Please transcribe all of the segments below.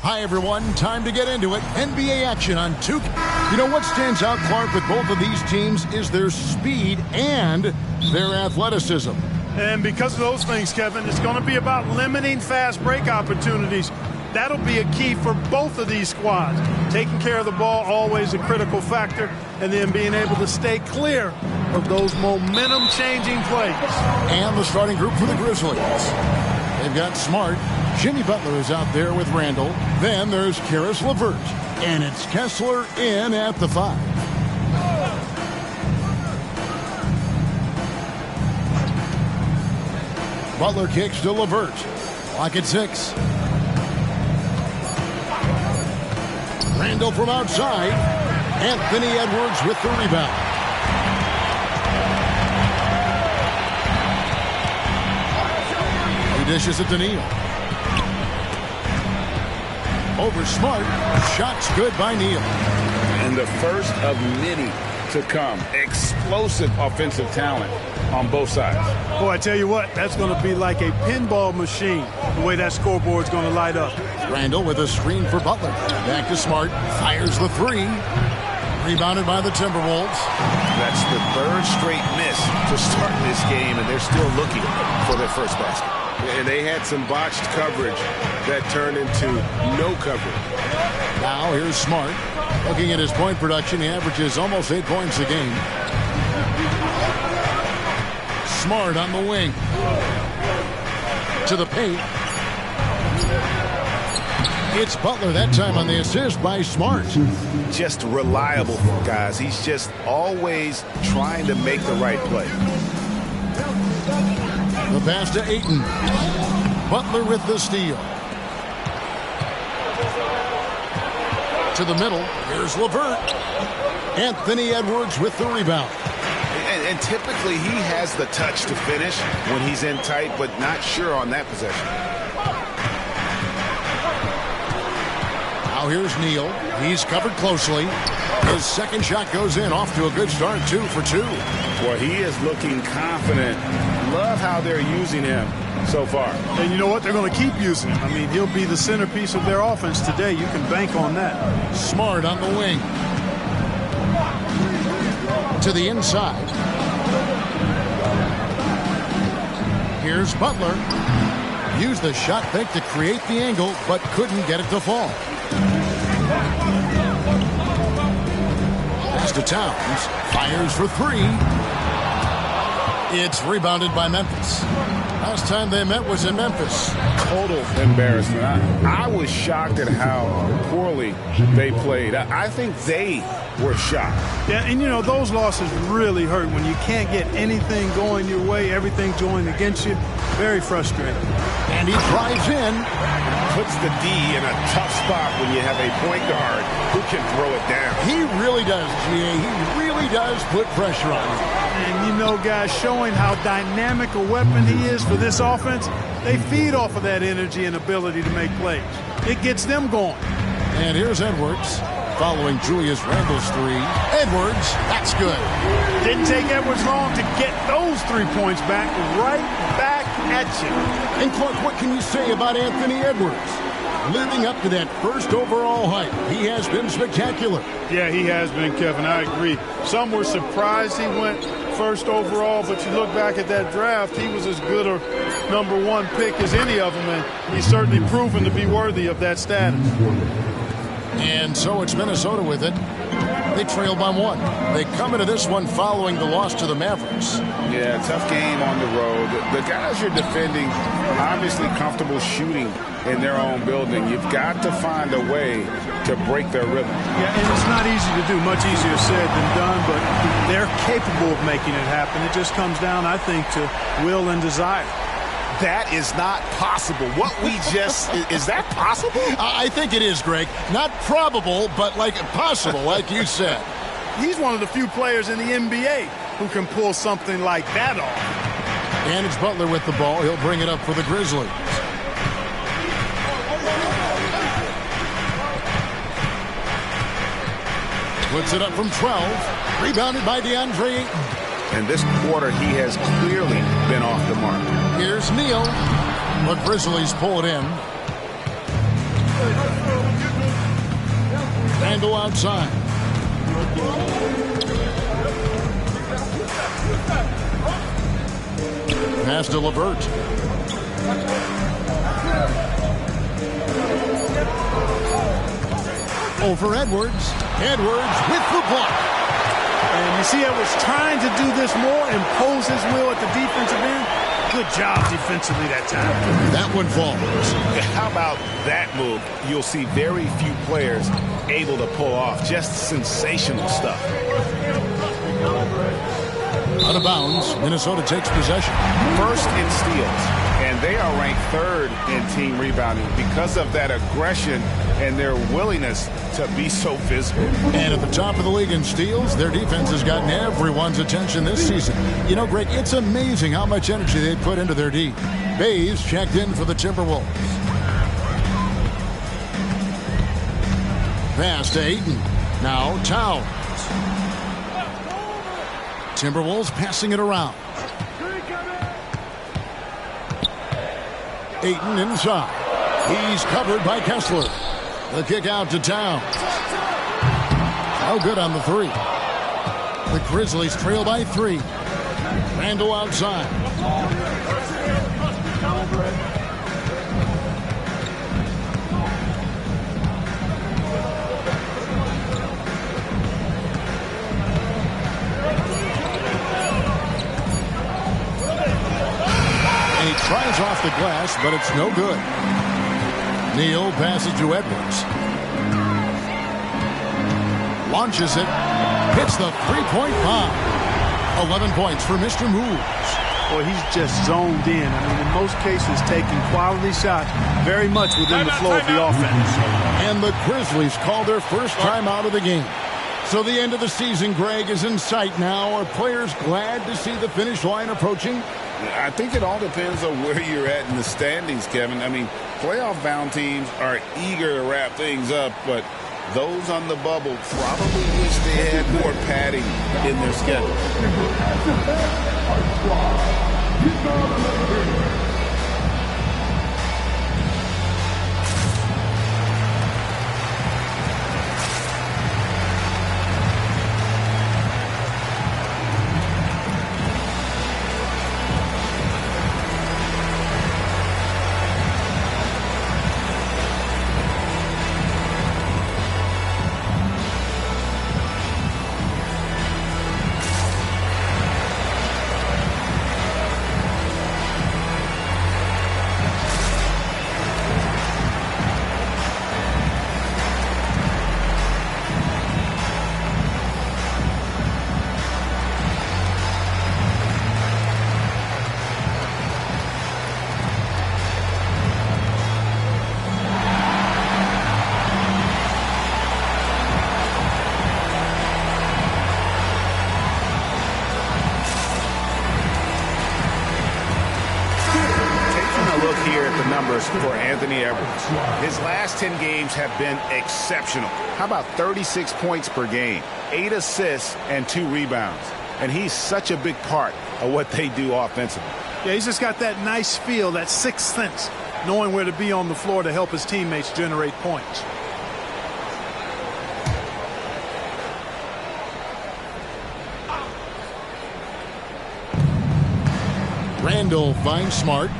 Hi, everyone. Time to get into it. NBA action on 2. You know what stands out, Clark, with both of these teams is their speed and their athleticism. And because of those things, Kevin, it's going to be about limiting fast break opportunities. That'll be a key for both of these squads. Taking care of the ball, always a critical factor, and then being able to stay clear of those momentum-changing plays. And the starting group for the Grizzlies. They've got Smart. Jimmy Butler is out there with Randall. Then there's Karis LeVert. And it's Kessler in at the 5. Butler kicks to LeVert. Clock at 6. Randall from outside. Anthony Edwards with the rebound. He dishes it to Neal. Over Smart. Shot's good by Neal. And the first of many to come. Explosive offensive talent on both sides. Boy, I tell you what, that's going to be like a pinball machine, the way that scoreboard's going to light up. Randall with a screen for Butler. Back to Smart. Fires the 3. Rebounded by the Timberwolves. That's the third straight miss to start this game, and they're still looking for their first basket. And they had some botched coverage that turned into no coverage. Now here's Smart. Looking at his point production, he averages almost 8 points a game. Smart on the wing. To the paint. It's Butler that time on the assist by Smart. Just reliable, guys. He's just always trying to make the right play. The pass to Ayton. Butler with the steal. To the middle. Here's LeVert. Anthony Edwards with the rebound. And typically he has the touch to finish when he's in tight, but not sure on that possession. Now here's Neal. He's covered closely. His second shot goes in. Off to a good start. 2 for 2. Well, he is looking confident. Love how they're using him so far. And you know what? They're going to keep using him. I mean, he'll be the centerpiece of their offense today. You can bank on that. Smart on the wing. To the inside. Here's Butler. Used the shot fake to create the angle, but couldn't get it to fall. Pass to Towns. Fires for 3. It's rebounded by Memphis. Last time they met was in Memphis. Total embarrassment. I was shocked at how poorly they played. I think they were shocked. Yeah, and you know, those losses really hurt when you can't get anything going your way, everything's going against you. Very frustrating. And he drives in. Puts the D in a tough spot when you have a point guard who can throw it down. He really does, G.A. He really does put pressure on him. And you know, guys, showing how dynamic a weapon he is for this offense, they feed off of that energy and ability to make plays. It gets them going. And here's Edwards following Julius Randle's 3. Edwards, that's good. Didn't take Edwards long to get those 3 points back, right back at you. And Clark, what can you say about Anthony Edwards? Living up to that first overall hype, he has been spectacular. Yeah, he has been, Kevin. I agree. Some were surprised he went first overall, but you look back at that draft, he was as good a #1 pick as any of them, and he's certainly proven to be worthy of that status. And so it's Minnesota with it. They trail by 1. They come into this one following the loss to the Mavericks. Yeah, tough game on the road. The guys you're defending obviously comfortable shooting in their own building. You've got to find a way to break their rhythm. Yeah, and it's not easy to do. Much easier said than done, but they're capable of making it happen. It just comes down, I think, to will and desire. That is not possible. What we just... is that possible? I think it is, Greg. Not probable, but like possible, like you said. He's one of the few players in the NBA who can pull something like that off. And it's Butler with the ball. He'll bring it up for the Grizzlies. Puts it up from 12. Rebounded by DeAndre Ayton. And this quarter, he has clearly been off the mark. Here's Neal. The Grizzlies pull it in. Randall outside. Pass to Levert. Over Edwards. Edwards with the block. And you see Edwards trying to do this more, impose his will at the defensive end. Good job defensively that time. That one falls. How about that move? You'll see very few players able to pull off. Just sensational stuff. Out of bounds, Minnesota takes possession. First in steals, and they are ranked third in team rebounding because of that aggression and their willingness to be so physical. And at the top of the league in steals, their defense has gotten everyone's attention this season. You know, Greg, it's amazing how much energy they put into their D. Bays checked in for the Timberwolves. Pass to Ayton. Now Towns. Timberwolves passing it around. Ayton inside. He's covered by Kessler. The kick out to Towns. No good on the three. The Grizzlies trail by 3. Randall outside. And he tries off the glass, but it's no good. Neal passes to Edwards. Launches it. Hits the three-point bomb. 11 points for Mr. Moves. Boy, he's just zoned in. I mean, in most cases, taking quality shots very much within the flow of the offense. And the Grizzlies call their first time out of the game. So the end of the season, Greg, is in sight now. Are players glad to see the finish line approaching? I think it all depends on where you're at in the standings, Kevin. I mean, playoff-bound teams are eager to wrap things up, but those on the bubble probably wish they had more padding in their schedule. For Anthony Edwards. His last 10 games have been exceptional. How about 36 points per game, 8 assists, and 2 rebounds? And he's such a big part of what they do offensively. Yeah, he's just got that nice feel, that sixth sense, knowing where to be on the floor to help his teammates generate points. Randall finds Smart.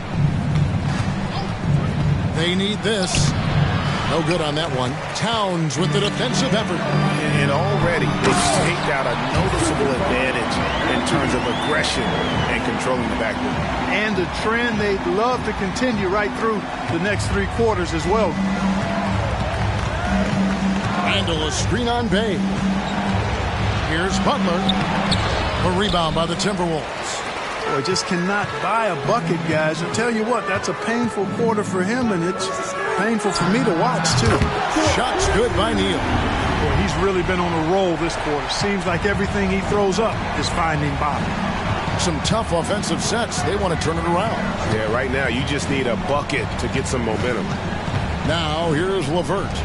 They need this. No good on that one. Towns with the defensive effort. And already they've staked out a noticeable advantage in terms of aggression and controlling the backcourt. And a trend they'd love to continue right through the next 3 quarters as well. Randall, a screen on Bay. Here's Butler. A rebound by the Timberwolves. Boy, just cannot buy a bucket, guys. I tell you what, that's a painful quarter for him, and it's painful for me to watch, too. Shots good by Neal. Boy, he's really been on a roll this quarter. Seems like everything he throws up is finding bottom. Some tough offensive sets. They want to turn it around. Yeah, right now you just need a bucket to get some momentum. Now, here's Levert.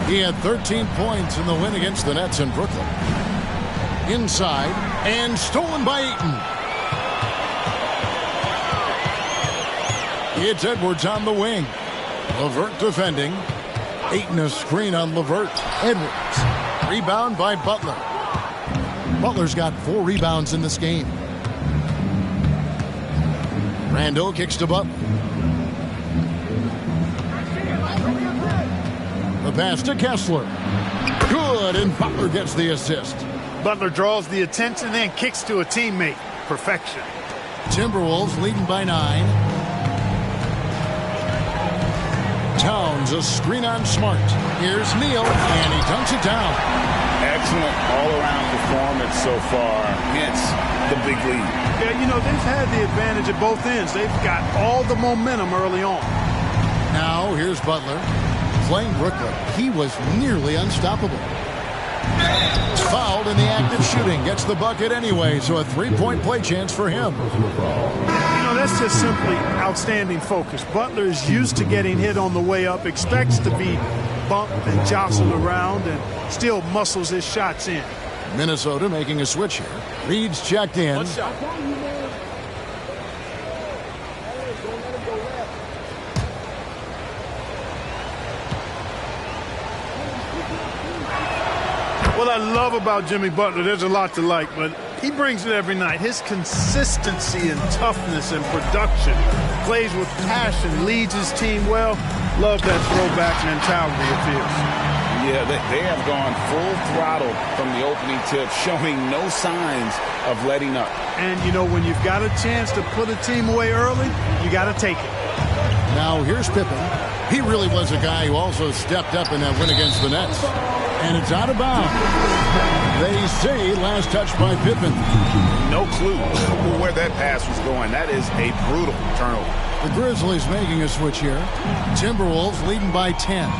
He had 13 points in the win against the Nets in Brooklyn. Inside, and stolen by Ayton. It's Edwards on the wing. Levert defending. Aiton a screen on Levert. Edwards. Rebound by Butler. Butler's got 4 rebounds in this game. Randall kicks to Butler. The pass to Kessler. Good, and Butler gets the assist. Butler draws the attention and kicks to a teammate. Perfection. Timberwolves leading by 9. Towns a screen on Smart. Here's Neal, and he dunks it down. Excellent all-around performance so far, hence the big lead. Yeah, you know, they've had the advantage at both ends. They've got all the momentum early on. Now, here's Butler. Playing Brooklyn, he was nearly unstoppable. He's fouled in the act of shooting. Gets the bucket anyway, so a 3-point play chance for him. You know, that's just simply outstanding focus. Butler is used to getting hit on the way up, expects to be bumped and jostled around, and still muscles his shots in. Minnesota making a switch here. Reed's checked in. One shot. What I love about Jimmy Butler, there's a lot to like, but he brings it every night. His consistency and toughness and production, plays with passion, leads his team well. Love that throwback mentality it feels. Yeah, they have gone full throttle from the opening tip, showing no signs of letting up. And, you know, when you've got a chance to put a team away early, you got to take it. Now here's Pippen. He really was a guy who also stepped up in that win against the Nets. And it's out of bounds. They say last touch by Pippen. No clue where that pass was going. That is a brutal turnover. The Grizzlies making a switch here. Timberwolves leading by 10.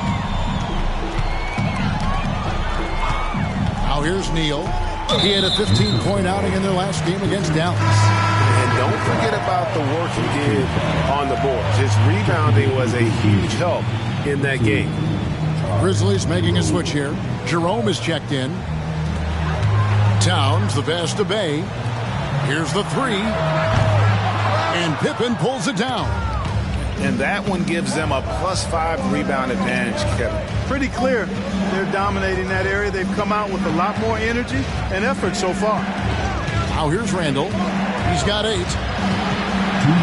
Now here's Neal. He had a 15-point outing in their last game against Dallas. And don't forget about the work he did on the boards. His rebounding was a huge help in that game. Grizzlies making a switch here. Jerome is checked in. Towns, the pass to Bay. Here's the 3. And Pippen pulls it down. And that one gives them a +5 rebound advantage, Kevin. Pretty clear they're dominating that area. They've come out with a lot more energy and effort so far. Now here's Randall. He's got 8.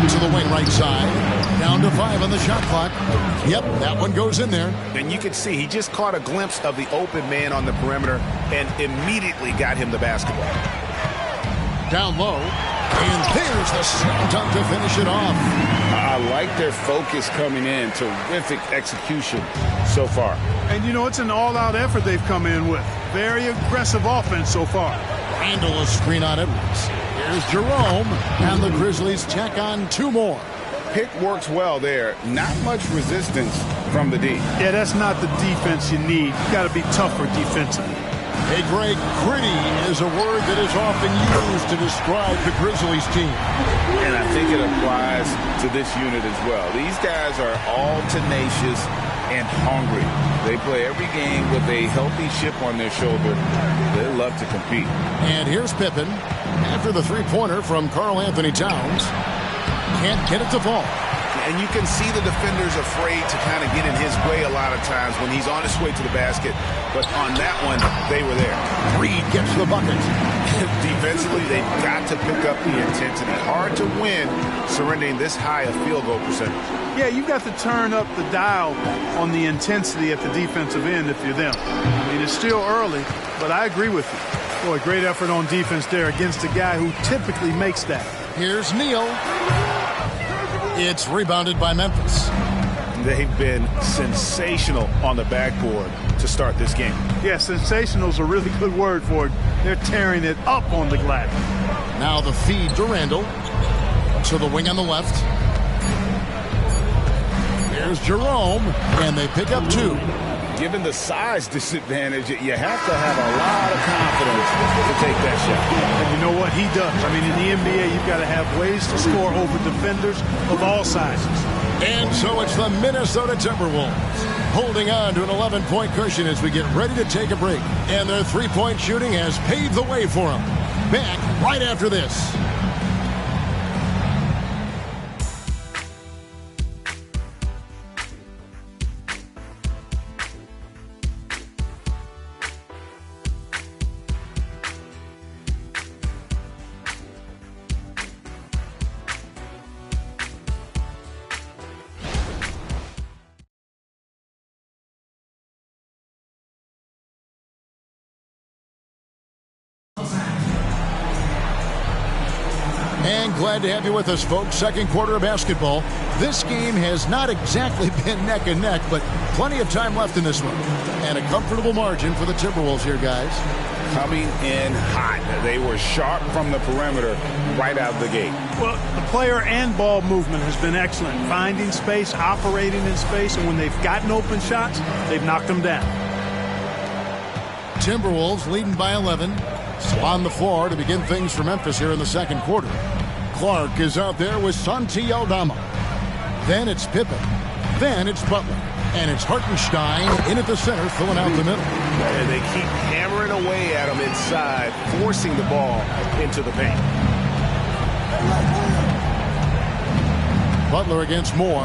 To the wing right side. Down to 5 on the shot clock. Yep, that one goes in there. And you can see he just caught a glimpse of the open man on the perimeter and immediately got him the basketball. Down low. And there's the slam dunk to finish it off. I like their focus coming in. Terrific execution so far. And, you know, it's an all-out effort they've come in with. Very aggressive offense so far. Randall a screen on Edwards. Here's Jerome. And the Grizzlies check on 2 more. Pick works well there. Not much resistance from the D. Yeah, that's not the defense you need. You got to be tougher defensively. Hey, Greg, gritty is a word that is often used to describe the Grizzlies team. And I think it applies to this unit as well. These guys are all tenacious and hungry. They play every game with a healthy chip on their shoulder. They love to compete. And here's Pippen after the 3-pointer from Karl Anthony Towns. Can't get it to fall. And you can see the defenders afraid to kind of get in his way a lot of times when he's on his way to the basket. But on that one, they were there. Reed gets the bucket. Defensively, they've got to pick up the intensity. Hard to win surrendering this high a field goal percentage. Yeah, you've got to turn up the dial on the intensity at the defensive end if you're them. I mean, it's still early, but I agree with you. Boy, great effort on defense there against a guy who typically makes that. Here's Neal. It's rebounded by Memphis. They've been sensational on the backboard to start this game. Yeah, sensational is a really good word for it. They're tearing it up on the glass. Now the feed to Randall. To the wing on the left. There's Jerome, and they pick up 2. Given the size disadvantage, you have to have a lot of confidence to take that shot. And you know what? He does. I mean, in the NBA, you've got to have ways to score over defenders of all sizes. And so it's the Minnesota Timberwolves holding on to an 11-point cushion as we get ready to take a break. And their 3-point shooting has paved the way for them. Back right after this. And glad to have you with us, folks. Second quarter of basketball. This game has not exactly been neck and neck, but plenty of time left in this one. And a comfortable margin for the Timberwolves here, guys. Coming in hot. They were sharp from the perimeter right out of the gate. Well, the player and ball movement has been excellent. Finding space, operating in space, and when they've gotten open shots, they've knocked them down. Timberwolves leading by 11. On the floor to begin things for Memphis here in the second quarter. Clark is out there with Santi Aldama. Then it's Pippen. Then it's Butler. And it's Hartenstein in at the center, filling out the middle. And they keep hammering away at him inside, forcing the ball into the paint. Butler against Moore.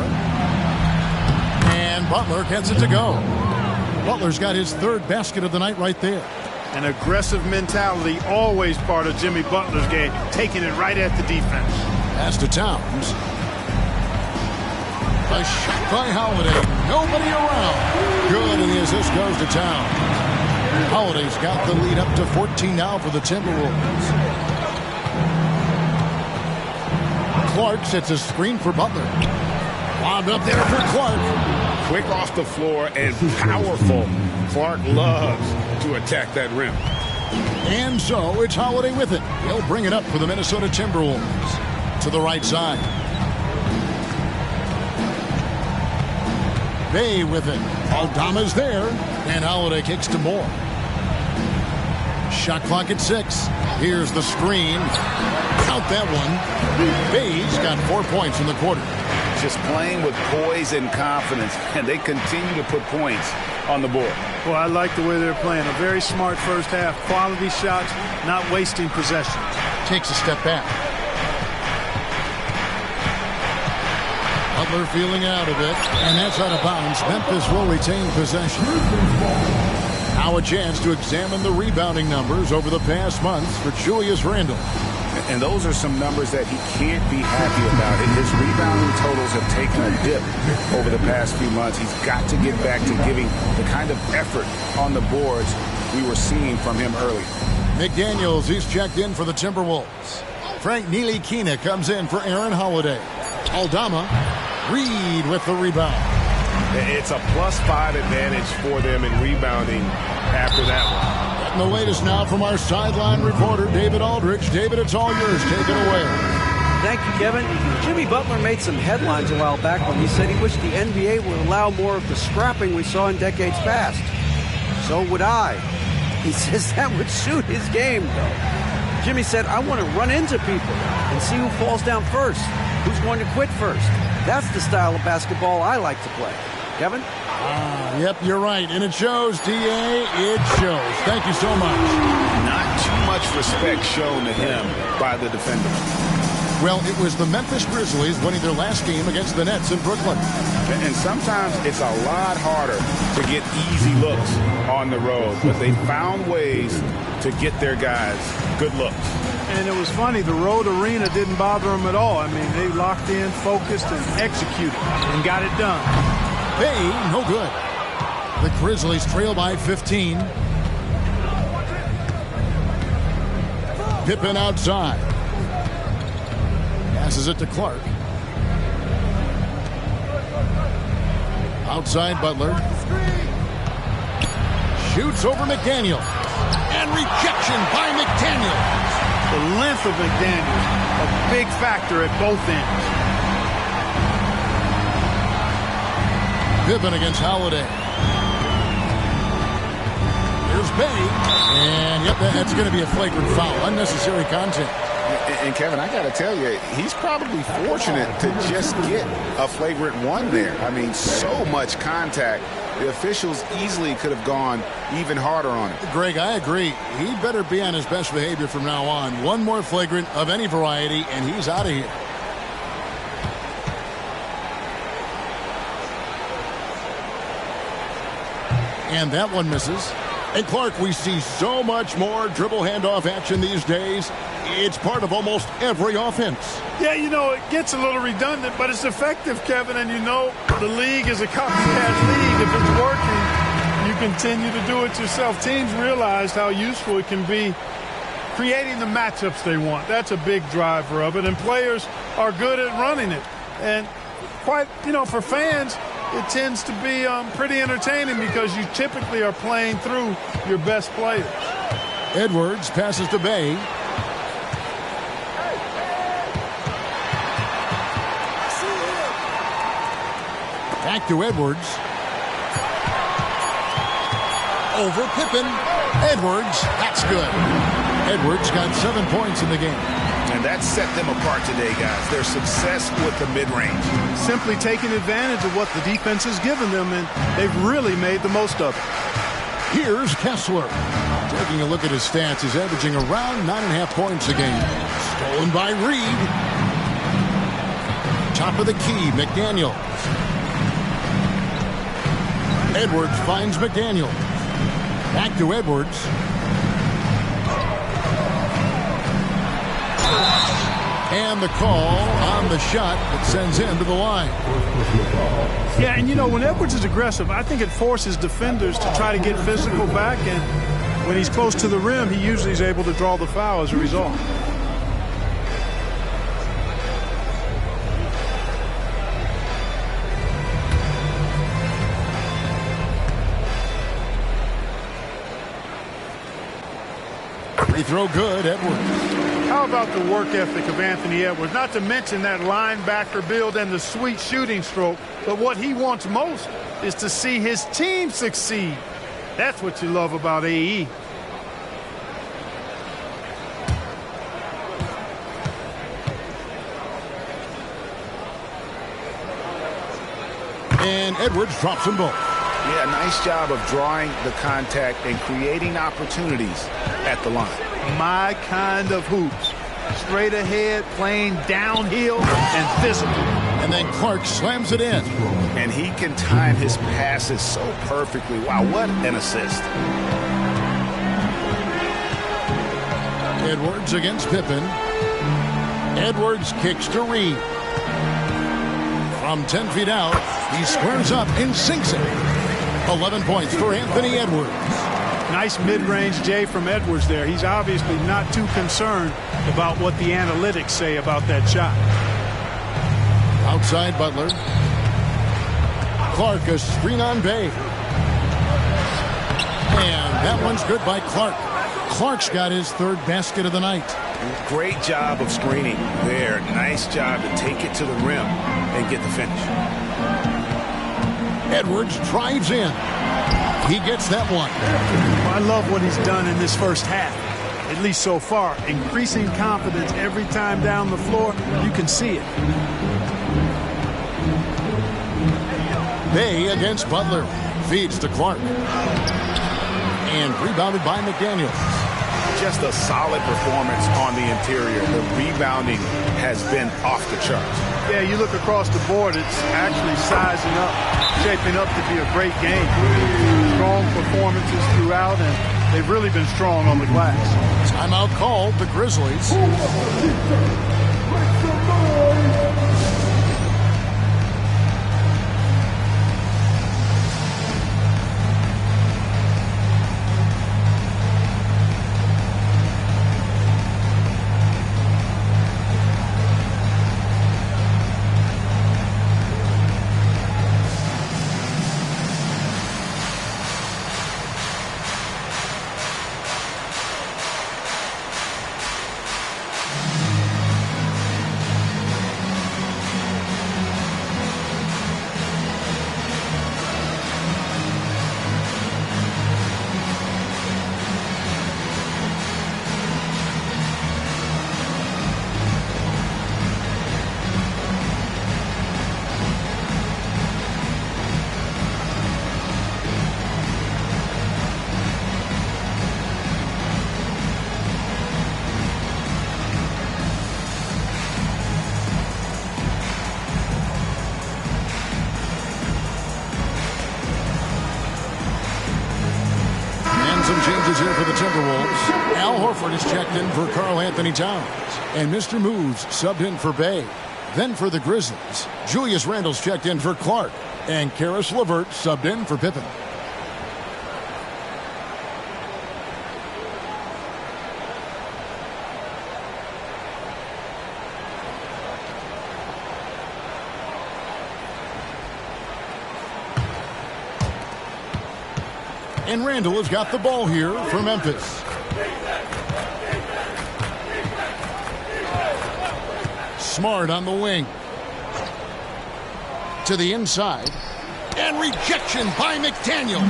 And Butler gets it to go. Butler's got his third basket of the night right there. An aggressive mentality, always part of Jimmy Butler's game, taking it right at the defense. Pass to Towns. A shot by Holiday. Nobody around. Good, and the assist goes to Towns. Holiday's got the lead up to 14 now for the Timberwolves. Clark sets a screen for Butler. Lobbed up there for Clark. Quick off the floor and powerful. Clark loves to attack that rim. And so it's Holiday with it. He'll bring it up for the Minnesota Timberwolves. To the right side. Bay with it. Aldama's there. And Holiday kicks to Moore. Shot clock at 6. Here's the screen. Count that one. Bay's got 4 points in the quarter. Just playing with poise and confidence, and they continue to put points on the board. Well, I like the way they're playing. A very smart first half. Quality shots, not wasting possession. Takes a step back. Butler feeling out of it, and that's out of bounds. Memphis will retain possession. Now a chance to examine the rebounding numbers over the past months for Julius Randle. And those are some numbers that he can't be happy about. His rebounding totals have taken a dip over the past few months. He's got to get back to giving the kind of effort on the boards we were seeing from him earlier. McDaniels, he's checked in for the Timberwolves. Frank Ntilikina comes in for Aaron Holiday. Aldama, Reed with the rebound. It's a +5 advantage for them in rebounding after that one. And the latest now from our sideline reporter, David Aldridge. David, it's all yours. Take it away. Thank you, Kevin. Jimmy Butler made some headlines a while back when he said he wished the NBA would allow more of the scrapping we saw in decades past. So would I. He says that would suit his game, though. Jimmy said, I want to run into people and see who falls down first, who's going to quit first. That's the style of basketball I like to play. Kevin? Yep, you're right. And it shows, D.A. It shows. Thank you so much. Not too much respect shown to him by the defender. Well, it was the Memphis Grizzlies winning their last game against the Nets in Brooklyn. And sometimes it's a lot harder to get easy looks on the road, but they found ways to get their guys good looks. And it was funny, the road arena didn't bother them at all. I mean, they locked in, focused, and executed, and got it done. Bay, no good. The Grizzlies trail by 15. Pippen outside. Passes it to Clark. Outside Butler. Shoots over McDaniel. And rejection by McDaniel. The length of McDaniel, a big factor at both ends. Pippen against Holiday. Here's Bay. And, yep, that's going to be a flagrant foul. Unnecessary contact. And Kevin, I got to tell you, he's probably fortunate to just get a flagrant one there. I mean, so much contact. The officials easily could have gone even harder on it. Greg, I agree. He better be on his best behavior from now on. One more flagrant of any variety, and he's out of here. And that one misses. And Clark, we see so much more dribble handoff action these days. It's part of almost every offense. Yeah, you know, it gets a little redundant, but it's effective, Kevin. And you know, the league is a copycat league. If it's working, you continue to do it yourself. Teams realized how useful it can be creating the matchups they want. That's a big driver of it, and players are good at running it. And quite, for fans, it tends to be pretty entertaining because you typically are playing through your best players. Edwards passes to Bay. Back to Edwards. Over Pippen. Edwards, that's good. Edwards got 7 points in the game. And that set them apart today, guys. Their success with the mid-range. Simply taking advantage of what the defense has given them, and they've really made the most of it. Here's Kessler. Taking a look at his stats, he's averaging around 9.5 points a game. Stolen by Reed. Top of the key, McDaniel. Edwards finds McDaniel. Back to Edwards. And the call on the shot that sends him to the line. Yeah, and when Edwards is aggressive, I think it forces defenders to try to get physical back, and when he's close to the rim, he usually is able to draw the foul as a result. Free throw good, Edwards. How about the work ethic of Anthony Edwards? Not to mention that linebacker build and the sweet shooting stroke, but what he wants most is to see his team succeed. That's what you love about AE. And Edwards drops them both. Yeah, nice job of drawing the contact and creating opportunities at the line. My kind of hoops. Straight ahead, playing downhill and physical. And then Clark slams it in. And he can time his passes so perfectly. Wow, what an assist. Edwards against Pippen. Edwards kicks to Reed. From 10 feet out, he squares up and sinks it. 11 points for Anthony Edwards. Nice mid-range J from Edwards there. He's obviously not too concerned about what the analytics say about that shot. Outside Butler. Clark a screen on Bay. And that one's good by Clark. Clark's got his third basket of the night. Great job of screening there. Nice job to take it to the rim and get the finish. Edwards drives in. He gets that one. I love what he's done in this first half, at least so far. Increasing confidence every time down the floor. You can see it. Bay against Butler. Feeds to Clark. And rebounded by McDaniel. Just a solid performance on the interior. The rebounding has been off the charts. Yeah, you look across the board, it's actually sizing up, shaping up to be a great game. Strong performances throughout, and they've really been strong on the glass. Timeout called, the Grizzlies. Some changes here for the Timberwolves. Al Horford is checked in for Karl Anthony Towns. And Mr. Moves subbed in for Bay. Then for the Grizzlies, Julius Randle's checked in for Clark. And Karis LeVert subbed in for Pippen. And Randall has got the ball here for Memphis. Smart on the wing. To the inside. And rejection by McDaniel.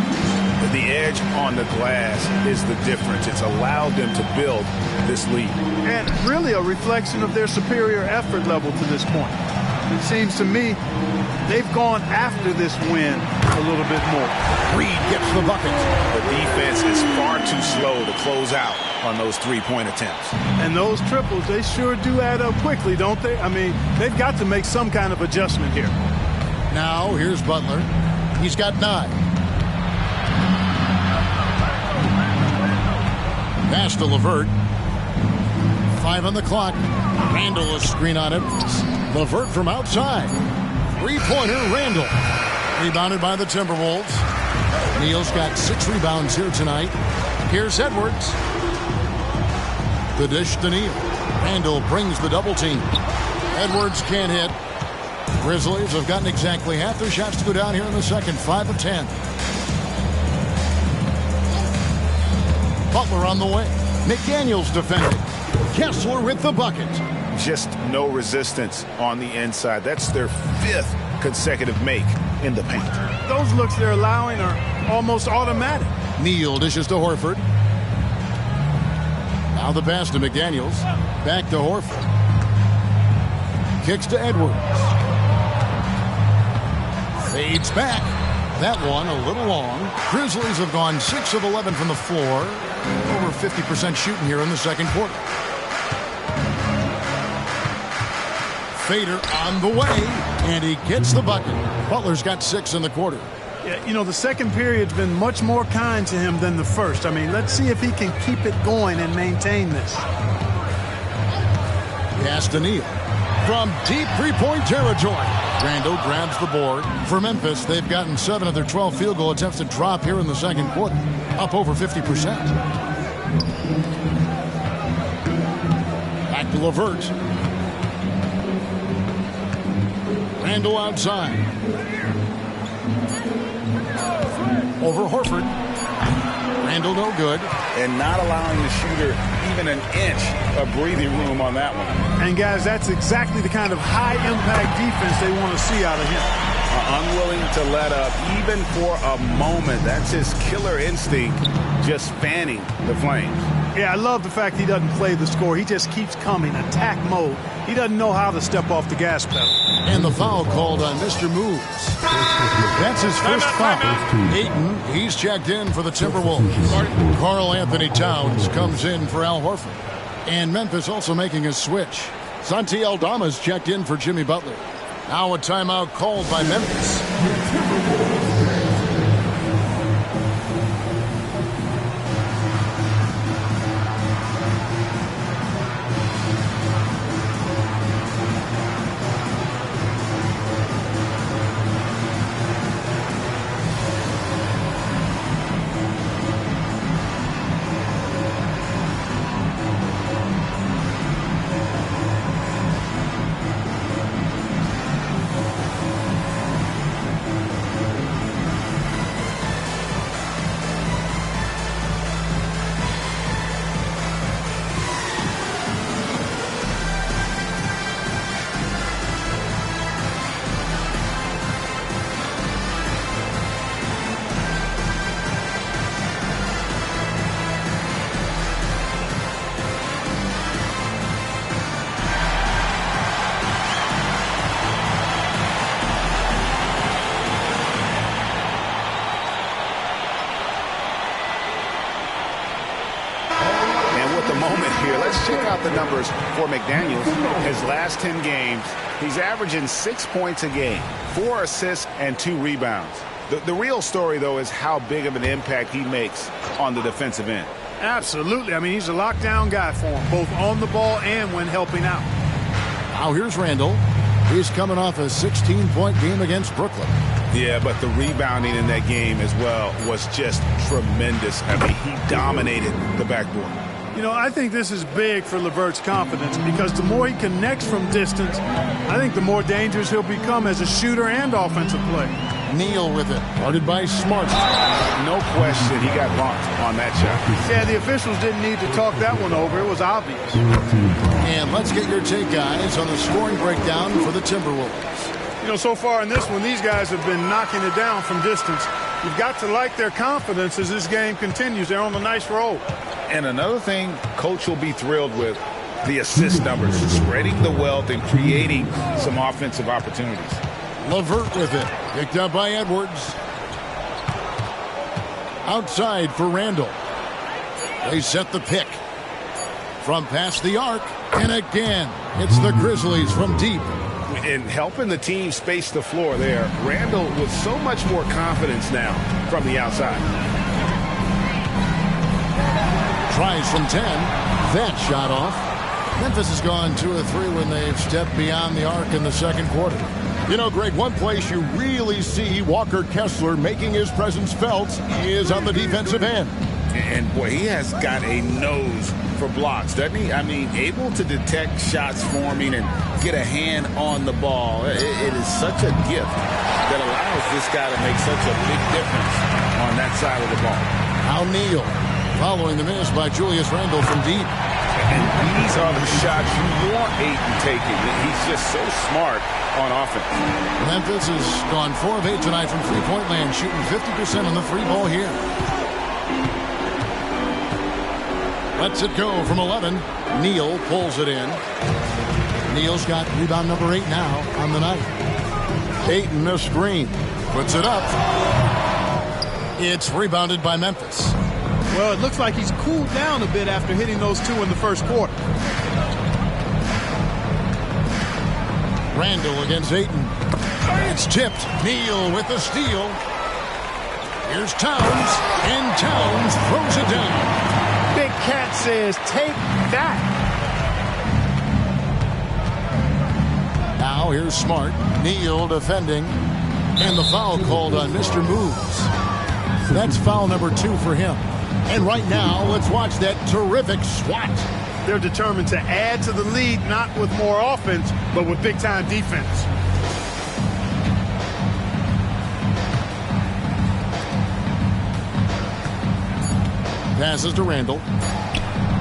The edge on the glass is the difference. It's allowed them to build this lead. And really a reflection of their superior effort level to this point. It seems to me they've gone after this win a little bit more. Reed gets the bucket. The defense is far too slow to close out on those three-point attempts. And those triples, they sure do add up quickly, don't they? I mean, they've got to make some kind of adjustment here. Now, here's Butler. He's got 9. Pass to LeVert. 5 on the clock. Randall a screen on it. LeVert from outside. Three-pointer, Randall. Rebounded by the Timberwolves. Neal's got 6 rebounds here tonight. Here's Edwards. The dish to Neal. Randall brings the double team. Edwards can't hit. Grizzlies have gotten exactly half their shots to go down here in the second. 5 of 10. Butler on the way. McDaniels defending. Kessler with the bucket. Just no resistance on the inside. That's their 5th consecutive make in the paint. Those looks they're allowing are almost automatic. Neal dishes to Horford. Now the pass to McDaniels. Back to Horford. Kicks to Edwards. Fades back. That one a little long. Grizzlies have gone 6 of 11 from the floor. Over 50% shooting here in the second quarter. Fader on the way, and he gets the bucket. Butler's got 6 in the quarter. Yeah, you know, the second period's been much more kind to him than the first. I mean, let's see if he can keep it going and maintain this. Pass to Neal. From deep three-point territory. Randall grabs the board. For Memphis, they've gotten 7 of their 12 field goal attempts to drop here in the second quarter. Up over 50%. Back to LeVert. Randall outside. Over Horford. Randall no good. And not allowing the shooter even an inch of breathing room on that one. And guys, that's exactly the kind of high-impact defense they want to see out of him. Unwilling to let up even for a moment. That's his killer instinct, just fanning the flames. Yeah, I love the fact he doesn't play the score. He just keeps coming, attack mode. He doesn't know how to step off the gas pedal. And the foul called on Mr. Moves. That's his first foul. Ayton, he's checked in for the Timberwolves. Karl Anthony Towns comes in for Al Horford. And Memphis also making a switch. Santi Aldama's checked in for Jimmy Butler. Now a timeout called by Memphis. Check out the numbers for McDaniels. His last 10 games, he's averaging 6 points a game, 4 assists, and 2 rebounds. The real story, though, is how big of an impact he makes on the defensive end. Absolutely. I mean, he's a lockdown guy for him, both on the ball and when helping out. Now here's Randall. He's coming off a 16-point game against Brooklyn. Yeah, but the rebounding in that game as well was just tremendous. I mean, he dominated the backboard. You know, I think this is big for LeVert's confidence because the more he connects from distance, I think the more dangerous he'll become as a shooter and offensive player. Neal with it, guarded by Smart. No question, he got bumped on that shot. Yeah, the officials didn't need to talk that one over. It was obvious. And let's get your take, guys, on the scoring breakdown for the Timberwolves. You know, so far in this one, these guys have been knocking it down from distance. You've got to like their confidence as this game continues. They're on a nice roll. And another thing Coach will be thrilled with, the assist numbers, spreading the wealth and creating some offensive opportunities. LeVert with it, picked up by Edwards. Outside for Randall. They set the pick. From past the arc, and again, it's the Grizzlies from deep. And helping the team space the floor there, Randall with so much more confidence now from the outside. Tries from 10. That shot off. Memphis has gone 2 of 3 when they've stepped beyond the arc in the second quarter. You know, Greg, one place you really see Walker Kessler making his presence felt is on the defensive end. And, boy, he has got a nose for blocks, doesn't he? I mean, able to detect shots forming and get a hand on the ball. It is such a gift that allows this guy to make such a big difference on that side of the ball. Now Neal, following the miss by Julius Randle from deep. And these are the shots you want Ayton taking. He's just so smart on offense. Memphis has gone 4 of 8 tonight from three-point land, shooting 50% on the three ball here. Lets it go from 11. Neal pulls it in. Neal's got rebound number 8 now on the night. Ayton a screen. Puts it up. It's rebounded by Memphis. Well, it looks like he's cooled down a bit after hitting those 2 in the first quarter. Randall against Ayton. It's tipped. Neal with the steal. Here's Towns, and Towns throws it down. Big Cat says, take that. Now here's Smart. Neal defending. And the foul called on Mr. Moves. That's foul number 2 for him. And right now, let's watch that terrific swat. They're determined to add to the lead, not with more offense, but with big-time defense. Passes to Randall.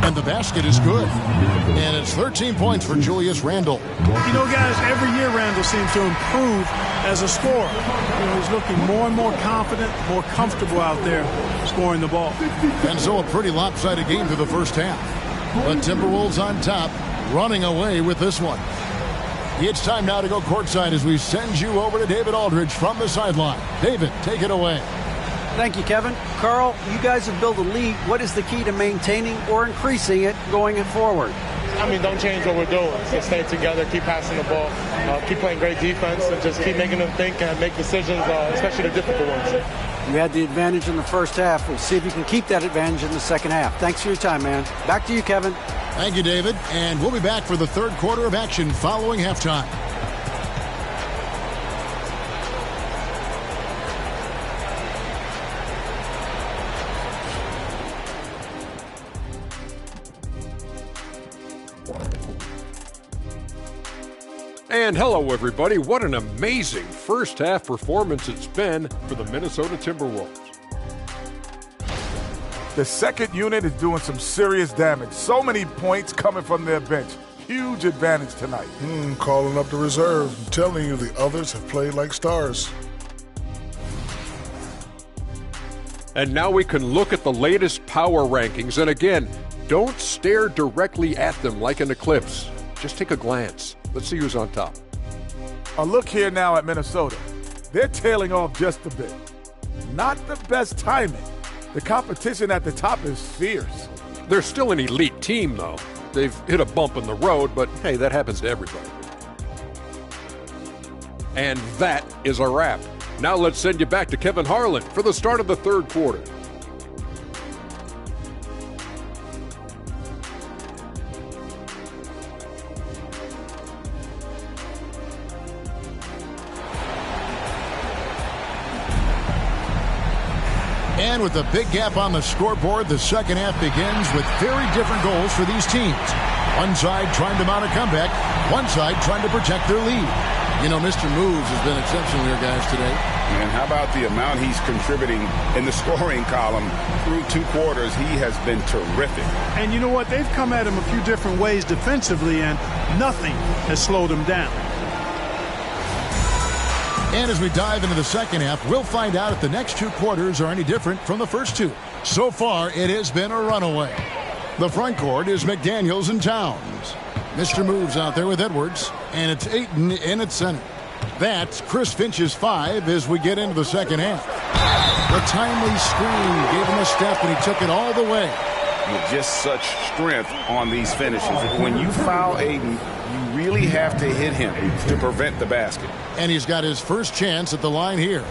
And the basket is good. And it's 13 points for Julius Randle. You know, guys, every year Randall seems to improve as a scorer. You know, he's looking more and more confident, more comfortable out there scoring the ball. And so a pretty lopsided game through the first half. But Timberwolves on top, running away with this one. It's time now to go courtside as we send you over to David Aldridge from the sideline. David, take it away. Thank you, Kevin. Carl, you guys have built a lead. What is the key to maintaining or increasing it going forward? I mean, don't change what we're doing. Just stay together, keep passing the ball, keep playing great defense, and just keep making them think and make decisions, especially the difficult ones. You had the advantage in the first half. We'll see if you can keep that advantage in the second half. Thanks for your time, man. Back to you, Kevin. Thank you, David. And we'll be back for the third quarter of action following halftime. And hello, everybody. What an amazing first half performance it's been for the Minnesota Timberwolves. The second unit is doing some serious damage. So many points coming from their bench. Huge advantage tonight. Calling up the reserve. I'm telling you, the others have played like stars. And now we can look at the latest power rankings. And again, don't stare directly at them like an eclipse. Just take a glance. Let's see who's on top. A look here now at Minnesota. They're tailing off just a bit. Not the best timing. The competition at the top is fierce. They're still an elite team, though. They've hit a bump in the road, but hey, that happens to everybody. And that is a wrap. Now let's send you back to Kevin Harlan for the start of the third quarter. And with a big gap on the scoreboard, the second half begins with very different goals for these teams. One side trying to mount a comeback, one side trying to protect their lead. You know, Mr. Moves has been exceptional here, guys, today. And how about the amount he's contributing in the scoring column through 2 quarters? He has been terrific. And you know what? They've come at him a few different ways defensively, and nothing has slowed him down. And as we dive into the second half, we'll find out if the next 2 quarters are any different from the first 2. So far, it has been a runaway. The front court is McDaniels and Towns. Mr. Moves out there with Edwards, and it's Ayton in at center. That's Chris Finch's 5 as we get into the second half. The timely screen gave him a step, and he took it all the way. With just such strength on these finishes. When you foul Ayton, you really have to hit him to prevent the basket. And he's got his first chance at the line here.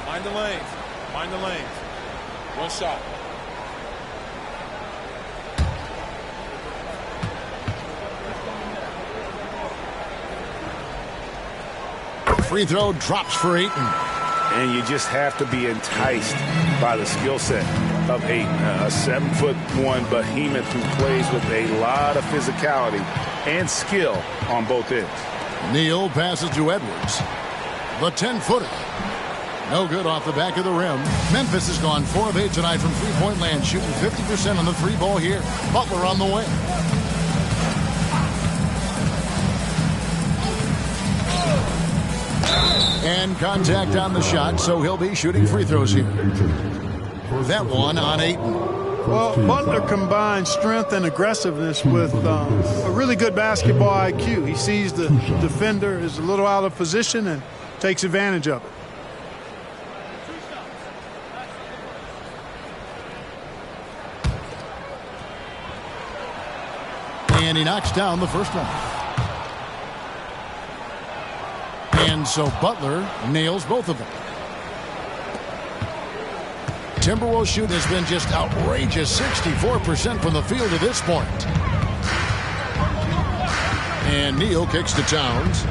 Mind the lanes. Mind the lanes. One shot. Free throw drops for Ayton. And you just have to be enticed by the skill set of Ayton. A 7'1" behemoth who plays with a lot of physicality and skill on both ends. Neal passes to Edwards. The 10-footer. No good off the back of the rim. Memphis has gone 4 of 8 tonight from three-point land, shooting 50% on the 3-ball here. Butler on the way. And contact on the shot, so he'll be shooting free throws here. That one on Ayton. Well, Butler combines strength and aggressiveness with a really good basketball IQ. He sees the defender is a little out of position and takes advantage of it. And he knocks down the first one. And so Butler nails both of them. Timberwolves shoot has been just outrageous, 64% from the field to this point. And Neal kicks to Towns.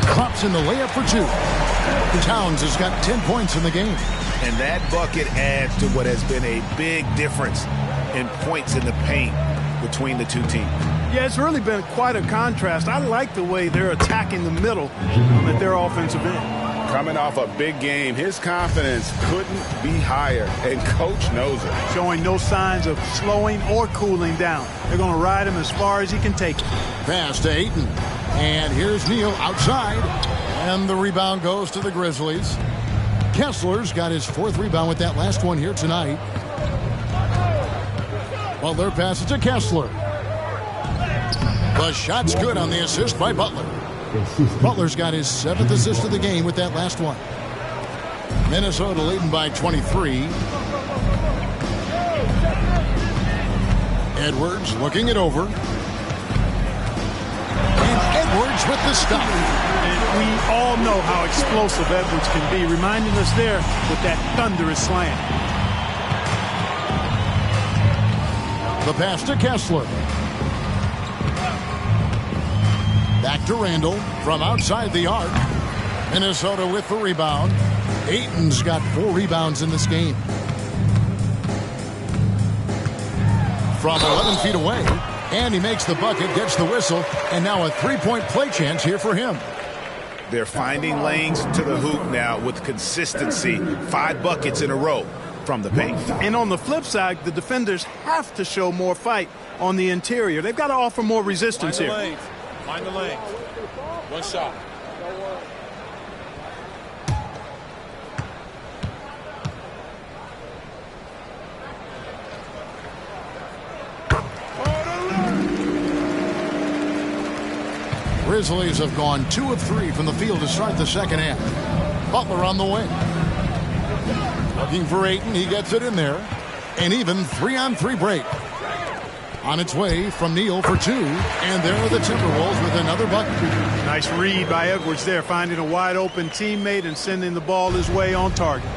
Klops in the layup for 2. Towns has got 10 points in the game. And that bucket adds to what has been a big difference in points in the paint between the two teams. Yeah, it's really been quite a contrast. I like the way they're attacking the middle at their offensive end. Coming off a big game, his confidence couldn't be higher, and Coach knows it. Showing no signs of slowing or cooling down. They're going to ride him as far as he can take it. Pass to Ayton. And here's Neal outside. And the rebound goes to the Grizzlies. Kessler's got his 4th rebound with that last one here tonight. Butler passes to Kessler. The shot's good on the assist by Butler. Butler's got his 7th assist of the game with that last one. Minnesota leading by 23. Edwards looking it over. And Edwards with the stop. And we all know how explosive Edwards can be, reminding us there with that thunderous slam. The pass to Kessler. Back to Randall from outside the arc. Minnesota with the rebound. Ayton's got 4 rebounds in this game. From 11 feet away. And he makes the bucket, gets the whistle, and now a 3-point play chance here for him. They're finding lanes to the hoop now with consistency. 5 buckets in a row from the paint. And on the flip side, the defenders have to show more fight on the interior. They've got to offer more resistance here. Mind the lanes. One shot. Grizzlies have gone 2 of 3 from the field to start the second half. Butler on the wing. Looking for Ayton. He gets it in there. An even 3-on-3 break. On its way from Neal for 2. And there are the Timberwolves with another bucket. Nice read by Edwards there, finding a wide open teammate and sending the ball his way on target.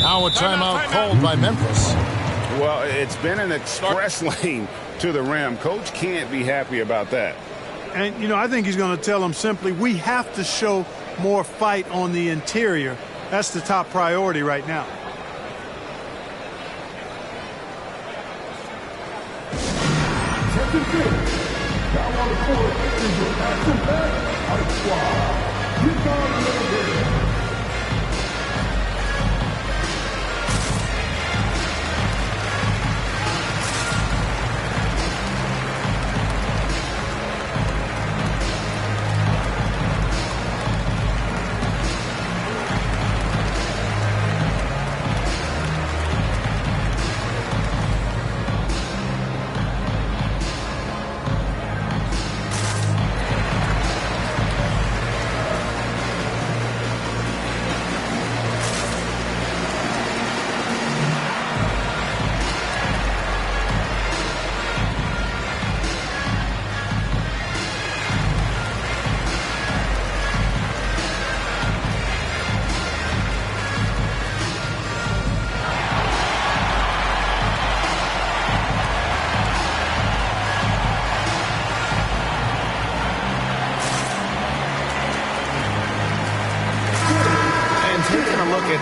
Now a timeout called by Memphis. Well, it's been an express lane to the rim. Coach can't be happy about that. And, you know, I think he's going to tell them simply, we have to show more fight on the interior. That's the top priority right now. Down on the court is your back-to-back squad. You got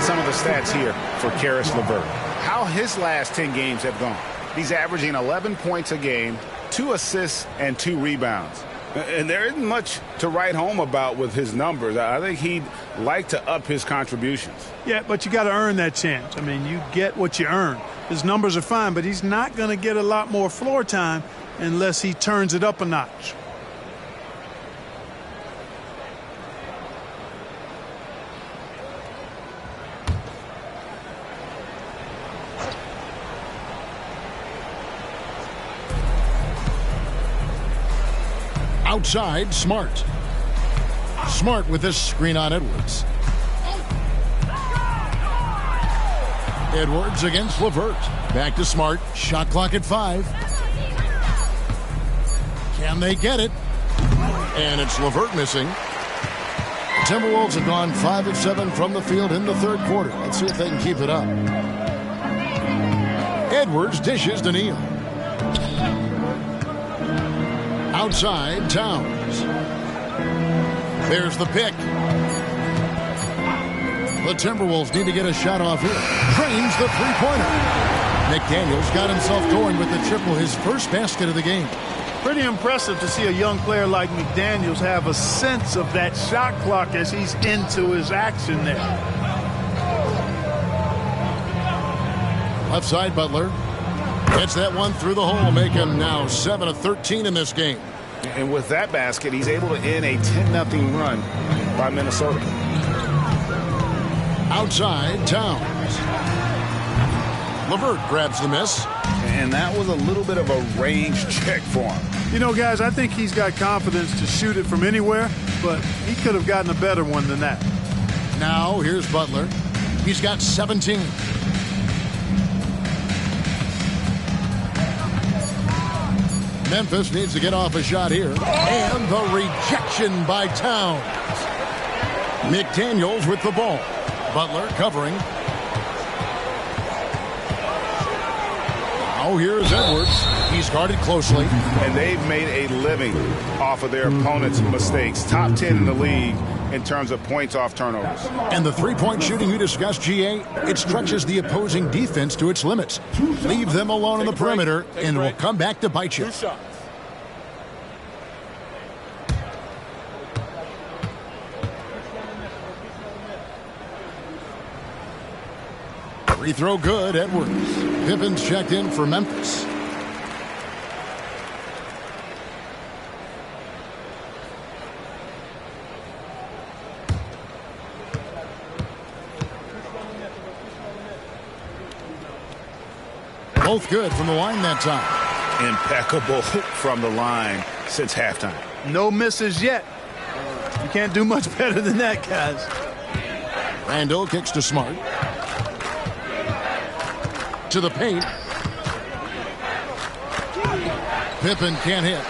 Some of the stats here for Karis LeVert. How his last 10 games have gone. He's averaging 11 points a game, 2 assists, and 2 rebounds. And there isn't much to write home about with his numbers. I think he'd like to up his contributions. Yeah, but you got to earn that chance. I mean, you get what you earn. His numbers are fine, but he's not going to get a lot more floor time unless he turns it up a notch. Outside, Smart. Smart with this screen on Edwards. Edwards against LeVert. Back to Smart. Shot clock at 5. Can they get it? And it's LeVert missing. The Timberwolves have gone 5 of 7 from the field in the third quarter. Let's see if they can keep it up. Edwards dishes to Neal. Outside, Towns. There's the pick. The Timberwolves need to get a shot off here. Drains the three-pointer. McDaniels got himself going with the triple, his first basket of the game. Pretty impressive to see a young player like McDaniels have a sense of that shot clock as he's into his action there. Left side, Butler. Gets that one through the hole, make him now 7 of 13 in this game. And with that basket, he's able to end a 10-0 run by Minnesota. Outside, Towns. LeVert grabs the miss. And that was a little bit of a range check for him. You know, guys, I think he's got confidence to shoot it from anywhere, but he could have gotten a better one than that. Now, here's Butler. He's got 17. Memphis needs to get off a shot here. And the rejection by Towns. McDaniels with the ball. Butler covering. Now here's Edwards. He's guarded closely. And they've made a living off of their opponent's mistakes. Top 10 in the league in terms of points off turnovers. And the three-point shooting you discussed, GA, it stretches the opposing defense to its limits. Leave them alone on the perimeter, and it will come back to bite you. 2 shots. Free throw good, Edwards. Pippen's checked in for Memphis. Both good from the line that time. Impeccable from the line since halftime. No misses yet. You can't do much better than that, guys. Randall kicks to Smart. To the paint. Pippen can't hit.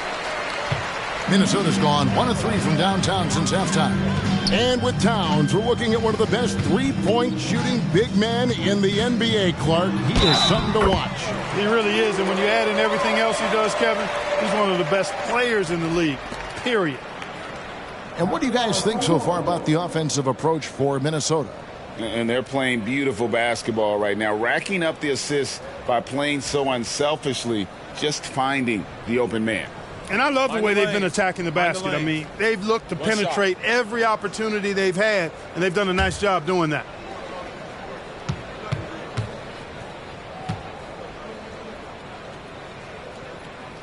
Minnesota's gone 1 of 3 from downtown since halftime. And with Towns, we're looking at one of the best three-point shooting big men in the NBA, Clark. He is something to watch. He really is, and when you add in everything else he does, Kevin, he's one of the best players in the league, period. And what do you guys think so far about the offensive approach for Minnesota? And they're playing beautiful basketball right now, racking up the assists by playing so unselfishly, just finding the open man. And I love the way they've been attacking the basket. I mean, they've looked to penetrate every opportunity they've had, and they've done a nice job doing that.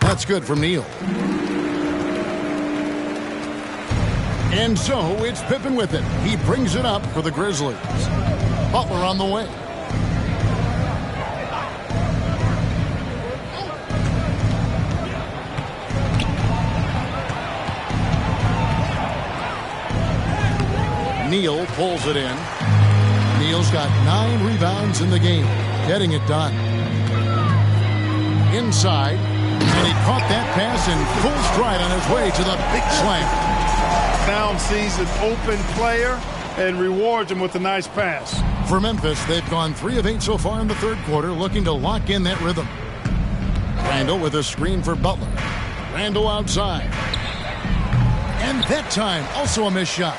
That's good from Neal. And so it's Pippen with it. He brings it up for the Grizzlies. Butler on the way. Neal pulls it in. Neal's got 9 rebounds in the game. Getting it done. Inside. And he caught that pass in full stride on his way to the big slam. Towns sees an open player and rewards him with a nice pass. For Memphis, they've gone 3 of 8 so far in the third quarter, looking to lock in that rhythm. Randall with a screen for Butler. Randall outside. And that time, also a missed shot.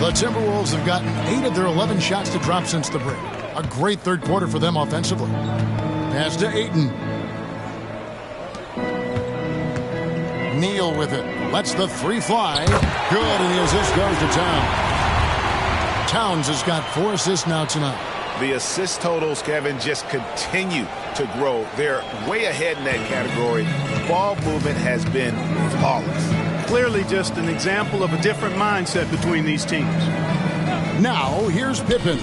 The Timberwolves have gotten 8 of their 11 shots to drop since the break. A great third quarter for them offensively. Pass to Ayton. Neal with it. Lets the 3 fly. Good, and the assist goes to Towns. Towns has got 4 assists now tonight. The assist totals, Kevin, just continue to grow. They're way ahead in that category. Ball movement has been flawless. Clearly just an example of a different mindset between these teams. Now, here's Pippen.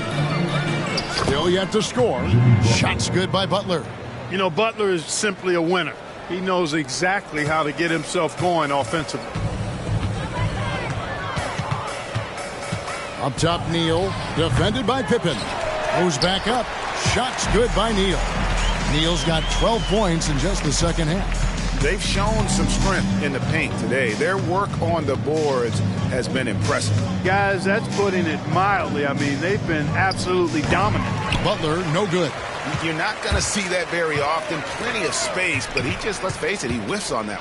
Still yet to score. Shots good by Butler. You know, Butler is simply a winner. He knows exactly how to get himself going offensively. Up top, Neal. Defended by Pippen. Goes back up. Shots good by Neal. Neal's got 12 points in just the second half. They've shown some strength in the paint today. Their work on the boards has been impressive. Guys, that's putting it mildly. I mean, they've been absolutely dominant. Butler, no good. You're not going to see that very often. Plenty of space, but he just, let's face it, he whiffs on that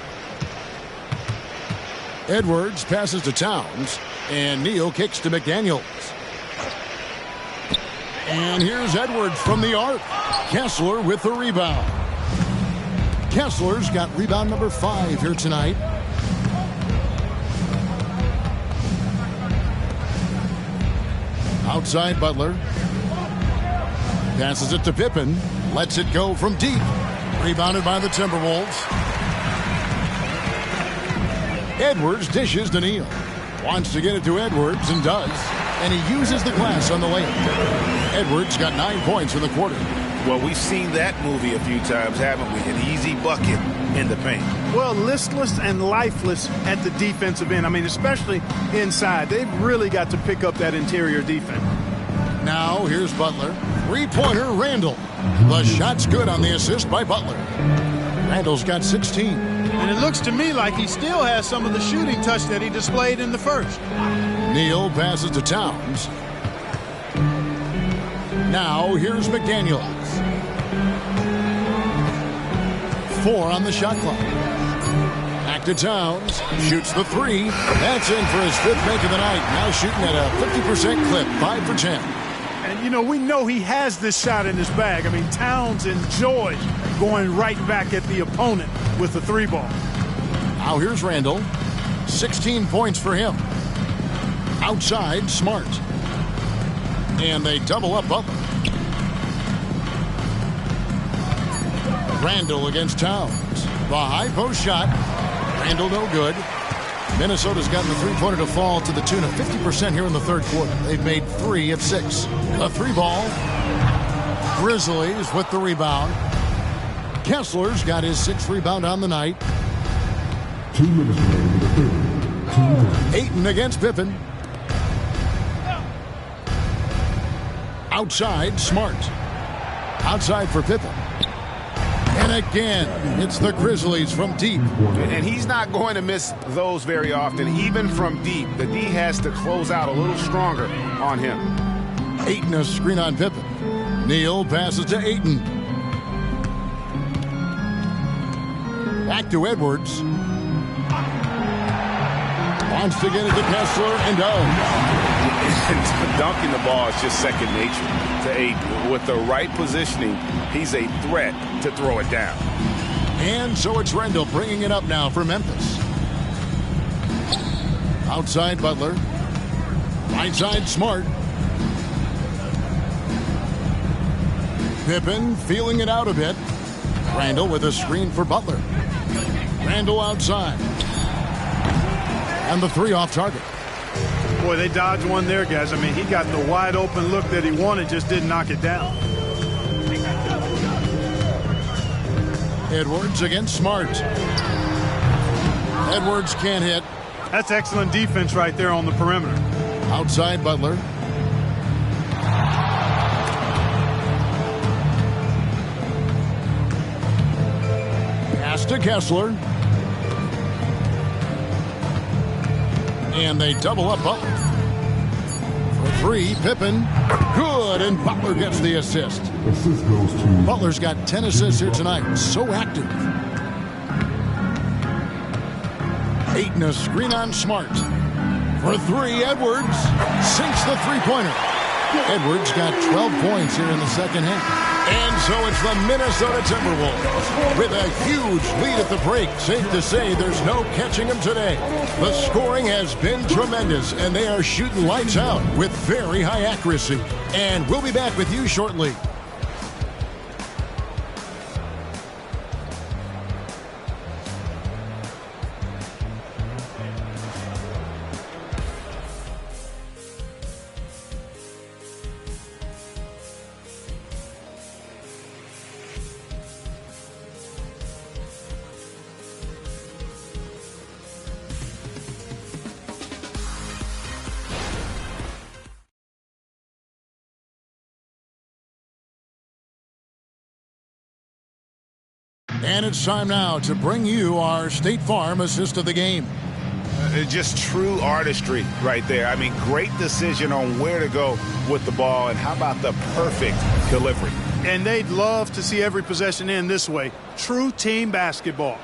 one. Edwards passes to Towns, and Neal kicks to McDaniels. And here's Edwards from the arc. Kessler with the rebound. Kessler's got rebound number 5 here tonight. Outside Butler. Passes it to Pippen. Lets it go from deep. Rebounded by the Timberwolves. Edwards dishes to Neal. Wants to get it to Edwards and does. And he uses the glass on the layup. Edwards got 9 points in the quarter. Well, we've seen that movie a few times, haven't we? An easy bucket in the paint. Well, listless and lifeless at the defensive end. I mean, especially inside. They've really got to pick up that interior defense. Now, here's Butler. Three-pointer, Randall. The shot's good on the assist by Butler. Randall's got 16. And it looks to me like he still has some of the shooting touch that he displayed in the first. Neal passes to Towns. Now, here's McDaniels. 4 on the shot clock. Back to Towns. Shoots the 3. That's in for his 5th make of the night. Now shooting at a 50% clip. 5 for 10. And, you know, we know he has this shot in his bag. I mean, Towns enjoys going right back at the opponent with the 3 ball. Now here's Randall. 16 points for him. Outside, Smart. And they double up Butler. Randall against Towns. The high post shot. Randall no good. Minnesota's gotten the three-pointer to fall to the tune of 50% here in the third quarter. They've made 3 of 6. A 3-ball. Grizzlies with the rebound. Kessler's got his 6th rebound on the night. 2 minutes remaining in the third. 2 minutes. Ayton against Pippen. Outside, Smart. Outside for Pippen. And again, it's the Grizzlies from deep. And he's not going to miss those very often, even from deep. The D has to close out a little stronger on him. Ayton a screen on Pippen. Neal passes to Ayton. Back to Edwards. Wants to get it to Kessler and does. Dunking the ball is just second nature to Ayton. With the right positioning, he's a threat to throw it down. And so it's Randall bringing it up now for Memphis. Outside Butler. Right side Smart. Pippen feeling it out a bit. Randall with a screen for Butler. Randall outside. And the three off target. Boy, they dodged one there, guys. I mean, he got the wide open look that he wanted, just didn't knock it down. Edwards against Smart. Edwards can't hit. That's excellent defense right there on the perimeter. Outside Butler. Pass to Kessler. And they double up Butler. For three, Pippen. Good, and Butler gets the assist. Assist goes to Butler's got 10 assists here tonight. So active. Ayton a screen on Smart. For three, Edwards sinks the three-pointer. Edwards got 12 points here in the second half. And so it's the Minnesota Timberwolves with a huge lead at the break. Safe to say there's no catching them today. The scoring has been tremendous, and they are shooting lights out with very high accuracy. And we'll be back with you shortly. And it's time now to bring you our State Farm assist of the game. Just true artistry right there. I mean, great decision on where to go with the ball, and how about the perfect delivery. And they'd love to see every possession end this way. True team basketball.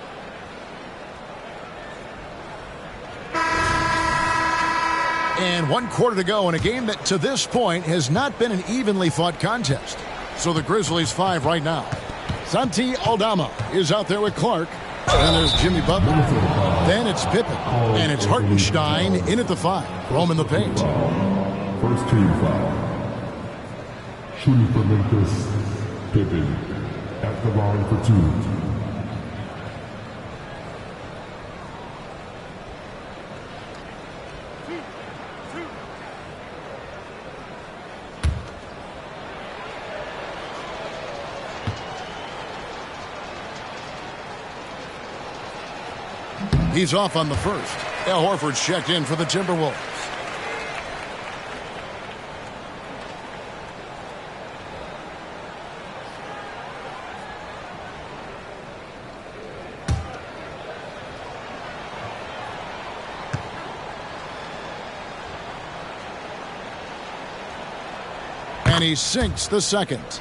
And 1 quarter to go in a game that to this point has not been an evenly fought contest. So the Grizzlies 5 right now. Santi Aldama is out there with Clark. Then there's Jimmy Butler. Then it's Pippen. And it's Hartenstein in at the 5. Roaming the paint. first team foul. Shooting for Memphis, Pippen at the line for 2. He's off on the first. Al Horford's checked in for the Timberwolves. And he sinks the second.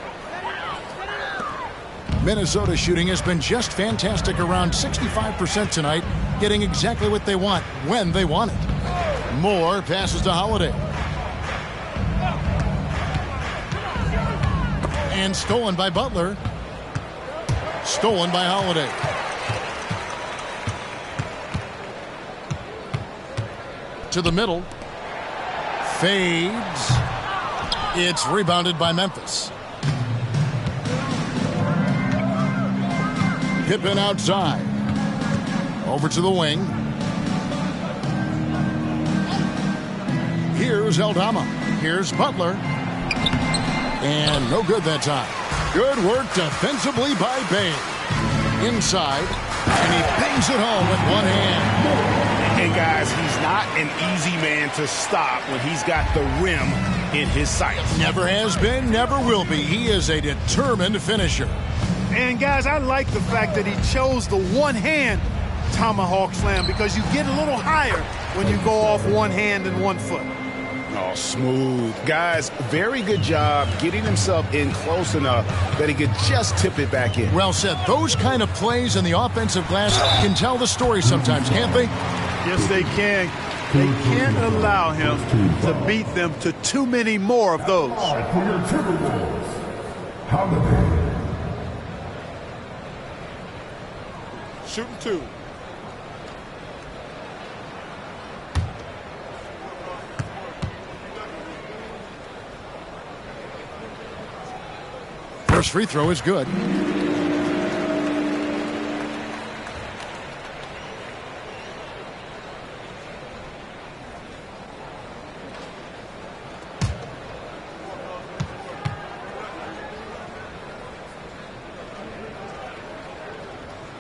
Minnesota shooting has been just fantastic, around 65% tonight, getting exactly what they want when they want it. Moore passes to Holiday. And stolen by Butler. Stolen by Holiday. To the middle. Fades. It's rebounded by Memphis. Pippen outside. Over to the wing. Here's Aldama. Here's Butler. And no good that time. Good work defensively by Bay. Inside. And he bangs it home with one hand. And guys, he's not an easy man to stop when he's got the rim in his sights. Never has been, never will be. He is a determined finisher. And, guys, I like the fact that he chose the one-hand tomahawk slam because you get a little higher when you go off one hand and 1 foot. Oh, smooth. Guys, very good job getting himself in close enough that he could just tip it back in. Well said. Those kind of plays in the offensive glass can tell the story sometimes, can't they? Yes, they can. They can't allow him to beat them to too many more of those. For your Timberwolves, Holiday. Shooting 2. First free throw is good.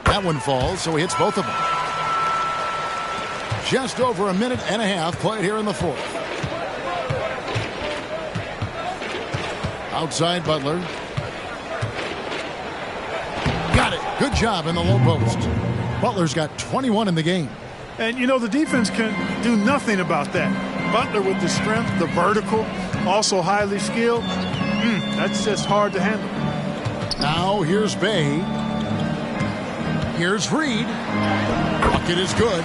That one falls, so he hits both of them. Just over a minute and a half played here in the fourth. Outside Butler. Got it. Good job in the low post. Butler's got 21 in the game. And, you know, the defense can do nothing about that. Butler with the strength, the vertical, also highly skilled. That's just hard to handle. Now here's Bay. Here's Reed. Bucket is good.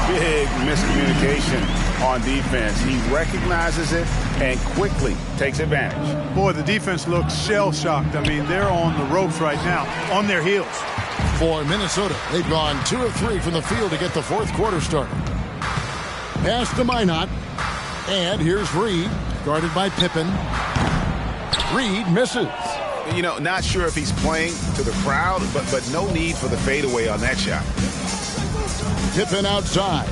Big miscommunication on defense. He recognizes it and quickly takes advantage. Boy, the defense looks shell-shocked. I mean, they're on the ropes right now, on their heels. For Minnesota, they've gone 2 of 3 from the field to get the fourth quarter started. Pass to Minot. And here's Reed, guarded by Pippen. Reed misses. You know, not sure if he's playing to the crowd, but no need for the fadeaway on that shot. Pippen outside.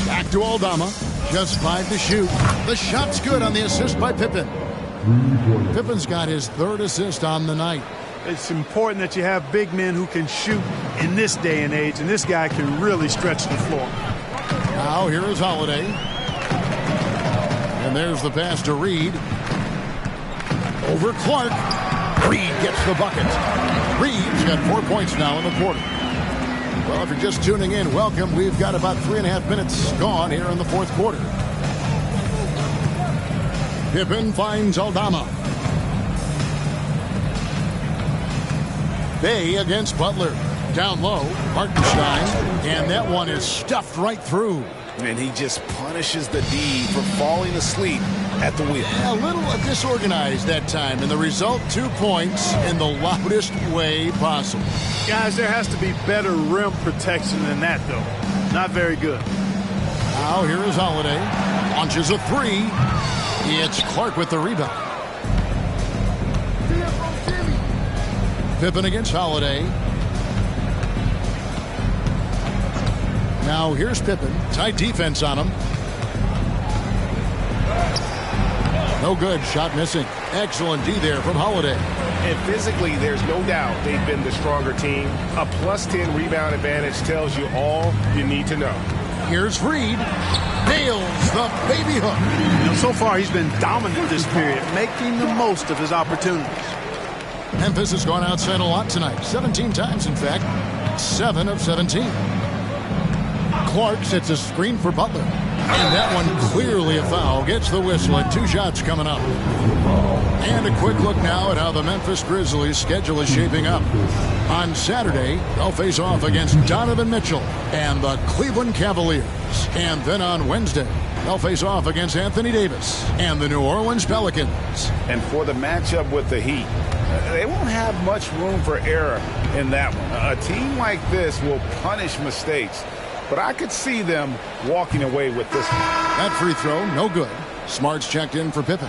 Back to Aldama. Just 5 to shoot. The shot's good on the assist by Pippen. Pippen's got his 3rd assist on the night. It's important that you have big men who can shoot in this day and age, and this guy can really stretch the floor. Now here is Holiday. And there's the pass to Reed. Over Clark. Reed gets the bucket. Reed's got 4 points now in the quarter. Well, if you're just tuning in, welcome. We've got about 3.5 minutes gone here in the fourth quarter. Pippen finds Aldama. Bay against Butler. Down low, Hartenstein. And that one is stuffed right through. And he just punishes the D for falling asleep at the wheel. A little disorganized that time, and the result, 2 points in the loudest way possible. Guys, there has to be better rim protection than that, though. Not very good. Now here is Holiday. Launches a 3. It's Clark with the rebound. Pippen against Holiday. Now here's Pippen. Tight defense on him. No good. Shot missing. Excellent D there from Holiday. And physically, there's no doubt they've been the stronger team. A +10 rebound advantage tells you all you need to know. Here's Reed. Nails the baby hook. You know, so far he's been dominant this period, making the most of his opportunities. Memphis has gone outside a lot tonight. 17 times, in fact. 7 of 17. Clark sets a screen for Butler. And that one clearly a foul. Gets the whistle and 2 shots coming up. And a quick look now at how the Memphis Grizzlies' schedule is shaping up. On Saturday, they'll face off against Donovan Mitchell and the Cleveland Cavaliers. And then on Wednesday, they'll face off against Anthony Davis and the New Orleans Pelicans. And for the matchup with the Heat, they won't have much room for error in that one. A team like this will punish mistakes, but I could see them walking away with this one. That free throw, no good. Smart's checked in for Pippen.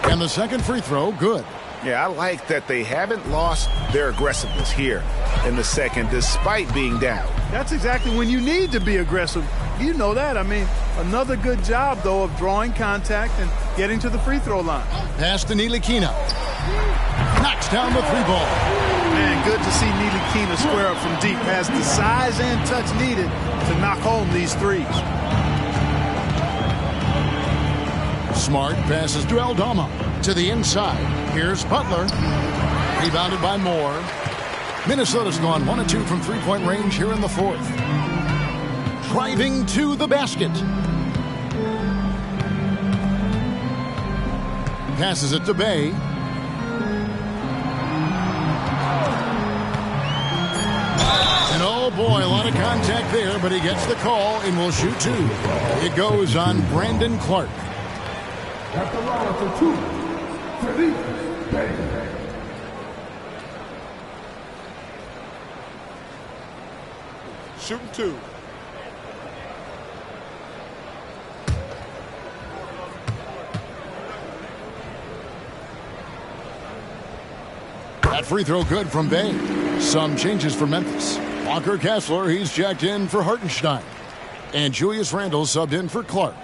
And the second free throw, good. Yeah, I like that they haven't lost their aggressiveness here. in the second despite being down. That's exactly when you need to be aggressive. You know that. I mean, another good job, though, of drawing contact and getting to the free throw line. Pass to Ntilikina. Knocks down the 3-ball. Man, good to see Ntilikina square up from deep. Has the size and touch needed to knock home these threes. Smart passes to Aldama. To the inside. Here's Butler. Rebounded by Moore. Minnesota's gone 1 of 2 from three-point range here in the fourth. Driving to the basket. Passes it to Bay. And oh boy, a lot of contact there, but he gets the call and will shoot 2. It goes on Brandon Clark. At the line for 2, Sadiq Bey. Shooting 2. That free throw good from Bay. Some changes for Memphis. Walker Kessler, he's checked in for Hartenstein. And Julius Randle subbed in for Clark.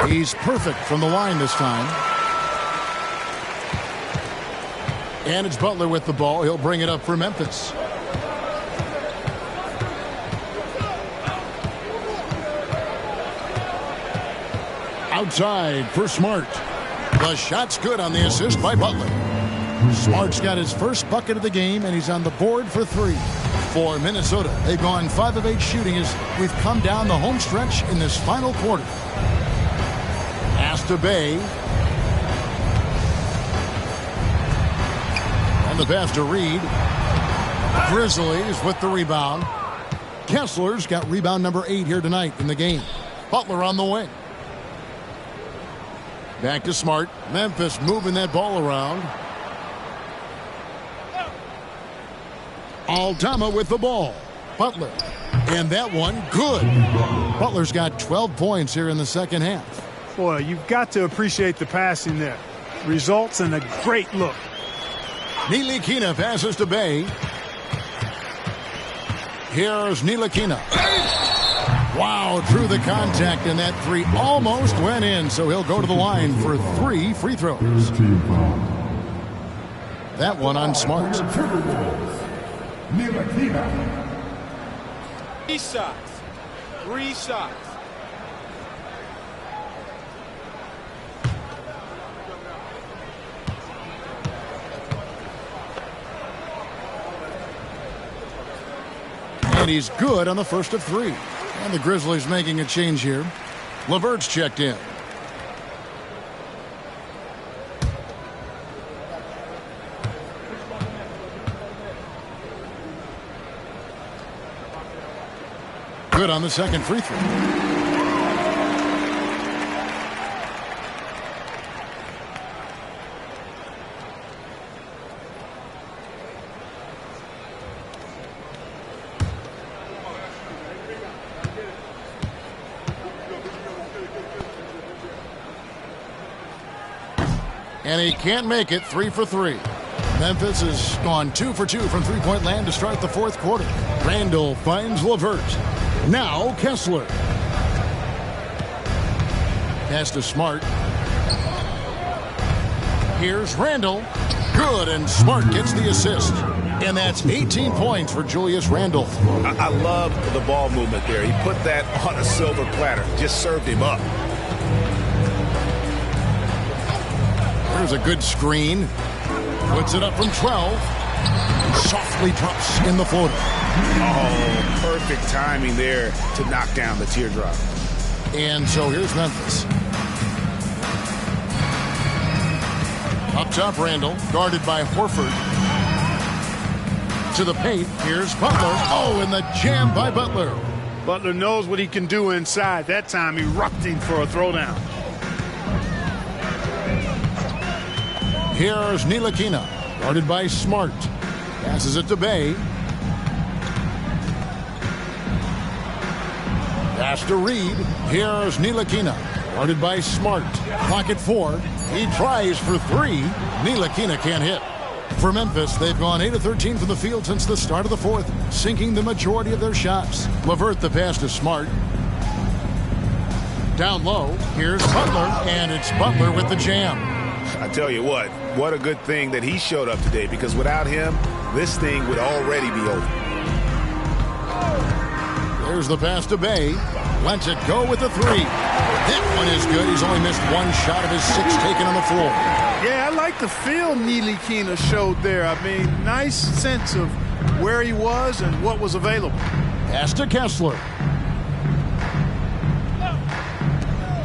He's perfect from the line this time. And it's Butler with the ball. He'll bring it up for Memphis. Outside for Smart. The shot's good on the assist by Butler. Smart's got his first bucket of the game, and he's on the board for 3. For Minnesota, they've gone 5 of 8 shooting as we've come down the home stretch in this final quarter. Pass to Bay. And the pass to Reed. Grizzlies with the rebound. Kessler's got rebound number 8 here tonight in the game. Butler on the wing. Back to Smart. Memphis moving that ball around. Aldama with the ball. Butler. And that one, good. Butler's got 12 points here in the second half. Boy, you've got to appreciate the passing there. Results in a great look. Ntilikina passes to Bay. Here's Ntilikina. Wow, through the contact, and that 3 almost went in, so he'll go to the line for 3 free throws. That one on Smart. 3 shots. 3 shots. And he's good on the first of 3. And the Grizzlies making a change here. LeVert's checked in. Good on the second free throw. And he can't make it. 3 for 3. Memphis has gone 2 for 2 from three-point land to start the fourth quarter. Randle finds LeVert. Now Kessler. Pass to Smart. Here's Randle. Good, and Smart gets the assist. And that's 18 points for Julius Randle. I love the ball movement there. He put that on a silver platter. Just served him up. There's a good screen. Puts it up from 12. Softly drops in the floater. Oh, perfect timing there to knock down the teardrop. And so here's Memphis. Up top, Randle, guarded by Horford. To the paint, here's Butler. Oh, and the jam by Butler. Butler knows what he can do inside. That time, erupting for a throwdown. Here's Ntilikina, guarded by Smart. Passes it to Bay. Pass to Reed. Here's Ntilikina. Guarded by Smart. Clock at 4. He tries for 3. Ntilikina can't hit. For Memphis, they've gone 8 of 13 from the field since the start of the fourth, sinking the majority of their shots. LeVert the pass to Smart. Down low, here's Butler, and it's Butler with the jam. I tell you what a good thing that he showed up today, because without him, this thing would already be over. There's the pass to Bay. Lets it go with the 3. That one is good. He's only missed 1 shot of his 6 taken on the floor. Yeah, I like the feel Ntilikina showed there. I mean, nice sense of where he was and what was available. Pass to Kessler.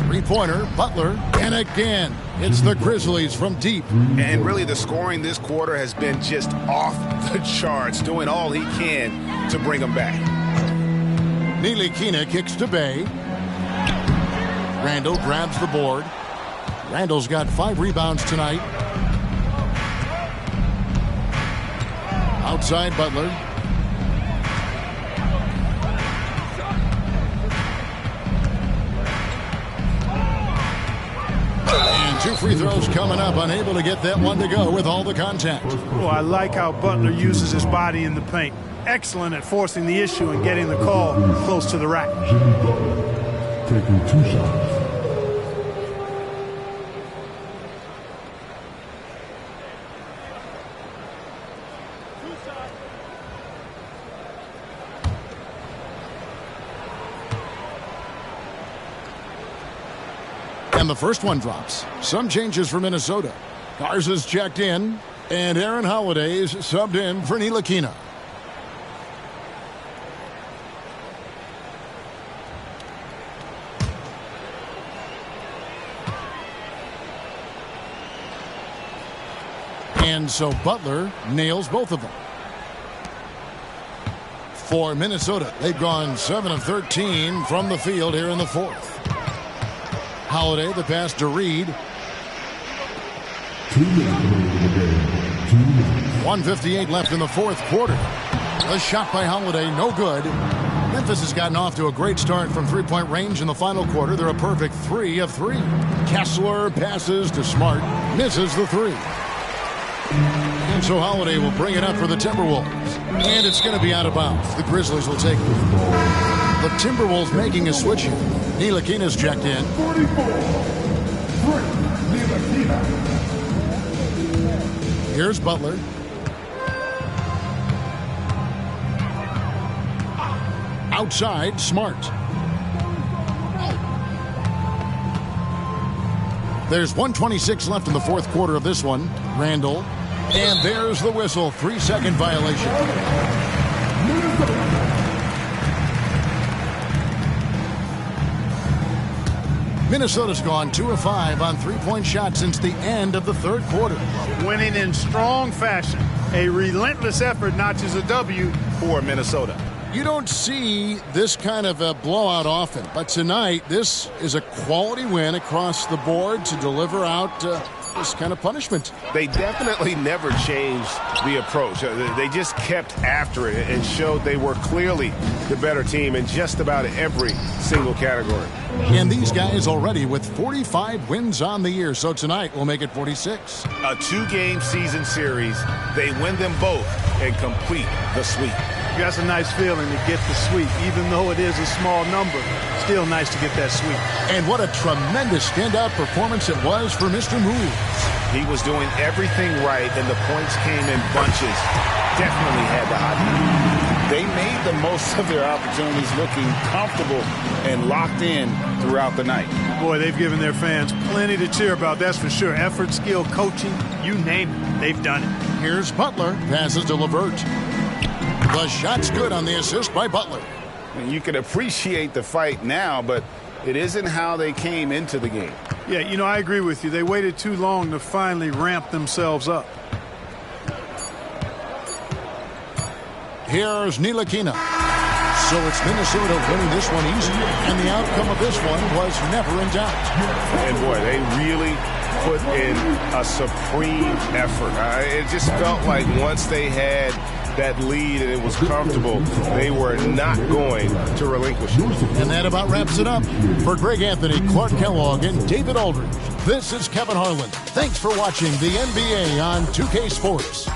3-pointer, Butler, and again, it's the Grizzlies from deep. And really the scoring this quarter has been just off the charts, doing all he can to bring them back. Ntilikina kicks to Bay. Randall grabs the board. Randall's got 5 rebounds tonight. Outside Butler. And 2 free throws coming up. Unable to get that one to go with all the contact. Oh, I like how Butler uses his body in the paint. Excellent at forcing the issue and getting the call close to the rack. Jimmy Butler taking 2 shots. And the first one drops. Some changes for Minnesota. Garza's checked in, and Aaron Holiday's subbed in for Ntilikina. And so Butler nails both of them. For Minnesota, they've gone 7 of 13 from the field here in the fourth. Holiday, the pass to Reed. 1:58 left in the fourth quarter. A shot by Holiday, no good. Memphis has gotten off to a great start from 3-point range in the final quarter. They're a perfect 3 of 3. Kessler passes to Smart, misses the 3. And so Holiday will bring it up for the Timberwolves. And it's going to be out of bounds. The Grizzlies will take it. The Timberwolves making a switch here. Ntilikina's checked in. 44. Ntilikina. Here's Butler. Outside, Smart. There's 1:26 left in the fourth quarter of this one. Randall. And there's the whistle. 3-second violation. Minnesota's gone 2 of 5 on 3-point shots since the end of the third quarter. Winning in strong fashion. A relentless effort notches a W for Minnesota. You don't see this kind of a blowout often, but tonight this is a quality win across the board to deliver out this kind of punishment. They definitely never changed the approach. They just kept after it and showed they were clearly the better team in just about every single category. And these guys already with 45 wins on the year, so tonight will make it 46. A 2-game season series, they win them both and complete the sweep. That's a nice feeling to get the sweep, even though it is a small number. Still nice to get that sweep. And what a tremendous standout performance it was for Mr. Moves. He was doing everything right, and the points came in bunches. Definitely had the hot hand. They made the most of their opportunities, looking comfortable and locked in throughout the night. Boy, they've given their fans plenty to cheer about, that's for sure. Effort, skill, coaching, you name it, they've done it. Here's Butler, passes to LeVert. The shot's good on the assist by Butler. And you can appreciate the fight now, but it isn't how they came into the game. Yeah, you know, I agree with you. They waited too long to finally ramp themselves up. Here's Ntilikina. So it's Minnesota winning this one easy, and the outcome of this one was never in doubt. And boy, they really put in a supreme effort. It just felt like once they had that lead and it was comfortable, they were not going to relinquish it. And that about wraps it up. For Greg Anthony, Clark Kellogg, and David Aldridge, this is Kevin Harlan. Thanks for watching the NBA on 2K Sports.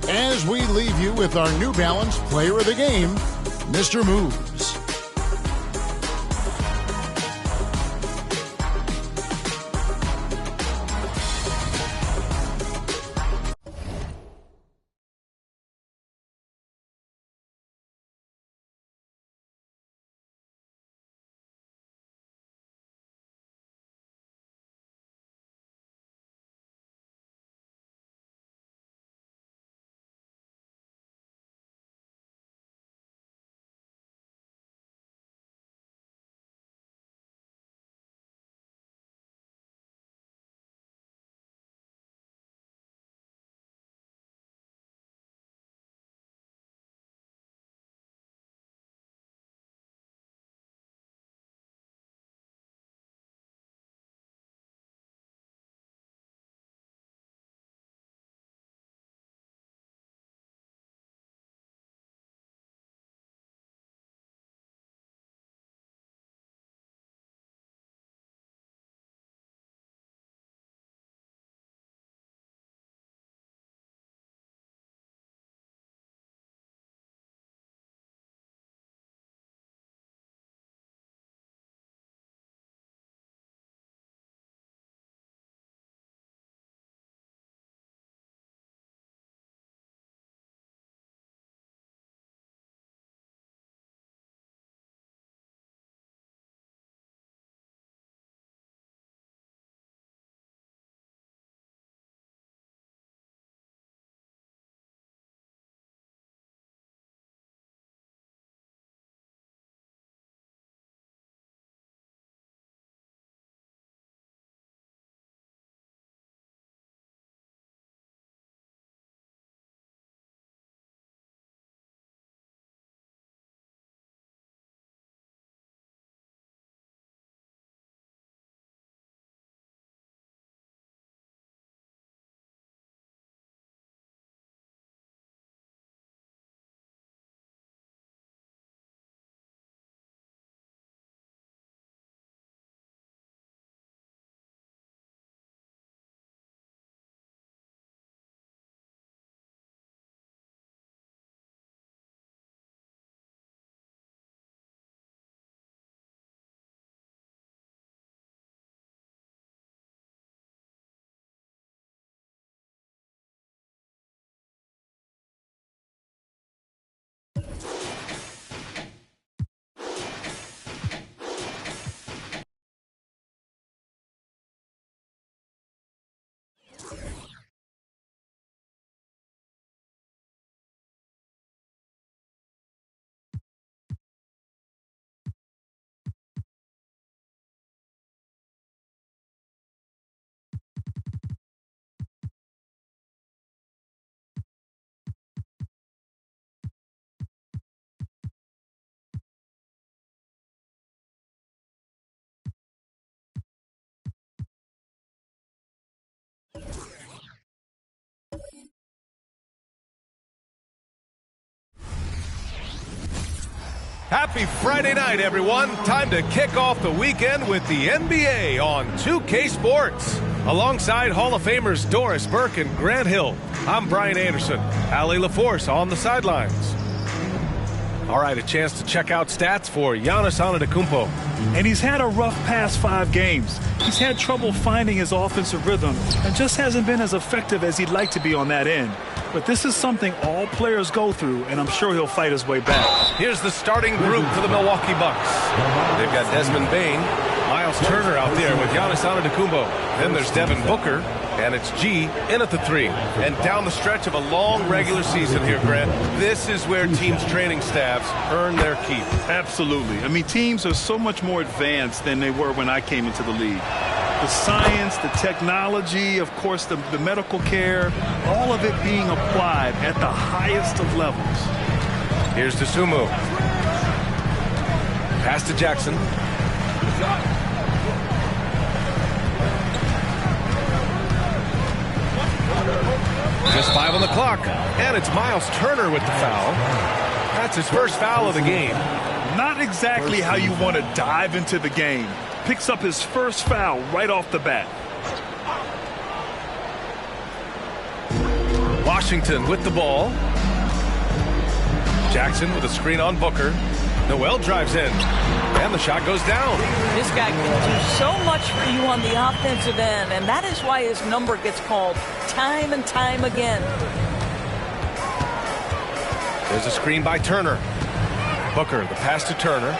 As we leave you with our New Balance Player of the Game, Mr. Moves. Happy Friday night, everyone. Time to kick off the weekend with the NBA on 2K Sports. Alongside Hall of Famers Doris Burke and Grant Hill, I'm Brian Anderson. Ali LaForce on the sidelines. All right, a chance to check out stats for Giannis Antetokounmpo. And he's had a rough past 5 games. He's had trouble finding his offensive rhythm and just hasn't been as effective as he'd like to be on that end. But this is something all players go through, and I'm sure he'll fight his way back. Here's the starting group for the Milwaukee Bucks. They've got Desmond Bane, Miles Turner out there with Giannis Antetokounmpo. Then there's Devin Booker, and it's G in at the 3. And down the stretch of a long regular season here, Grant, this is where teams' training staffs earn their keep. Absolutely. I mean, teams are so much more advanced than they were when I came into the league. The science, the technology, of course, the medical care, all of it being applied at the highest of levels. Here's Dosunmu. Pass to Jackson. Just 5 on the clock, and it's Miles Turner with the foul. That's his first foul of the game. Not exactly how you want to dive into the game. Picks up his first foul right off the bat. Washington with the ball. Jackson with a screen on Booker. Noel drives in, and the shot goes down. This guy can do so much for you on the offensive end, and that is why his number gets called time and time again. There's a screen by Turner. Booker, the pass to Turner.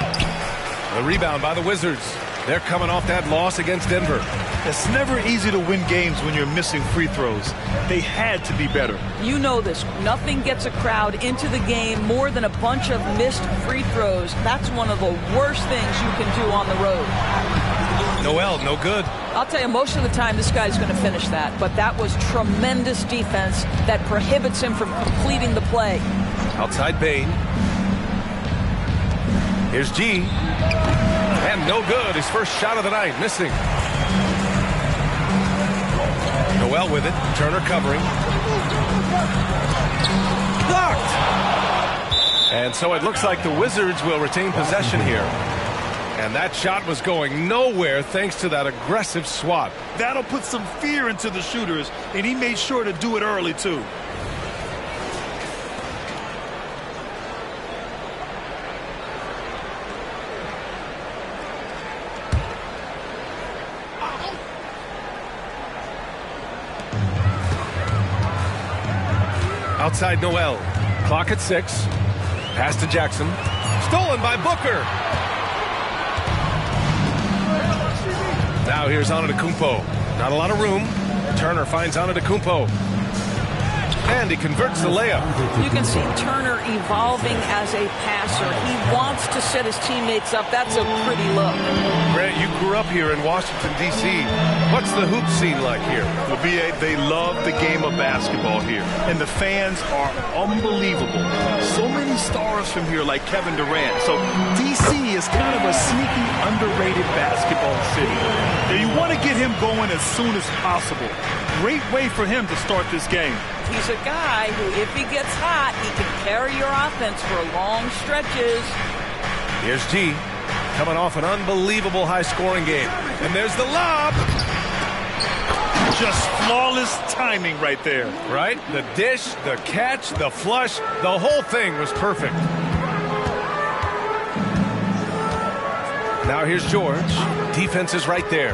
The rebound by the Wizards. They're coming off that loss against Denver. It's never easy to win games when you're missing free throws. They had to be better. You know this. Nothing gets a crowd into the game more than a bunch of missed free throws. That's one of the worst things you can do on the road. Noel, no good. I'll tell you, most of the time this guy's going to finish that. But that was tremendous defense that prohibits him from completing the play. Outside Bain. Here's G. And no good. His first shot of the night, missing. Noel with it. Turner covering. Blocked. And so it looks like the Wizards will retain possession here. And that shot was going nowhere thanks to that aggressive swat. That'll put some fear into the shooters, and he made sure to do it early, too. Outside Noel. Clock at 6. Pass to Jackson. Stolen by Booker. Now here's Antetokounmpo. Not a lot of room. Turner finds Antetokounmpo. And he converts the layup. You can see Turner evolving as a passer. He wants to set his teammates up. That's a pretty look. Grant, you grew up here in Washington, D.C. What's the hoop scene like here? Well, B.A., they love the game of basketball here. And the fans are unbelievable. So many stars from here like Kevin Durant. So D.C. is kind of a sneaky, underrated basketball city. Now, you want to get him going as soon as possible. Great way for him to start this game. He's a guy who, if he gets hot, he can carry your offense for long stretches. Here's G, coming off an unbelievable high-scoring game. And there's the lob. Just flawless timing right there. Right? The dish, the catch, the flush, the whole thing was perfect. Now here's George. Defense is right there.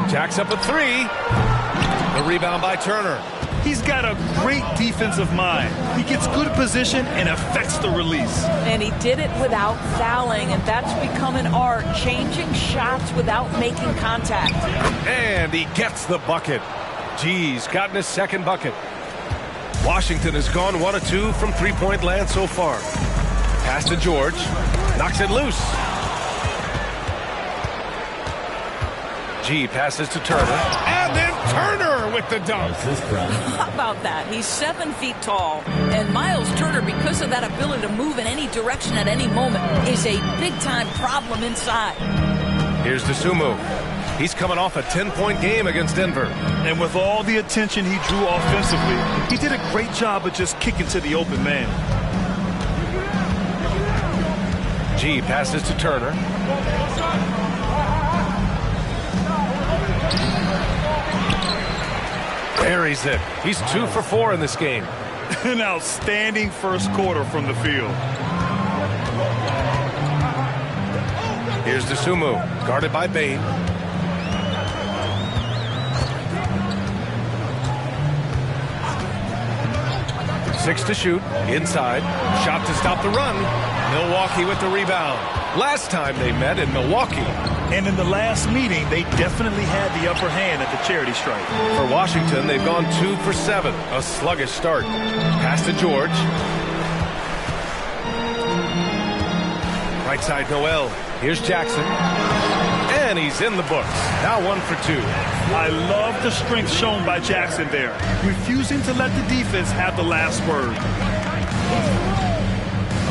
Jacks up a 3. The rebound by Turner. He's got a great defensive mind. He gets good position and affects the release. And he did it without fouling, and that's become an art, changing shots without making contact. And he gets the bucket. G's gotten his second bucket. Washington has gone 1 of 2 from three-point land so far. Pass to George. Knocks it loose. G passes to Turner. And then Turner with the dunk. How about that? He's 7 feet tall. And Miles Turner, because of that ability to move in any direction at any moment, is a big-time problem inside. Here's DeSumo. He's coming off a 10-point game against Denver. And with all the attention he drew offensively, he did a great job of just kicking to the open man. G passes to Turner. Buries it. He's 2 for 4 in this game. An outstanding first quarter from the field. Here's DeSumo, guarded by Bain. Six to shoot. Inside. Shot to stop the run. Milwaukee with the rebound. Last time they met in Milwaukee. And in the last meeting, they definitely had the upper hand at the charity stripe. For Washington, they've gone 2 for 7. A sluggish start. Pass to George. Right side, Noel. Here's Jackson. And he's in the books. Now 1 for 2. I love the strength shown by Jackson there. Refusing to let the defense have the last word.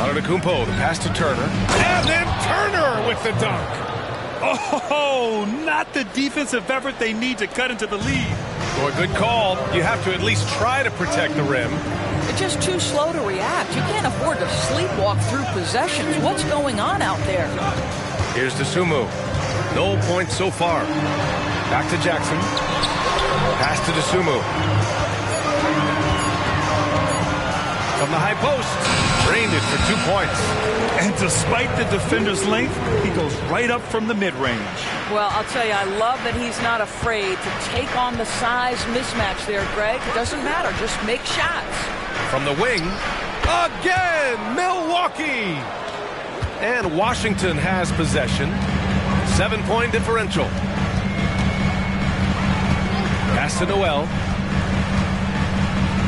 Antetokounmpo, the pass to Turner. And then Turner with the dunk. Oh, not the defensive effort they need to cut into the lead. Boy, good call. You have to at least try to protect the rim. You're just too slow to react. You can't afford to sleepwalk through possessions. What's going on out there? Here's Dosunmu. No points so far. Back to Jackson. Pass to Dosunmu. From the high post. Drained it for 2 points. And despite the defender's length, he goes right up from the mid-range. Well, I'll tell you, I love that he's not afraid to take on the size mismatch there, Greg. It doesn't matter. Just make shots. From the wing. Again, Milwaukee. And Washington has possession. 7-point differential. Pass to Noel.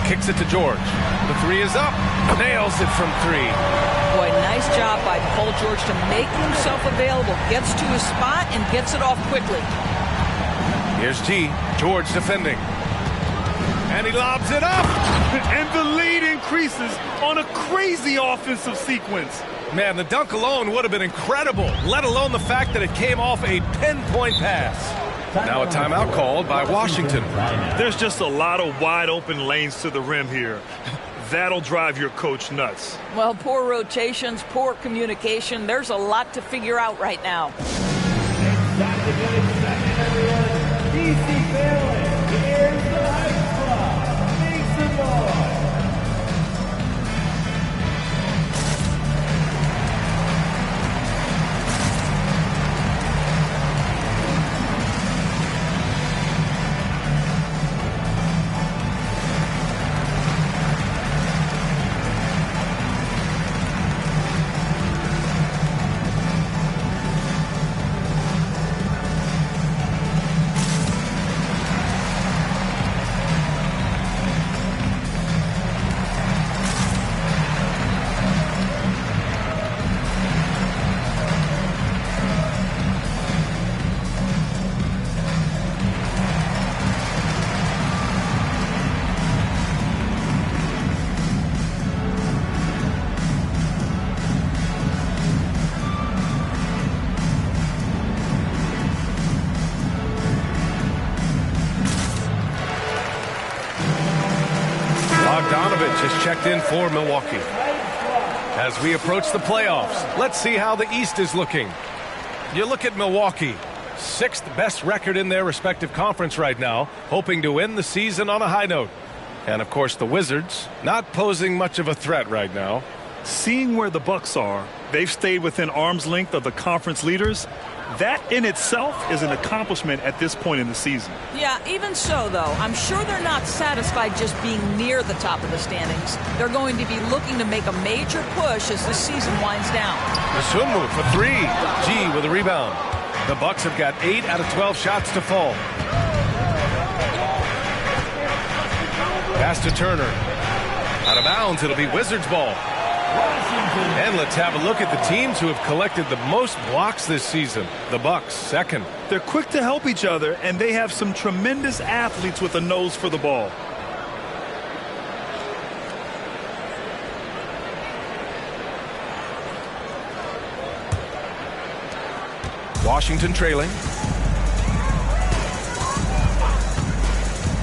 Kicks it to George. The three is up. Nails it from 3. Boy, nice job by Paul George to make himself available. Gets to his spot and gets it off quickly. Here's G. George defending. And he lobs it up. And the lead increases on a crazy offensive sequence. Man, the dunk alone would have been incredible, let alone the fact that it came off a pinpoint pass. Now a timeout called by Washington. There's just a lot of wide open lanes to the rim here. That'll drive your coach nuts. Well, poor rotations, poor communication. There's a lot to figure out right now. Has checked in for Milwaukee. As we approach the playoffs, let's see how the East is looking. You look at Milwaukee, 6th best record in their respective conference right now, hoping to end the season on a high note. And of course the Wizards, not posing much of a threat right now. Seeing where the Bucks are, they've stayed within arm's length of the conference leaders. That in itself is an accomplishment at this point in the season. Yeah, even so, though, I'm sure they're not satisfied just being near the top of the standings. They're going to be looking to make a major push as the season winds down. Dosunmu for 3. G with a rebound. The Bucks have got 8 out of 12 shots to fall. Pass to Turner. Out of bounds, it'll be Wizards ball. And let's have a look at the teams who have collected the most blocks this season. The Bucks, 2nd. They're quick to help each other, and they have some tremendous athletes with a nose for the ball. Washington trailing.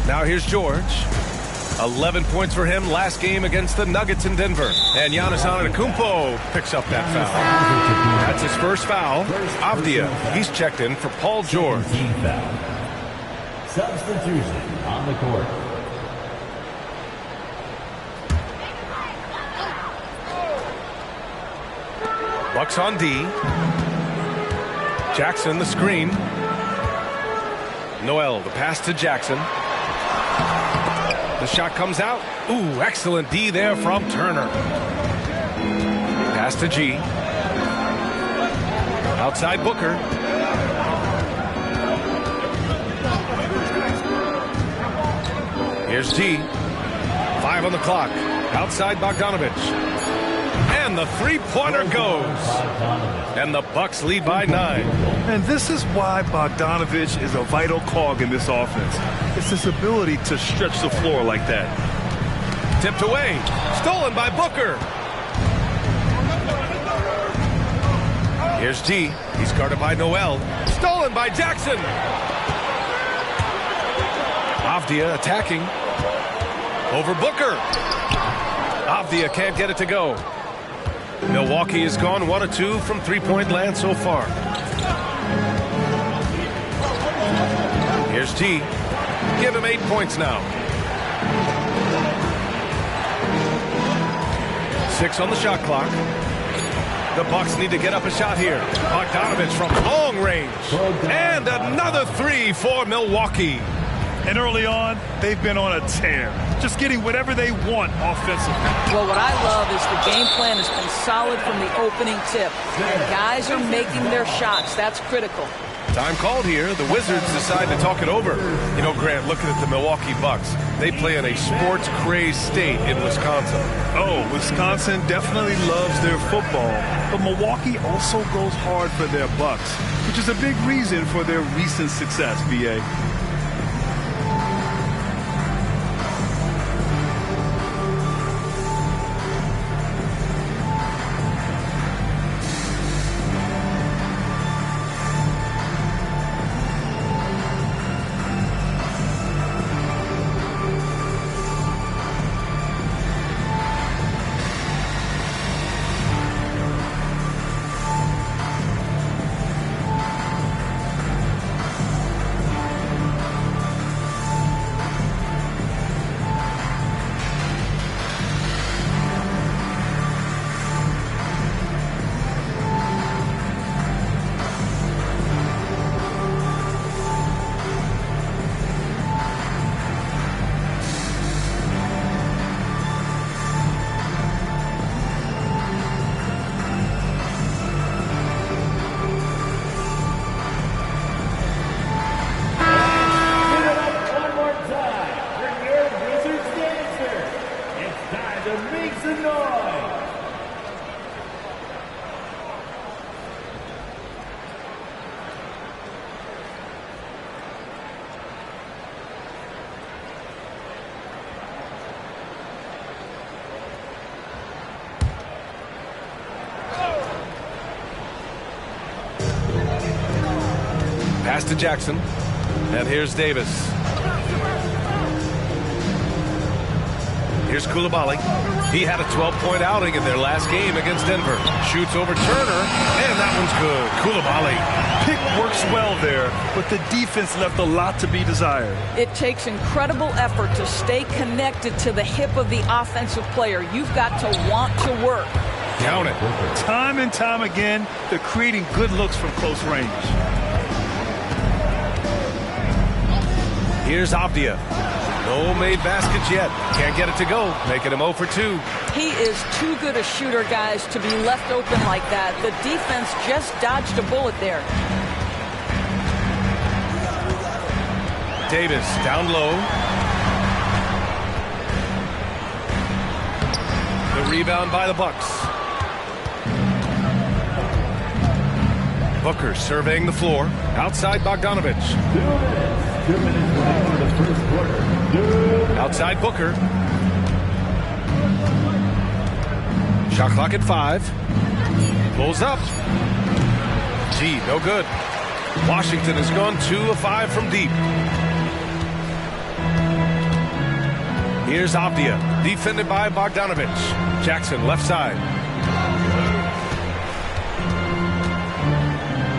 Now here's George. 11 points for him last game against the Nuggets in Denver. And Giannis Antetokounmpo picks up that foul. That's his first foul. Avdia, he's checked in for Paul George. Substitution on the court. Bucks on D. Jackson the screen. Noel the pass to Jackson. The shot comes out. Ooh, excellent D there from Turner. Pass to G. Outside Booker. Here's G. 5 on the clock. Outside Bogdanovich. And the three-pointer goes. And the Bucks lead by 9. And this is why Bogdanovich is a vital cog in this offense. It's his ability to stretch the floor like that. Tipped away. Stolen by Booker. Here's G. He's guarded by Noel. Stolen by Jackson. Avdia attacking. Over Booker. Avdia can't get it to go. Milwaukee has gone 1 of 2 from three-point land so far. Here's T. Give him 8 points now. 6 on the shot clock. The Bucks need to get up a shot here. Bogdanovich from long range. And another 3 for Milwaukee. And early on, they've been on a tear. Just getting whatever they want offensively. Well, what I love is the game plan has been solid from the opening tip. And guys are making their shots. That's critical. Time called here. The Wizards decide to talk it over. You know, Grant, looking at the Milwaukee Bucks, they play in a sports-crazed state in Wisconsin. Oh, Wisconsin definitely loves their football. But Milwaukee also goes hard for their Bucks, which is a big reason for their recent success, B.A. Pass to Jackson. And here's Davis. Here's Coulibaly. He had a 12-point outing in their last game against Denver. Shoots over Turner, and that one's good. Coulibaly. Pick works well there, but the defense left a lot to be desired. It takes incredible effort to stay connected to the hip of the offensive player. You've got to want to work. Count it. Time and time again, they're creating good looks from close range. Here's Avdia. No made baskets yet. Can't get it to go. Making him 0 for 2. He is too good a shooter, guys, to be left open like that. The defense just dodged a bullet there. Davis down low. The rebound by the Bucks. Booker surveying the floor. Outside Bogdanovich. 2 minutes left in the first quarter. Outside Booker. Shot clock at 5. Pulls up. G, no good. Washington has gone 2 of 5 from deep. Here's Avdia, defended by Bogdanovich. Jackson, left side.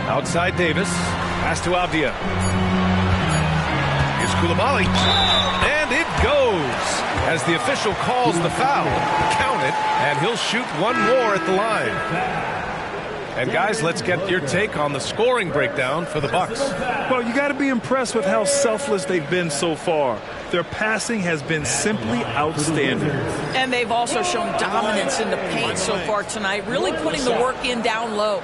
Outside Davis. Pass to Avdia. Here's Coulibaly. And it goes. As the official calls the foul. Count it. And he'll shoot one more at the line. And guys, let's get your take on the scoring breakdown for the Bucks. Well, you got to be impressed with how selfless they've been so far. Their passing has been simply outstanding. And they've also shown dominance in the paint so far tonight, really putting the work in down low.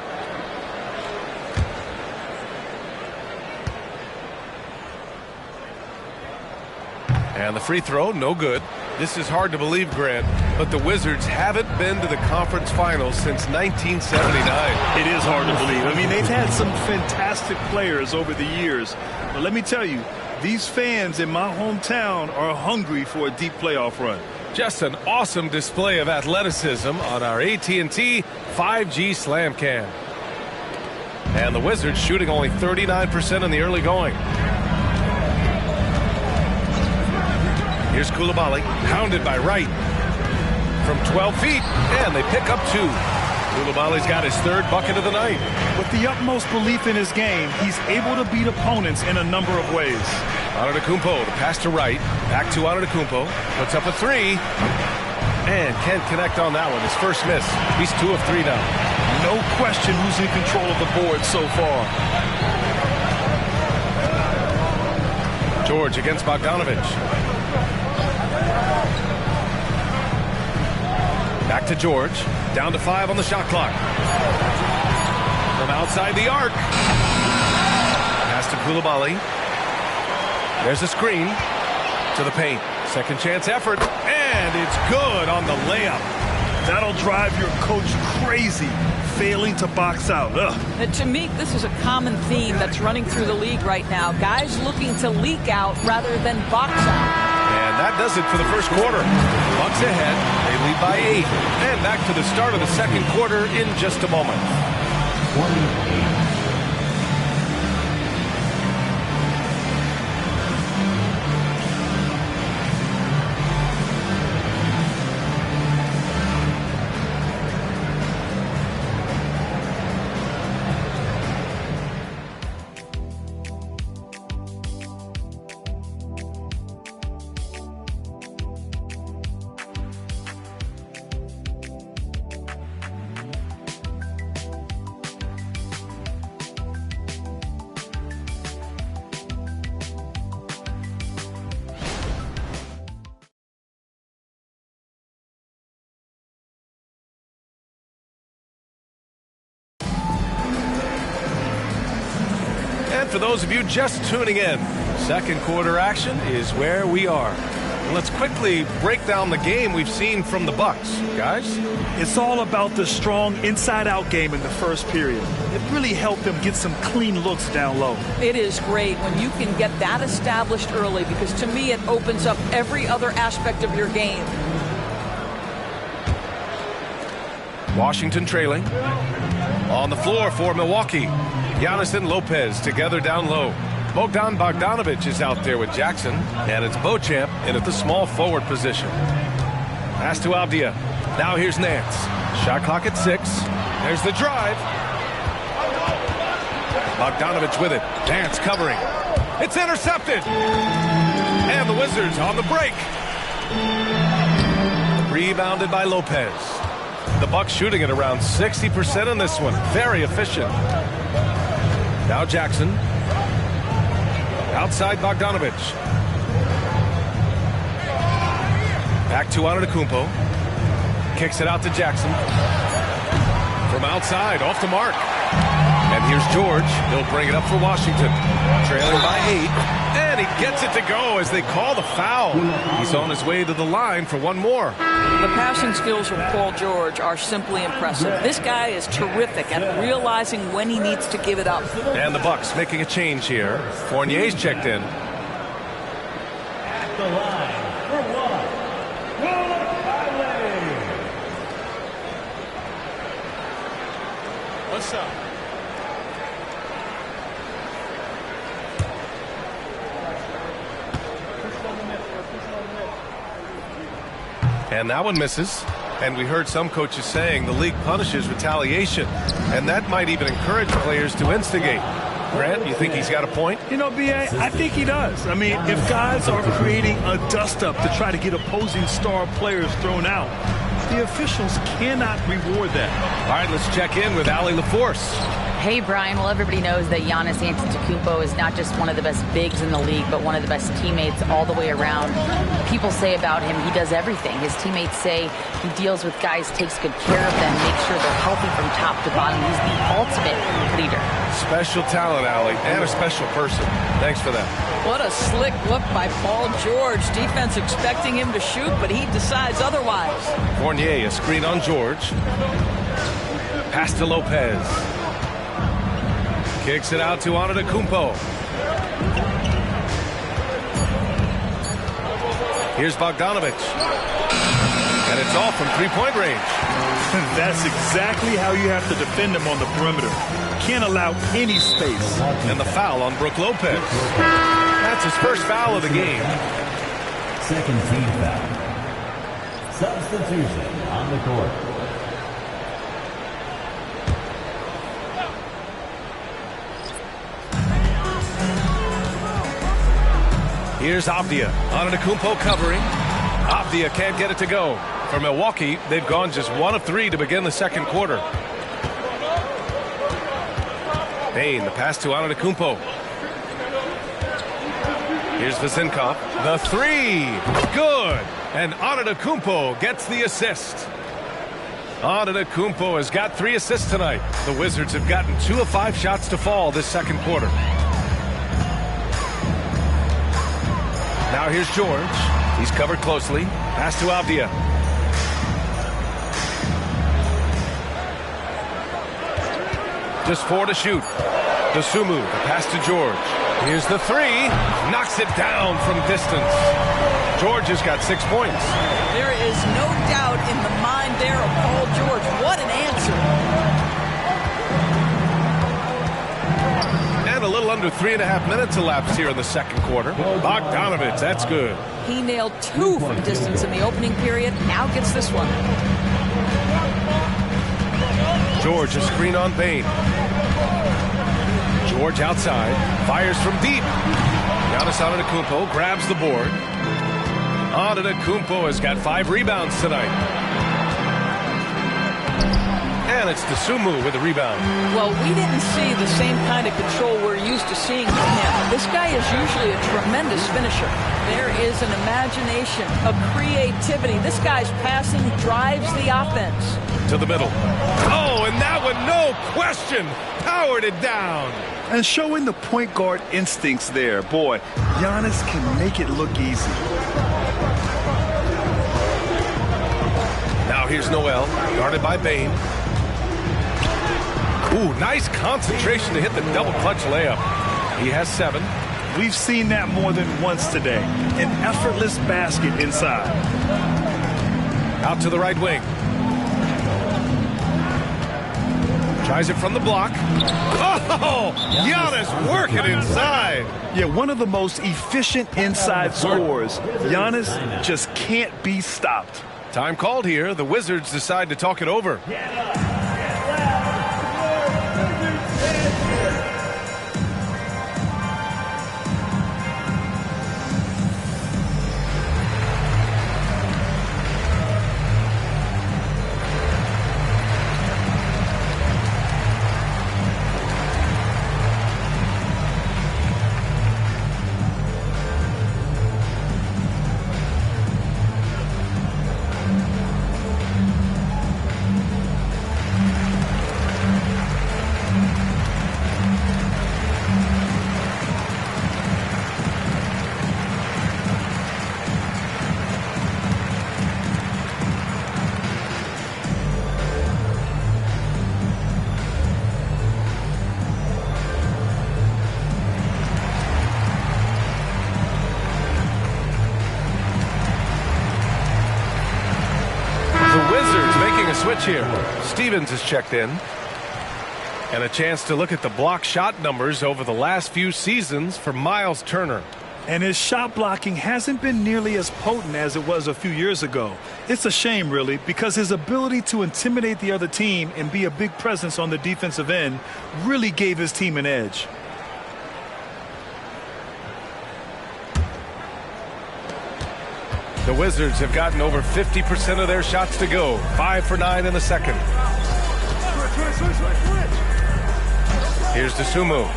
And the free throw, no good. This is hard to believe, Grant, but the Wizards haven't been to the conference finals since 1979. It is hard to believe. I mean, they've had some fantastic players over the years. But let me tell you, these fans in my hometown are hungry for a deep playoff run. Just an awesome display of athleticism on our AT&T 5G Slam Cam. And the Wizards shooting only 39% in the early going. Here's Koulibaly, hounded by Wright. From 12 feet, and they pick up 2. Koulibaly's got his 3rd bucket of the night. With the utmost belief in his game, he's able to beat opponents in a number of ways. Antetokounmpo, the pass to Wright. Back to Antetokounmpo. Puts up a 3. And can't connect on that one. His first miss. He's 2 of 3 now. No question who's in control of the board so far. George against Bogdanovic. Back to George. Down to 5 on the shot clock. From outside the arc. Pass to Koulibaly. There's a screen to the paint. Second chance effort. And it's good on the layup. That'll drive your coach crazy, failing to box out. To me, this is a common theme that's running through the league right now. Guys looking to leak out rather than box out. And that does it for the first quarter. Bucks ahead. They lead by 8. And back to the start of the second quarter in just a moment. 28. For those of you just tuning in, second quarter action is where we are. Let's quickly break down the game we've seen from the Bucks, guys. It's all about the strong inside-out game in the first period. It really helped them get some clean looks down low. It is great when you can get that established early, because to me it opens up every other aspect of your game. Washington trailing. On the floor for Milwaukee. Giannis and Lopez together down low. Bogdan Bogdanovic is out there with Jackson. And it's Beauchamp in at the small forward position. Pass to Avdia. Now here's Nance. Shot clock at 6. There's the drive. Bogdanovic with it. Nance covering. It's intercepted. And the Wizards on the break. Rebounded by Lopez. The Bucks shooting at around 60% on this one. Very efficient. Now Jackson. Outside Bogdanovic. Back to Antetokounmpo. Kicks it out to Jackson. From outside, off the mark. And here's George. He'll bring it up for Washington. Trailing by 8. And he gets it to go as they call the foul. He's on his way to the line for one more. The passing skills of Paul George are simply impressive. This guy is terrific at realizing when he needs to give it up. And the Bucks making a change here. Fournier's checked in. At the line for one, What's up? And that one misses. And we heard some coaches saying the league punishes retaliation. And that might even encourage players to instigate. Grant, you think he's got a point? You know, B.A., I think he does. I mean, if guys are creating a dust-up to try to get opposing star players thrown out, the officials cannot reward that. All right, let's check in with Allie LaForce. Hey, Brian. Well, everybody knows that Giannis Antetokounmpo is not just one of the best bigs in the league, but one of the best teammates all the way around. People say about him, he does everything. His teammates say he deals with guys, takes good care of them, makes sure they're healthy from top to bottom. He's the ultimate leader. Special talent, Allie, and a special person. Thanks for that. What a slick look by Paul George. Defense expecting him to shoot, but he decides otherwise. Fournier, a screen on George. Pass to Lopez. Kicks it out to Antetokounmpo. Here's Bogdanovic. And it's off from three-point range. That's exactly how you have to defend him on the perimeter. Can't allow any space. And the foul on Brook Lopez. That's his first foul of the game. Second team foul. Substitution on the court. Here's Avdia. Antetokounmpo covering. Avdia can't get it to go. For Milwaukee, they've gone just 1 of 3 to begin the second quarter. Payne, the pass to Antetokounmpo. Here's Vezenkov. The three. Good. And Antetokounmpo gets the assist. Antetokounmpo has got 3 assists tonight. The Wizards have gotten 2 of 5 shots to fall this second quarter. Now here's George. He's covered closely. Pass to Avdia. Just 4 to shoot. Dosunmu, the pass to George. Here's the 3. Knocks it down from distance. George has got 6 points. There is no doubt in the mind there of Paul George. What an answer. And a little under 3.5 minutes elapsed here in the second quarter. Bogdanovich, that's good. He nailed 2 from distance in the opening period. Now gets this one. George, a screen on Payne. George outside, fires from deep. Giannis Antetokounmpo grabs the board. Antetokounmpo has got 5 rebounds tonight. And it's Dosunmu with the rebound. Well, we didn't see the same kind of control we're used to seeing from him. This guy is usually a tremendous finisher. There is an imagination, a creativity. This guy's passing drives the offense. To the middle. Oh, and that one, no question, powered it down. And showing the point guard instincts there. Boy, Giannis can make it look easy. Now here's Noel, guarded by Payne. Ooh, nice concentration to hit the double clutch layup. He has 7. We've seen that more than once today. An effortless basket inside. Out to the right wing. Tries it from the block. Oh, Giannis working inside. Yeah, one of the most efficient inside scorers. Giannis just can't be stopped. Time called here. The Wizards decide to talk it over. Switch here. Stevens is checked in. And a chance to look at the block shot numbers over the last few seasons for Miles Turner. And his shot blocking hasn't been nearly as potent as it was a few years ago. It's a shame, really, because his ability to intimidate the other team and be a big presence on the defensive end really gave his team an edge. The Wizards have gotten over 50% of their shots to go. 5 for 9 in the second. Here's Dosunmu.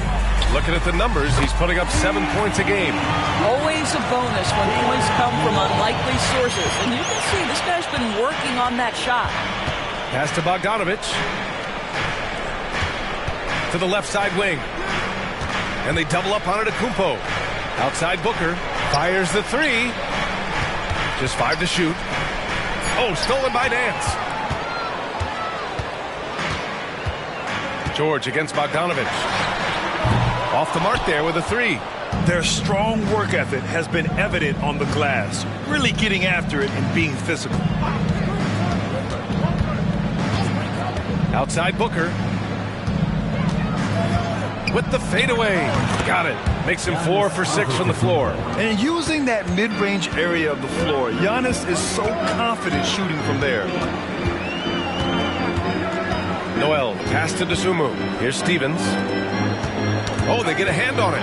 Looking at the numbers, he's putting up 7 points a game. Always a bonus when points come from unlikely sources. And you can see this guy's been working on that shot. Pass to Bogdanovich. To the left side wing. And they double up on Antetokounmpo. Outside Booker. Fires the 3. Just 5 to shoot. Oh, stolen by Nance. George against Bogdanovich. Off the mark there with a 3. Their strong work ethic has been evident on the glass. Really getting after it and being physical. Outside Booker. With the fadeaway. Got it. Makes him 4 for 6 from the floor. And using that mid-range area of the floor, Giannis is so confident shooting from there. Noel, pass to Dosunmu. Here's Stevens. Oh, they get a hand on it.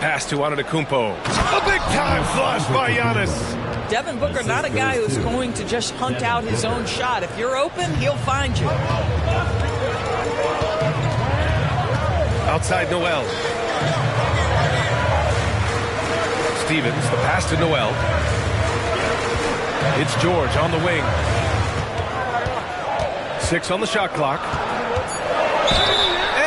Pass to Antetokounmpo. A big-time flush by Giannis. Devin Booker, not a guy who's going to just hunt out his own shot. If you're open, he'll find you. Outside Noel. Stevens, the pass to Noel. It's George on the wing. 6 on the shot clock.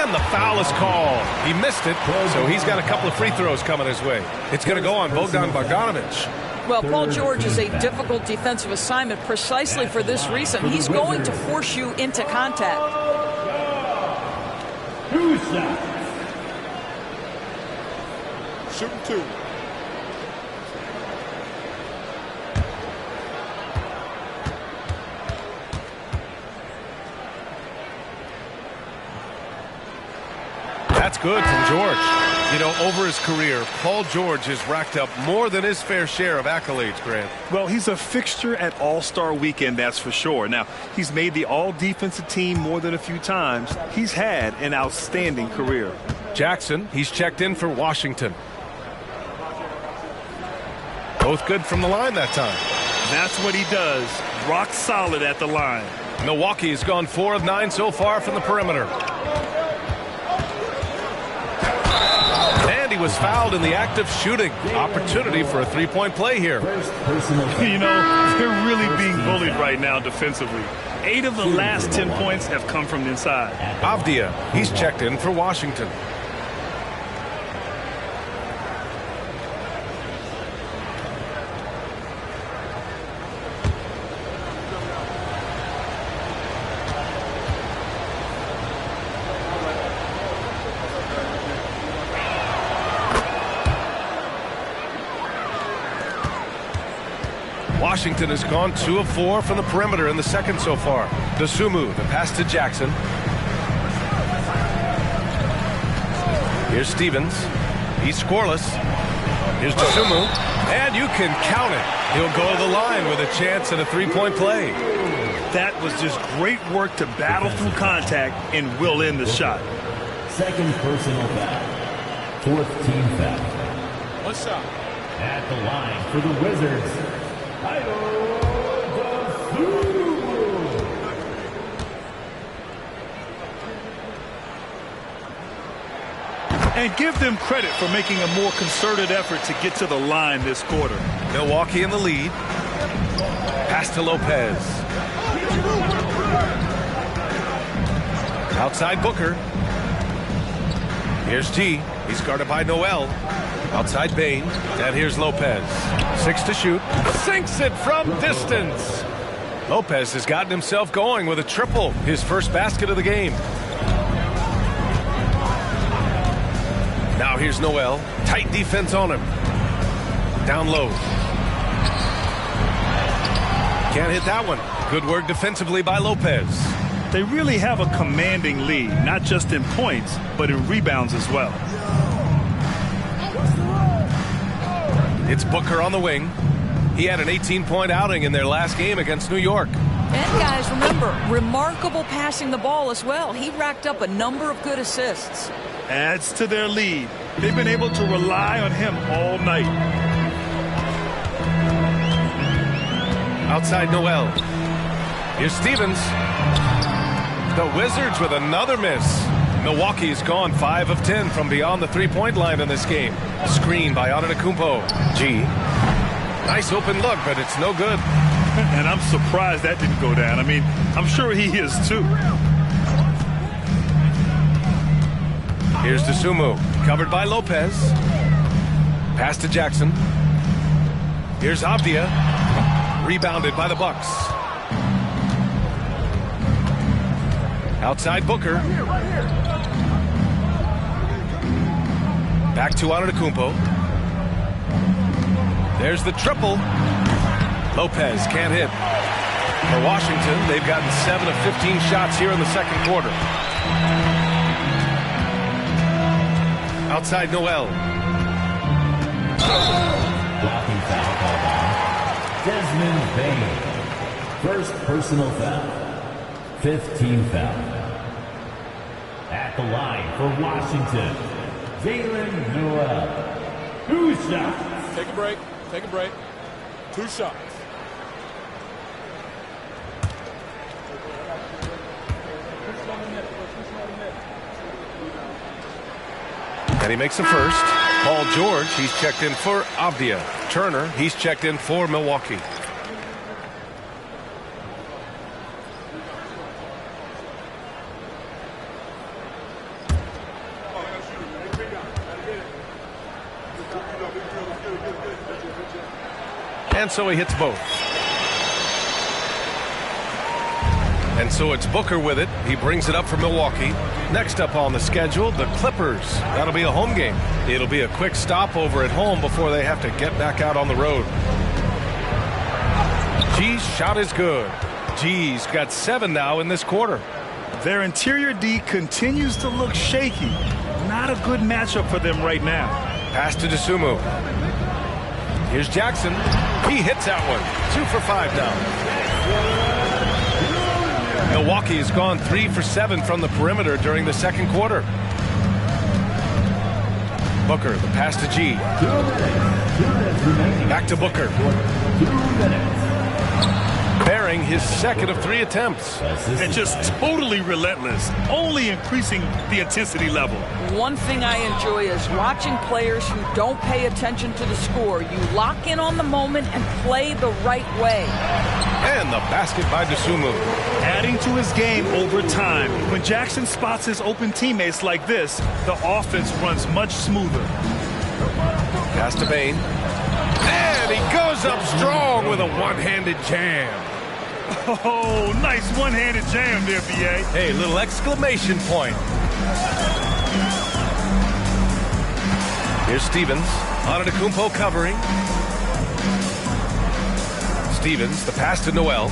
And the foul is called. He missed it, so he's got a couple of free throws coming his way. It's going to go on Bogdan Bogdanović. Well, Paul George is a difficult defensive assignment precisely for this reason. He's going to force you into contact. Shooting 2. That's good from George. You know, over his career, Paul George has racked up more than his fair share of accolades, Grant. Well, he's a fixture at All-Star Weekend, that's for sure. Now, he's made the All-Defensive Team more than a few times. He's had an outstanding career. Jackson, he's checked in for Washington. Both good from the line that time. That's what he does. Rock solid at the line. Milwaukee has gone 4 of 9 so far from the perimeter. And he was fouled in the act of shooting. Opportunity for a three-point play here. You know, they're really being bullied right now defensively. 8 of the last 10 points have come from the inside. Avdia, he's checked in for Washington. Washington has gone 2 of 4 from the perimeter in the second so far. Dosunmu, the pass to Jackson. Here's Stevens. He's scoreless. Here's Dosunmu. And you can count it. He'll go to the line with a chance at a three-point play. That was just great work to battle through contact and will in the shot. Second personal foul. 4th team foul. What's up? At the line for the Wizards. And give them credit for making a more concerted effort to get to the line this quarter. Milwaukee in the lead. Pass to Lopez. Outside Booker. Here's G. He's guarded by Noel. Outside Bain. And here's Lopez. 6 to shoot. Sinks it from distance. Lopez has gotten himself going with a triple. His first basket of the game. Now here's Noel. Tight defense on him. Down low. Can't hit that one. Good work defensively by Lopez. They really have a commanding lead, not just in points, but in rebounds as well. It's Booker on the wing. He had an 18-point outing in their last game against New York. And guys, remember, remarkable passing the ball as well. He racked up a number of good assists. Adds to their lead. They've been able to rely on him all night. Outside Noel. Here's Stevens. The Wizards with another miss. Milwaukee's gone 5 of 10 from beyond the three-point line in this game. Screen by Antetokounmpo. G. Nice open look, but it's no good. And I'm surprised that didn't go down. I mean, I'm sure he is too. Here's Dosunmu, covered by Lopez. Pass to Jackson. Here's Avdia, rebounded by the Bucks. Outside Booker. Back to Antetokounmpo. There's the triple. Lopez can't hit. For Washington, they've gotten 7 of 15 shots here in the second quarter. Outside Noel. Blocking foul called on Desmond Bain. First personal foul. 5th team foul. At the line for Washington, Jalen Noel. 2 shots. Take a break. Take a break. 2 shots. And he makes the first. Paul George, he's checked in for Avdia. Turner, he's checked in for Milwaukee. And so he hits both. And so it's Booker with it. He brings it up for Milwaukee. Next up on the schedule, the Clippers. That'll be a home game. It'll be a quick stopover at home before they have to get back out on the road. G's shot is good. G's got 7 now in this quarter. Their interior D continues to look shaky. Not a good matchup for them right now. Pass to Dosunmu. Here's Jackson. He hits that one. 2 for 5 now. Milwaukee has gone 3 for 7 from the perimeter during the second quarter. Booker, the pass to G. Back to Booker. Bearing his second of 3 attempts. And just totally relentless, only increasing the intensity level. One thing I enjoy is watching players who don't pay attention to the score. You lock in on the moment and play the right way. And the basket by Dosunmu. Adding to his game over time. When Jackson spots his open teammates like this, the offense runs much smoother. Pass to Bain. And he goes up strong with a one-handed jam. Oh, nice one-handed jam there, B.A. Hey, little exclamation point. Here's Stevens. Antetokounmpo covering. Stevens, the pass to Noel.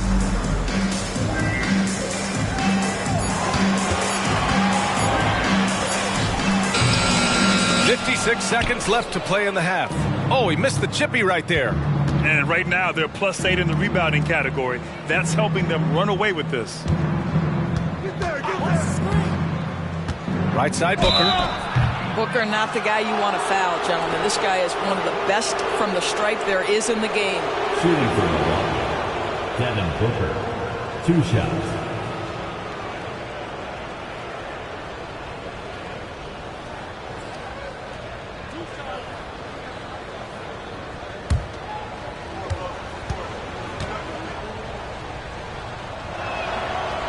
"56 seconds left to play in the half." Oh, he missed the chippy right there. And right now, they're +8 in the rebounding category. That's helping them run away with this. Right side, Booker. Booker, not the guy you want to foul, gentlemen. This guy is one of the best from the stripe there is in the game. Shooting for Milwaukee, Devin Booker. 2 shots.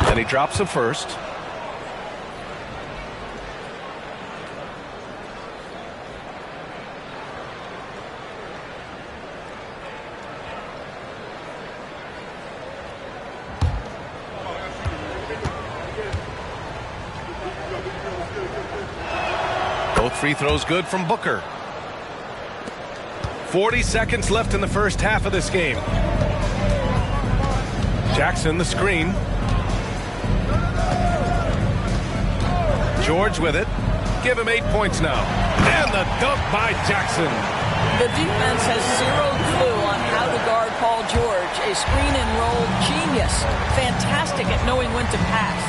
And he drops the first. Both free throws good from Booker. 40 seconds left in the first half of this game. Jackson the screen. George with it. Give him 8 points now. And the dunk by Jackson. The defense has 0 clue on how to guard Paul George. A screen and roll genius. Fantastic at knowing when to pass.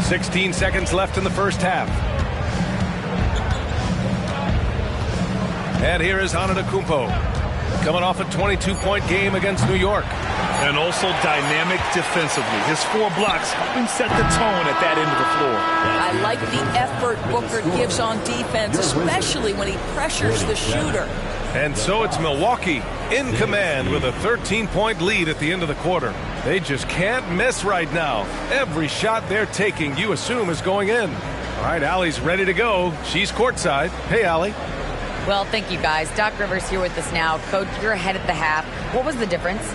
16 seconds left in the first half. And here is Antetokounmpo, coming off a 22-point game against New York. And also dynamic defensively. His 4 blocks helping set the tone at that end of the floor. I like the effort Booker gives on defense, especially when he pressures the shooter. And so it's Milwaukee in command with a 13-point lead at the end of the quarter. They just can't miss right now. Every shot they're taking, you assume, is going in. All right, Allie's ready to go. She's courtside. Hey, Allie. Well, thank you, guys. Doc Rivers here with us now. Coach, you're ahead at the half. What was the difference?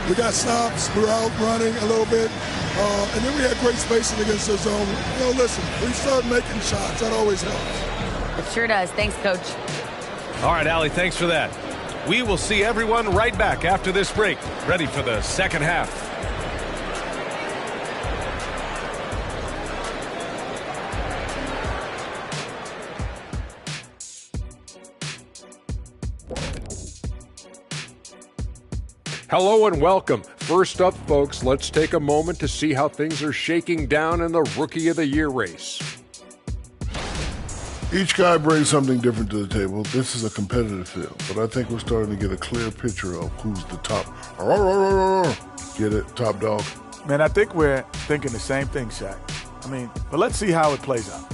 We got stops. We were out running a little bit. And then we had great spacing against the zone. You know, listen, we started making shots. That always helps. It sure does. Thanks, Coach. All right, Allie, thanks for that. We will see everyone right back after this break, ready for the second half. Hello and welcome. First up, folks, let's take a moment to see how things are shaking down in the Rookie of the Year race. Each guy brings something different to the table. This is a competitive field, but I think we're starting to get a clear picture of who's the top. Get it? Top dog. Man, I think we're thinking the same thing, Shaq. But let's see how it plays out.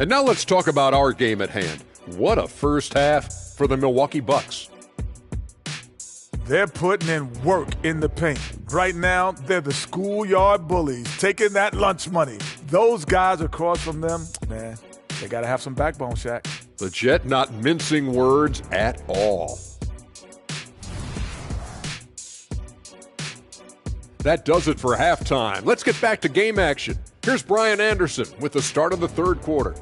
And now let's talk about our game at hand. What a first half for the Milwaukee Bucks. They're putting in work in the paint. Right now, they're the schoolyard bullies, taking that lunch money. Those guys across from them, man, they got to have some backbone, Shaq. The Jet not mincing words at all. That does it for halftime. Let's get back to game action. Here's Brian Anderson with the start of the third quarter.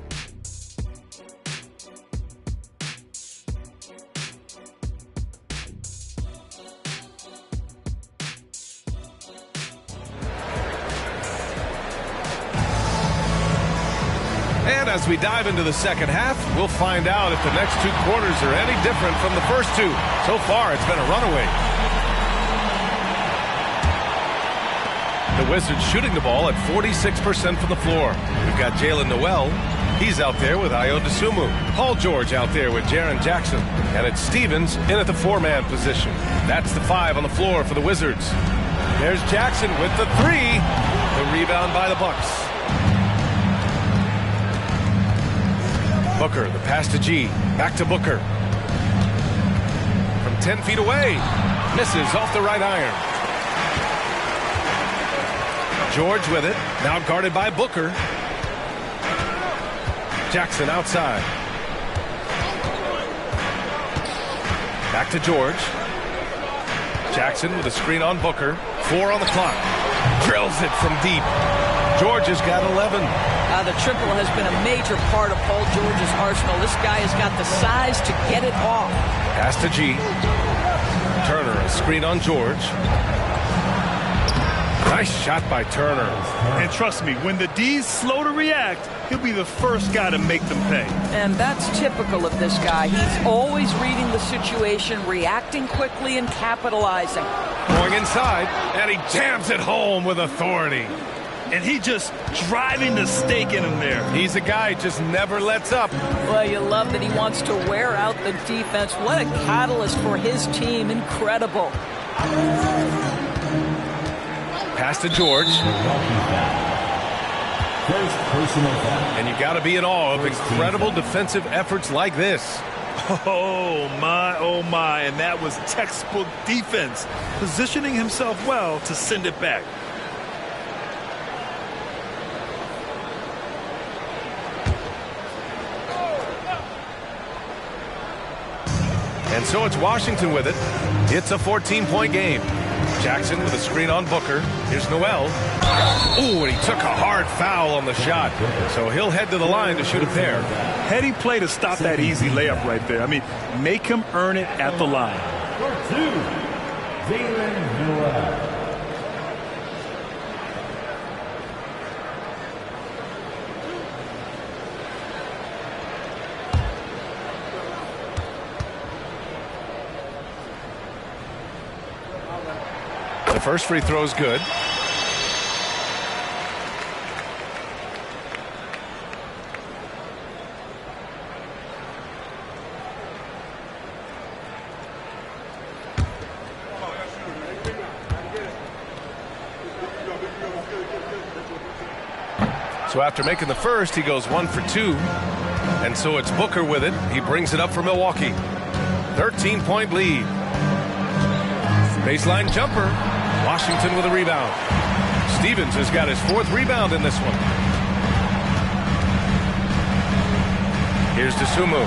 And as we dive into the second half, we'll find out if the next two quarters are any different from the first two. So far, it's been a runaway. The Wizards shooting the ball at 46% from the floor. We've got Jalen Noel. He's out there with Ayo Dosunmu. Paul George out there with Jaren Jackson. And it's Stevens in at the four-man position. That's the 5 on the floor for the Wizards. There's Jackson with the 3. The rebound by the Bucks. Booker, the pass to G. Back to Booker. From 10 feet away. Misses off the right iron. George with it. Now guarded by Booker. Jackson outside. Back to George. Jackson with a screen on Booker. 4 on the clock. Drills it from deep. George has got 11. The triple has been a major part of Paul George's arsenal. This guy has got the size to get it off. Pass to G. Turner, a screen on George. Nice shot by Turner. And trust me, when the D's slow to react, he'll be the first guy to make them pay. And that's typical of this guy. He's always reading the situation, reacting quickly, and capitalizing. Going inside, and he jams it home with authority. And he just driving the stake in him there. He's a guy who just never lets up. Well, you love that he wants to wear out the defense. What a catalyst for his team. Incredible. Pass to George. And you got to be in awe of incredible defensive efforts like this. Oh, my. And that was textbook defense. Positioning himself well to send it back. And so it's Washington with it. It's a 14-point game. Jackson with a screen on Booker. Here's Noel. Ooh, and he took a hard foul on the shot. So he'll head to the line to shoot a pair. Heady play to stop that easy layup right there. Make him earn it at the line. For 2, Jalen Noel. The first free throw is good. So after making the first, he goes 1 for 2. And so it's Booker with it. He brings it up for Milwaukee. 13-point lead. Baseline jumper. Washington with a rebound. Stevens has got his 4th rebound in this one. Here's Dosunmu.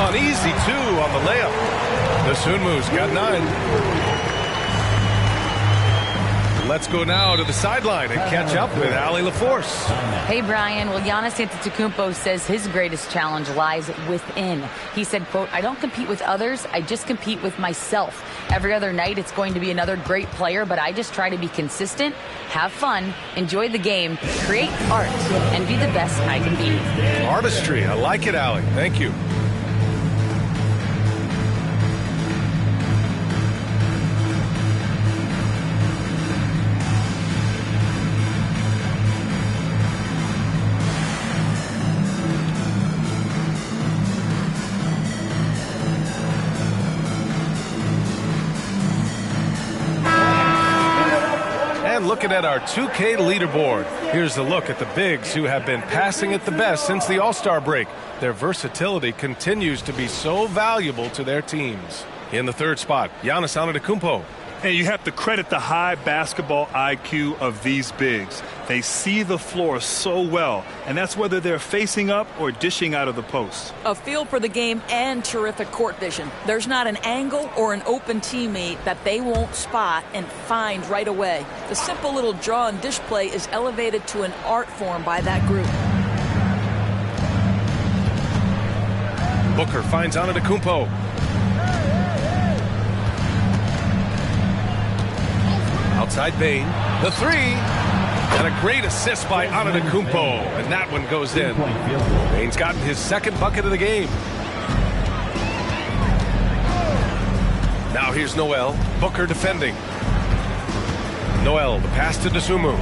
An easy 2 on the layup. Dosunmu's got 9. Let's go now to the sideline and catch up with Allie LaForce. Hey, Brian. Well, Giannis Antetokounmpo says his greatest challenge lies within. He said, quote, "I don't compete with others. I just compete with myself. Every other night it's going to be another great player, but I just try to be consistent, have fun, enjoy the game, create art, and be the best I can be." Artistry. I like it, Allie. Thank you. And looking at our 2K leaderboard, here's a look at the bigs who have been passing it the best since the All-Star break. Their versatility continues to be so valuable to their teams. In the third spot, Giannis Antetokounmpo. And you have to credit the high basketball IQ of these bigs. They see the floor so well, and that's whether they're facing up or dishing out of the post. A feel for the game and terrific court vision. There's not an angle or an open teammate that they won't spot and find right away. The simple little draw and dish play is elevated to an art form by that group. Booker finds Antetokounmpo. Outside Bane, the three, and a great assist by Antetokounmpo, and that one goes in. Bane's gotten his second bucket of the game. Now here's Noel, Booker defending. Noel, the pass to Dosunmu.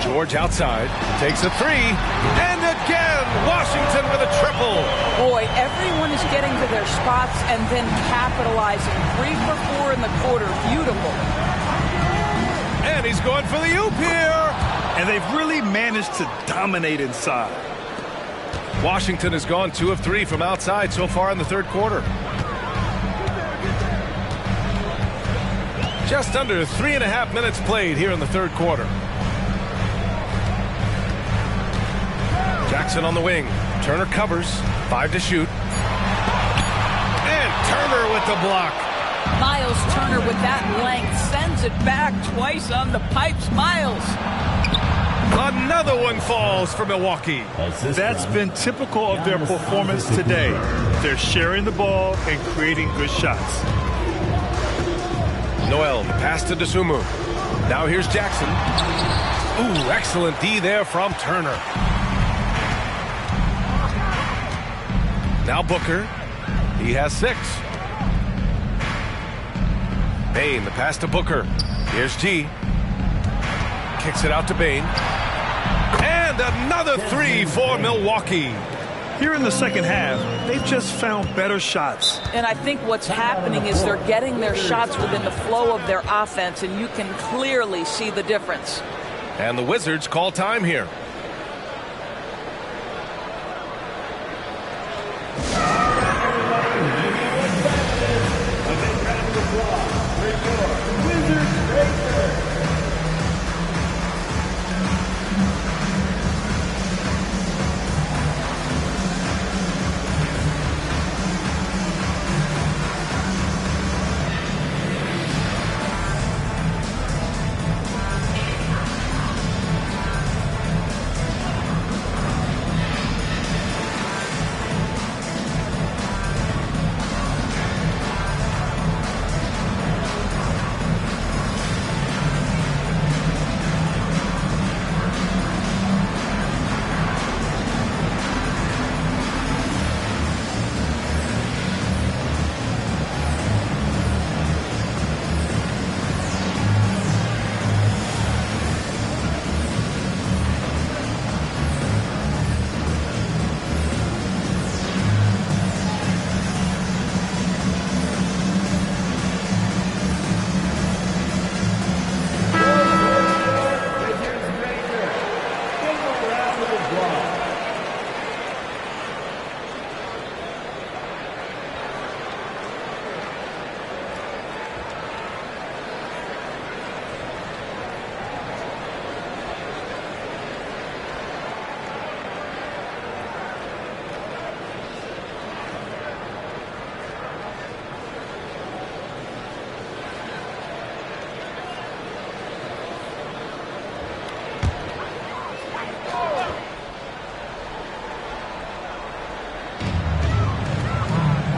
George outside, takes a three, and again, Washington with a triple. Boy, everyone is getting to their spots and then capitalizing. 3 for 4 in the quarter, beautiful. And he's going for the oop here. And they've really managed to dominate inside. Washington has gone 2 of 3 from outside so far in the third quarter. Just under 3.5 minutes played here in the third quarter. Jackson on the wing. Turner covers. 5 to shoot. And Turner with the block. Miles Turner with that length sends it back twice on the pipes. Miles. Another one falls for Milwaukee. That's been typical of their performance today. They're sharing the ball and creating good shots. Noel, the pass to Dosunmu. Now here's Jackson. Ooh, excellent D there from Turner. Now Booker. He has 6. Bane, the pass to Booker. Here's G. Kicks it out to Bane. And another 3 for Milwaukee. Here in the second half, they've just found better shots. And I think what's happening is they're getting their shots within the flow of their offense, and you can clearly see the difference. And the Wizards call time here.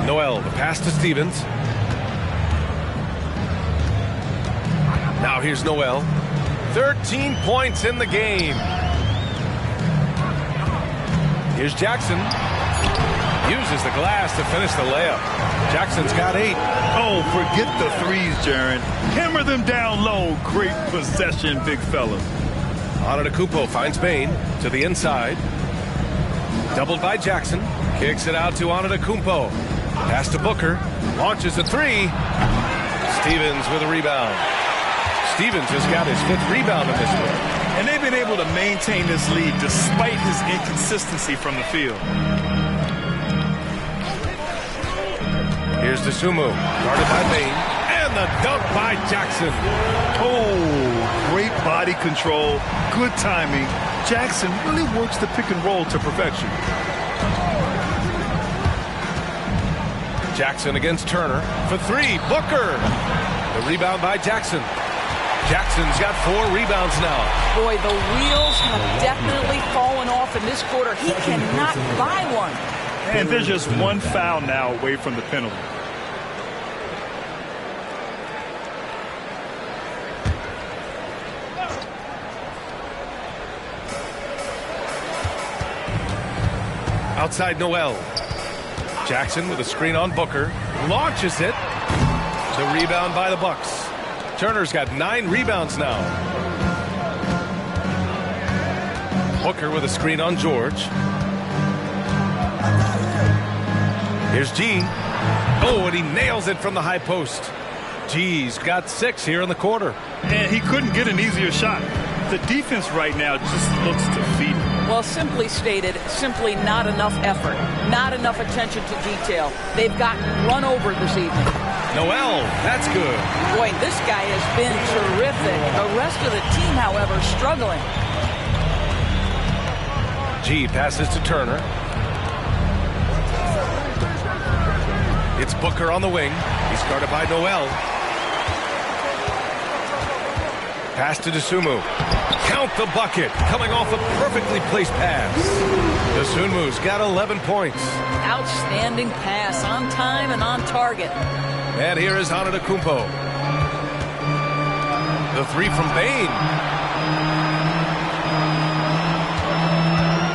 Noel, the pass to Stevens. Now here's Noel. 13 points in the game. Here's Jackson. Uses the glass to finish the layup. Jackson's got 8. Oh, forget the threes, Jaron. Hammer them down low. Great possession, big fella. Antetokounmpo finds Bane to the inside. Doubled by Jackson. Kicks it out to Antetokounmpo. Pass to Booker. Launches a 3. Stevens with a rebound. Stevens has got his 5th rebound in this one. And they've been able to maintain this lead despite his inconsistency from the field. Here's Dosunmu, guarded by Bain, and the dunk by Jackson. Oh, great body control, good timing. Jackson really works the pick and roll to perfection. Jackson against Turner for 3. Booker. The rebound by Jackson. Jackson's got 4 rebounds now. Boy, the wheels have definitely fallen off in this quarter. He cannot buy one. And there's just one foul now away from the penalty. Outside Noel. Jackson with a screen on Booker. Launches it. The rebound by the Bucks. Turner's got 9 rebounds now. Booker with a screen on George. Here's G. Oh, and he nails it from the high post. G's got 6 here in the quarter. And he couldn't get an easier shot. The defense right now just looks defeated. Well, simply stated, simply not enough effort, not enough attention to detail. They've gotten run over this evening. Noel, that's good. Boy, this guy has been terrific. The rest of the team, however, struggling. G passes to Turner. It's Booker on the wing. He's guarded by Noel. Pass to Dosunmu. Count the bucket. Coming off a perfectly placed pass. Dosunmu's got 11 points. Outstanding pass, on time and on target. And here is Antetokounmpo. The 3 from Bain.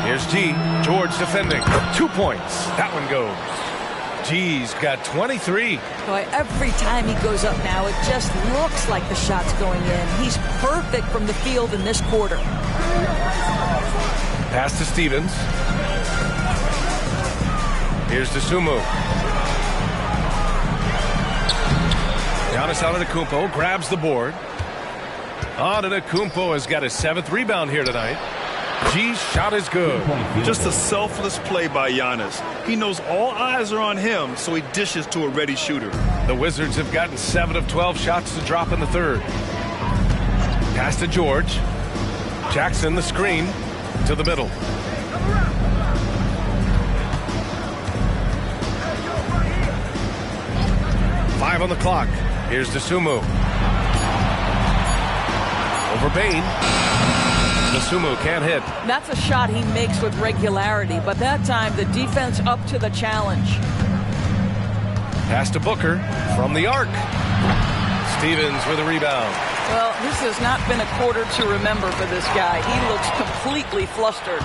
Here's G. George defending. 2 points. That one goes. G's got 23. Boy, every time he goes up now, it just looks like the shot's going in. He's perfect from the field in this quarter. Pass to Stevens. Here's Dosunmu. Giannis Antetokounmpo grabs the board. Antetokounmpo has got his 7th rebound here tonight. G's shot is good. Just a selfless play by Giannis. He knows all eyes are on him, so he dishes to a ready shooter. The Wizards have gotten 7 of 12 shots to drop in the 3rd. Pass to George. Jackson the screen to the middle. Five on the clock. Here's Dosunmu. Over Bain. Dosunmu can't hit. That's a shot he makes with regularity, but that time the defense up to the challenge. Pass to Booker from the arc. Stevens with a rebound. Well, this has not been a quarter to remember for this guy. He looks completely flustered.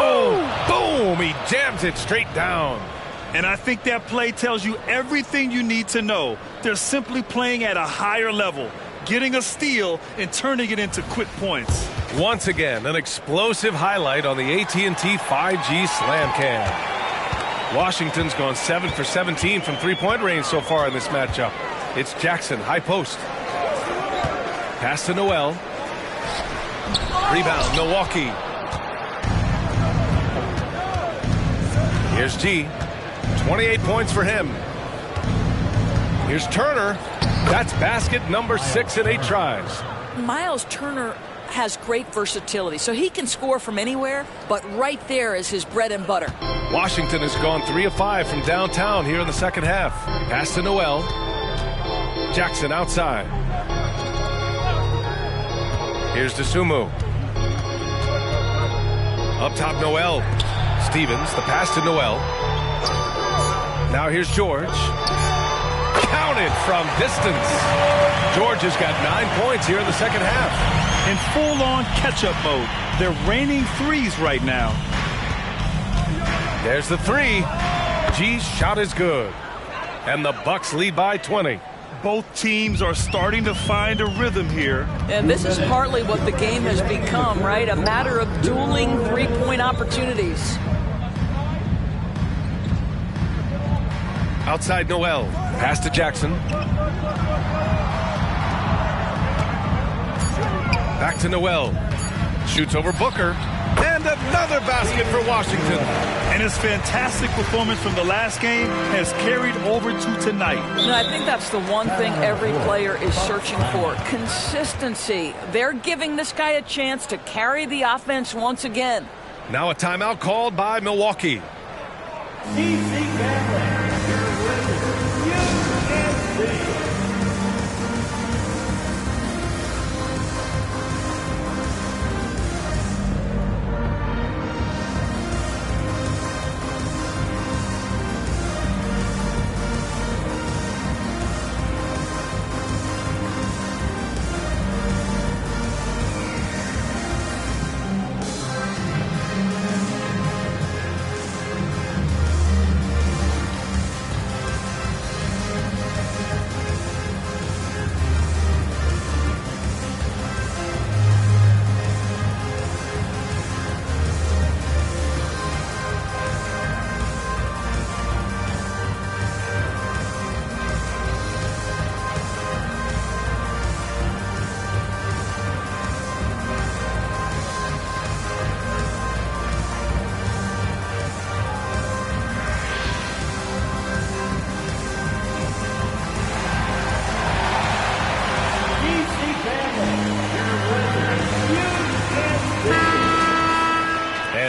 Oh! Boom! He jams it straight down. And I think that play tells you everything you need to know. They're simply playing at a higher level, getting a steal and turning it into quick points. Once again, an explosive highlight on the AT&T 5G Slam Cam. Washington's gone 7 for 17 from three-point range so far in this matchup. It's Jackson, high post. Pass to Noel. Rebound, Milwaukee. Here's G. 28 points for him. Here's Turner. That's basket number 6 in 8 tries. Miles Turner has great versatility, so he can score from anywhere, but right there is his bread and butter. Washington has gone 3 of 5 from downtown here in the second half. Pass to Noel. Jackson outside. Here's Dosunmu. Up top, Noel. Stevens, the pass to Noel. Now here's George. Counted from distance. George has got 9 points here in the second half. In full-on catch-up mode. They're raining threes right now. There's the 3. G's shot is good. And the Bucks lead by 20. Both teams are starting to find a rhythm here. And this is partly what the game has become, right? A matter of dueling three-point opportunities. Outside Noel. Pass to Jackson. Back to Noel. Shoots over Booker. And another basket for Washington. And his fantastic performance from the last game has carried over to tonight. No, I think that's the one thing every player is searching for. Consistency. They're giving this guy a chance to carry the offense once again. Now a timeout called by Milwaukee.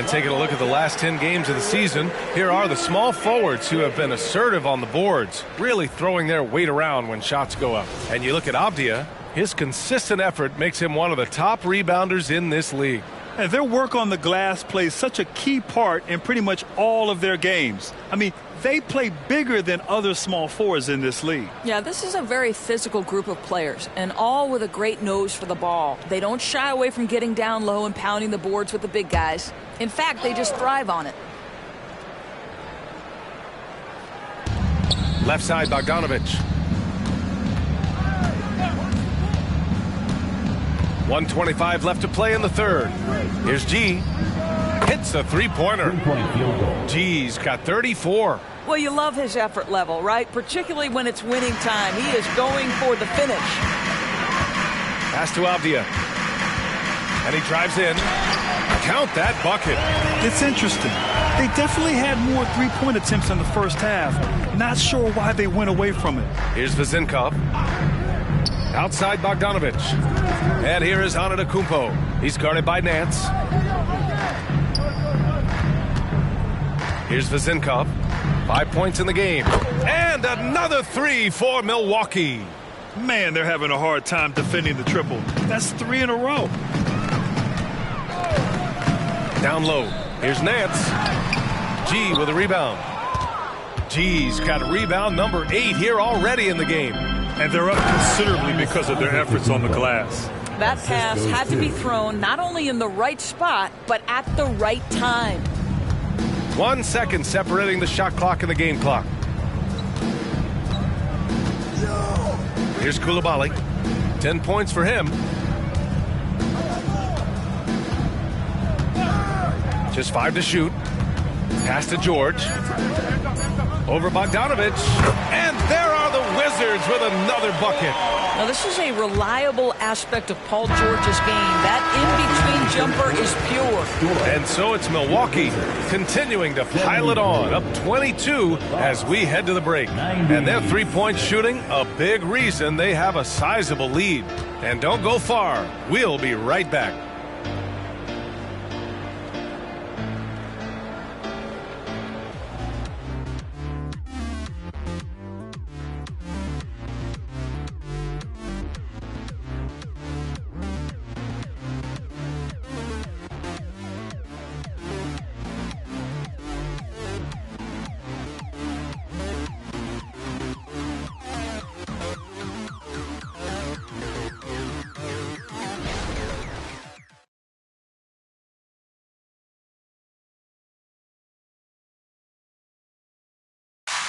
Taking a look at the last 10 games of the season, here are the small forwards who have been assertive on the boards, really throwing their weight around when shots go up. And you look at Abdia, his consistent effort makes him one of the top rebounders in this league. And their work on the glass plays such a key part in pretty much all of their games. I mean, they play bigger than other small forwards in this league. Yeah, this is a very physical group of players, and all with a great nose for the ball. They don't shy away from getting down low and pounding the boards with the big guys. In fact, they just thrive on it. Left side, Bogdanovich. 1:25 left to play in the third. Here's G. Hits a three-pointer. G's got 34. Well, you love his effort level, right? Particularly when it's winning time. He is going for the finish. Pass to Abdia. And he drives in. Count that bucket. It's interesting. They definitely had more three-point attempts in the first half. Not sure why they went away from it. Here's Vezinkov. Outside Bogdanovich. And here is Antetokounmpo. He's guarded by Nance. Here's Vezinkov. 5 points in the game. And another three for Milwaukee. Man, they're having a hard time defending the triple. That's 3 in a row. Down low. Here's Nance. G with a rebound. G's got a rebound number 8 here already in the game. And they're up considerably because of their efforts on the glass. That pass had to be thrown not only in the right spot, but at the right time. 1 second separating the shot clock and the game clock. Here's Coulibaly. 10 points for him. Just 5 to shoot. Pass to George. Over Bogdanovich. And there are the Wizards with another bucket. Now, this is a reliable aspect of Paul George's game. That in-between jumper is pure. And so it's Milwaukee continuing to pile it on, up 22 as we head to the break. And their three-point shooting, a big reason they have a sizable lead. And don't go far. We'll be right back.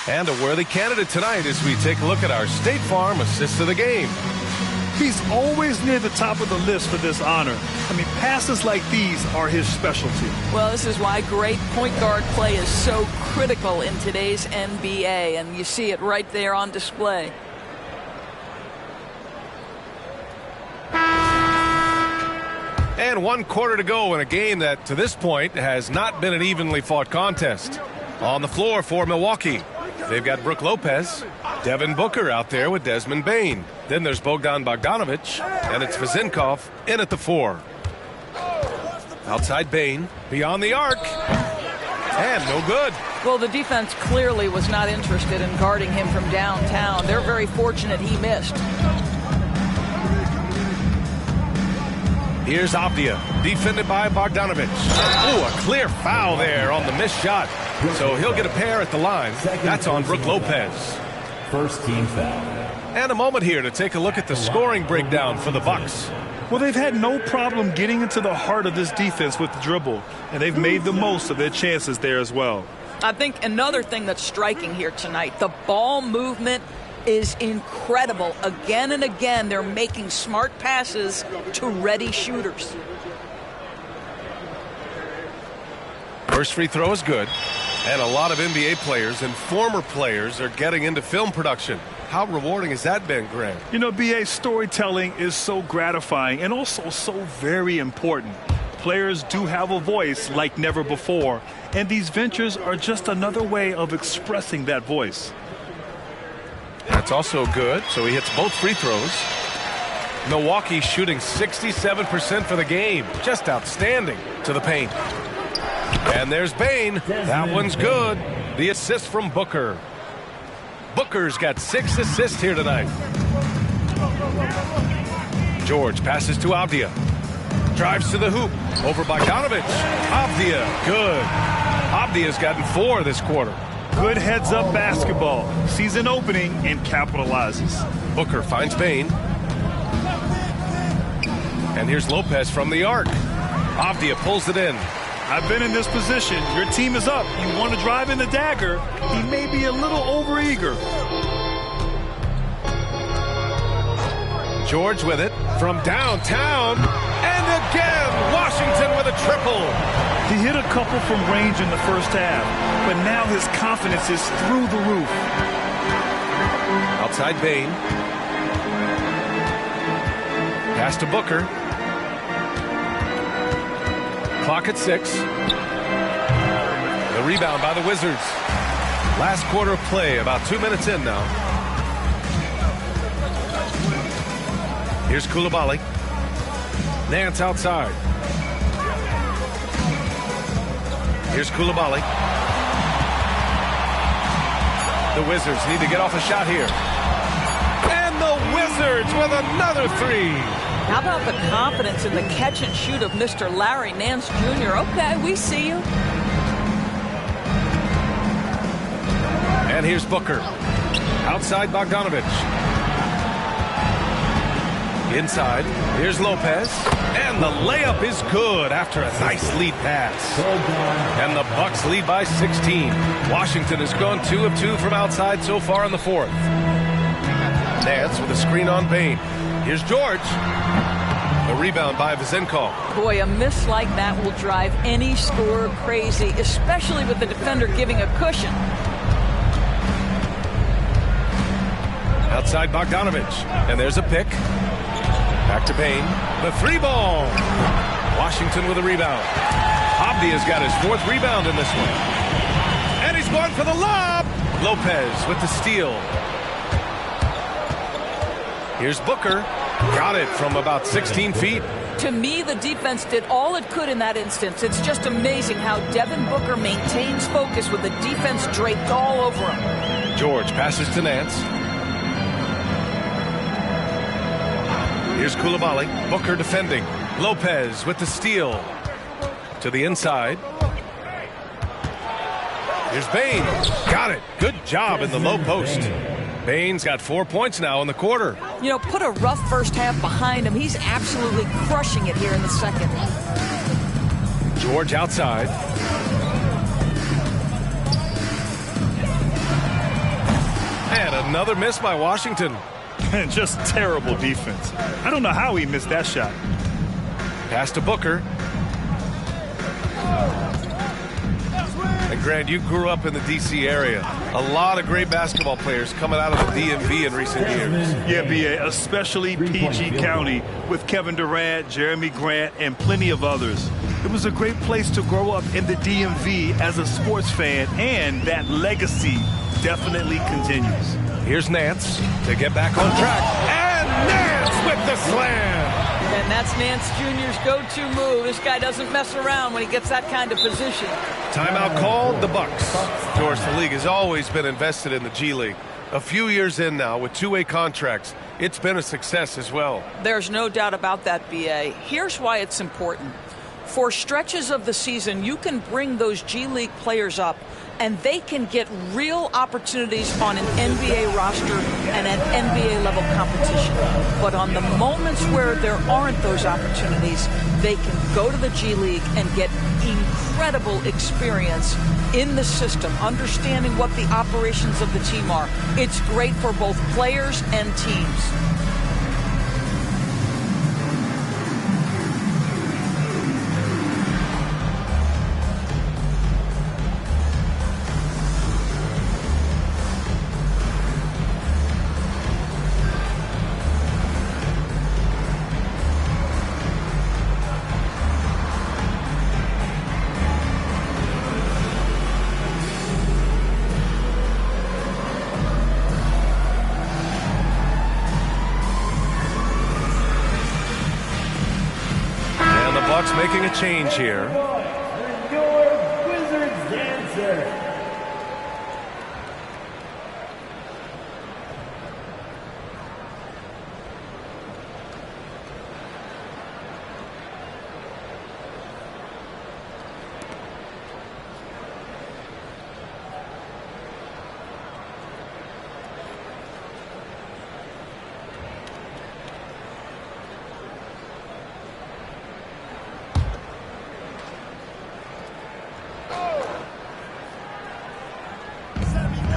And a worthy candidate tonight as we take a look at our State Farm assist of the game. He's always near the top of the list for this honor. I mean, passes like these are his specialty. Well, this is why great point guard play is so critical in today's NBA, and you see it right there on display. And 1 quarter to go in a game that, to this point, has not been an evenly fought contest. On the floor for Milwaukee, they've got Brook Lopez, Devin Booker out there with Desmond Bane. Then there's Bogdan Bogdanovic, and it's Vezinkov in at the 4. Outside Bane, beyond the arc, and no good. Well, the defense clearly was not interested in guarding him from downtown. They're very fortunate he missed. Here's Avdia, defended by Bogdanovic. Ooh, a clear foul there on the missed shot. So he'll get a pair at the line. That's on Brook Lopez. First team foul. And a moment here to take a look at the scoring breakdown for the Bucks. Well, they've had no problem getting into the heart of this defense with the dribble, and they've made the most of their chances there as well. I think another thing that's striking here tonight, the ball movement is incredible. Again and again, they're making smart passes to ready shooters. First free throw is good. And a lot of NBA players and former players are getting into film production. How rewarding has that been, Grant? You know, BA, storytelling is so gratifying and also so very important. Players do have a voice like never before, and these ventures are just another way of expressing that voice. That's also good, so he hits both free throws. Milwaukee shooting 67% for the game. Just outstanding to the paint. And there's Bane. That one's good. The assist from Booker. Booker's got 6 assists here tonight. George passes to Avdia. Drives to the hoop. Over Bogdanovic. Avdia, good. Avdia's gotten 4 this quarter. Good heads-up basketball. Sees an opening and capitalizes. Booker finds Bane. And here's Lopez from the arc. Avdia pulls it in. I've been in this position. Your team is up. You want to drive in the dagger. He may be a little overeager. George with it from downtown. And again, Washington with a triple. He hit a couple from range in the first half, but now his confidence is through the roof. Outside Bane. Pass to Booker. Clock at 6. The rebound by the Wizards. Last quarter of play, about 2 minutes in now. Here's Coulibaly. Nance outside. Here's Coulibaly. The Wizards need to get off a shot here. And the Wizards with another 3. How about the confidence in the catch and shoot of Mr. Larry Nance Jr.? Okay, we see you. And here's Booker. Outside Bogdanovic. Inside, here's Lopez. And the layup is good after a nice lead pass. And the Bucks lead by 16. Washington has gone 2 of 2 from outside so far in the 4th. Nance with a screen on Bane. Here's George. A rebound by Vezinkov. Boy, a miss like that will drive any scorer crazy, especially with the defender giving a cushion. Outside Bogdanovic. And there's a pick. Back to Bane. The 3-ball. Washington with a rebound. Avdia's got his 4th rebound in this one. And he's going for the lob. Lopez with the steal. Here's Booker. Got it from about 16 feet. To me, the defense did all it could in that instance. It's just amazing how Devin Booker maintains focus with the defense draped all over him. George passes to Nance. Here's Coulibaly. Booker defending. Lopez with the steal. To the inside. Here's Bane. Got it. Good job in the low post. Bane's got 4 points now in the quarter. You know, put a rough first half behind him. He's absolutely crushing it here in the second. George outside. And another miss by Washington. Just terrible defense. I don't know how he missed that shot. Pass to Booker. And Grant, you grew up in the D.C. area. A lot of great basketball players coming out of the DMV in recent years. Yeah, B.A., especially PG County with Kevin Durant, Jeremy Grant, and plenty of others. It was a great place to grow up in the DMV as a sports fan, and that legacy definitely continues. Here's Nance to get back on track. And Nance with the slam. And that's Nance Jr.'s go-to move. This guy doesn't mess around when he gets that kind of position. Timeout called, the Bucks. George, the league has always been invested in the G League. A few years in now with two-way contracts, it's been a success as well. There's no doubt about that, B.A. Here's why it's important. For stretches of the season, you can bring those G League players up, and they can get real opportunities on an NBA roster and an NBA-level competition. But on the moments where there aren't those opportunities, they can go to the G League and get incredible experience in the system, understanding what the operations of the team are. It's great for both players and teams. Making a change here. Your Wizards dancer.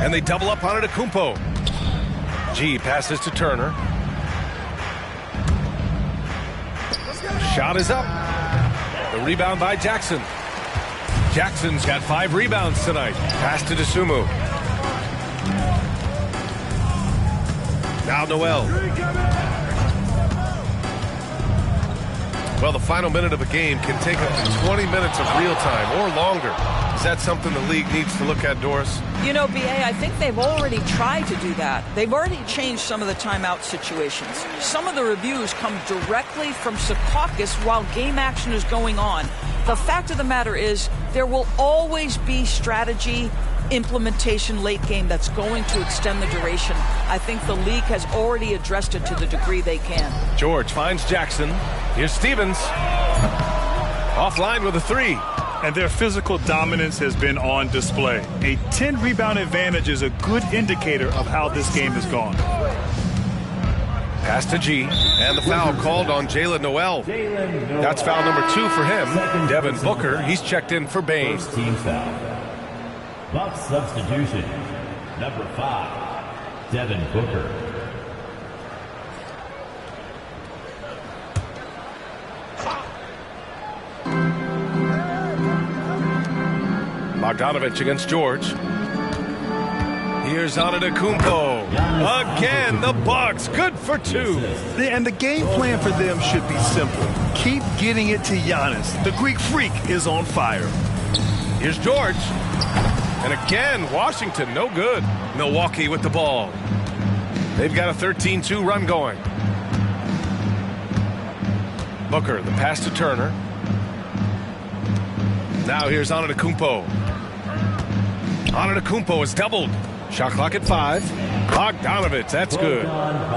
And they double up on it, Kumpo. G passes to Turner. Shot is up. The rebound by Jackson. Jackson's got 5 rebounds tonight. Pass to Dosunmu. Now Noel. Well, the final minute of a game can take up to 20 minutes of real time or longer. Is that something the league needs to look at, Doris? You know, B.A., I think they've already tried to do that. They've already changed some of the timeout situations. Some of the reviews come directly from Secaucus while game action is going on. The fact of the matter is there will always be strategy implementation late game that's going to extend the duration. I think the league has already addressed it to the degree they can. George finds Jackson. Here's Stevens. Offline with a 3. And their physical dominance has been on display. A 10-rebound advantage is a good indicator of how this game has gone. Pass to G, and the foul called on Jalen Noel. That's foul number 2 for him. Devin Booker, he's checked in for Bain. First team foul. Bucks substitution. Number 5, Devin Booker. Bogdanovich against George. Here's Antetokounmpo. Again, the Bucks, good for 2. And the game plan for them should be simple. Keep getting it to Giannis. The Greek freak is on fire. Here's George. And again, Washington, no good. Milwaukee with the ball. They've got a 13-2 run going. Booker, the pass to Turner. Now here's Antetokounmpo. Antetokounmpo is doubled. Shot clock at 5. Bogdanovich, that's good.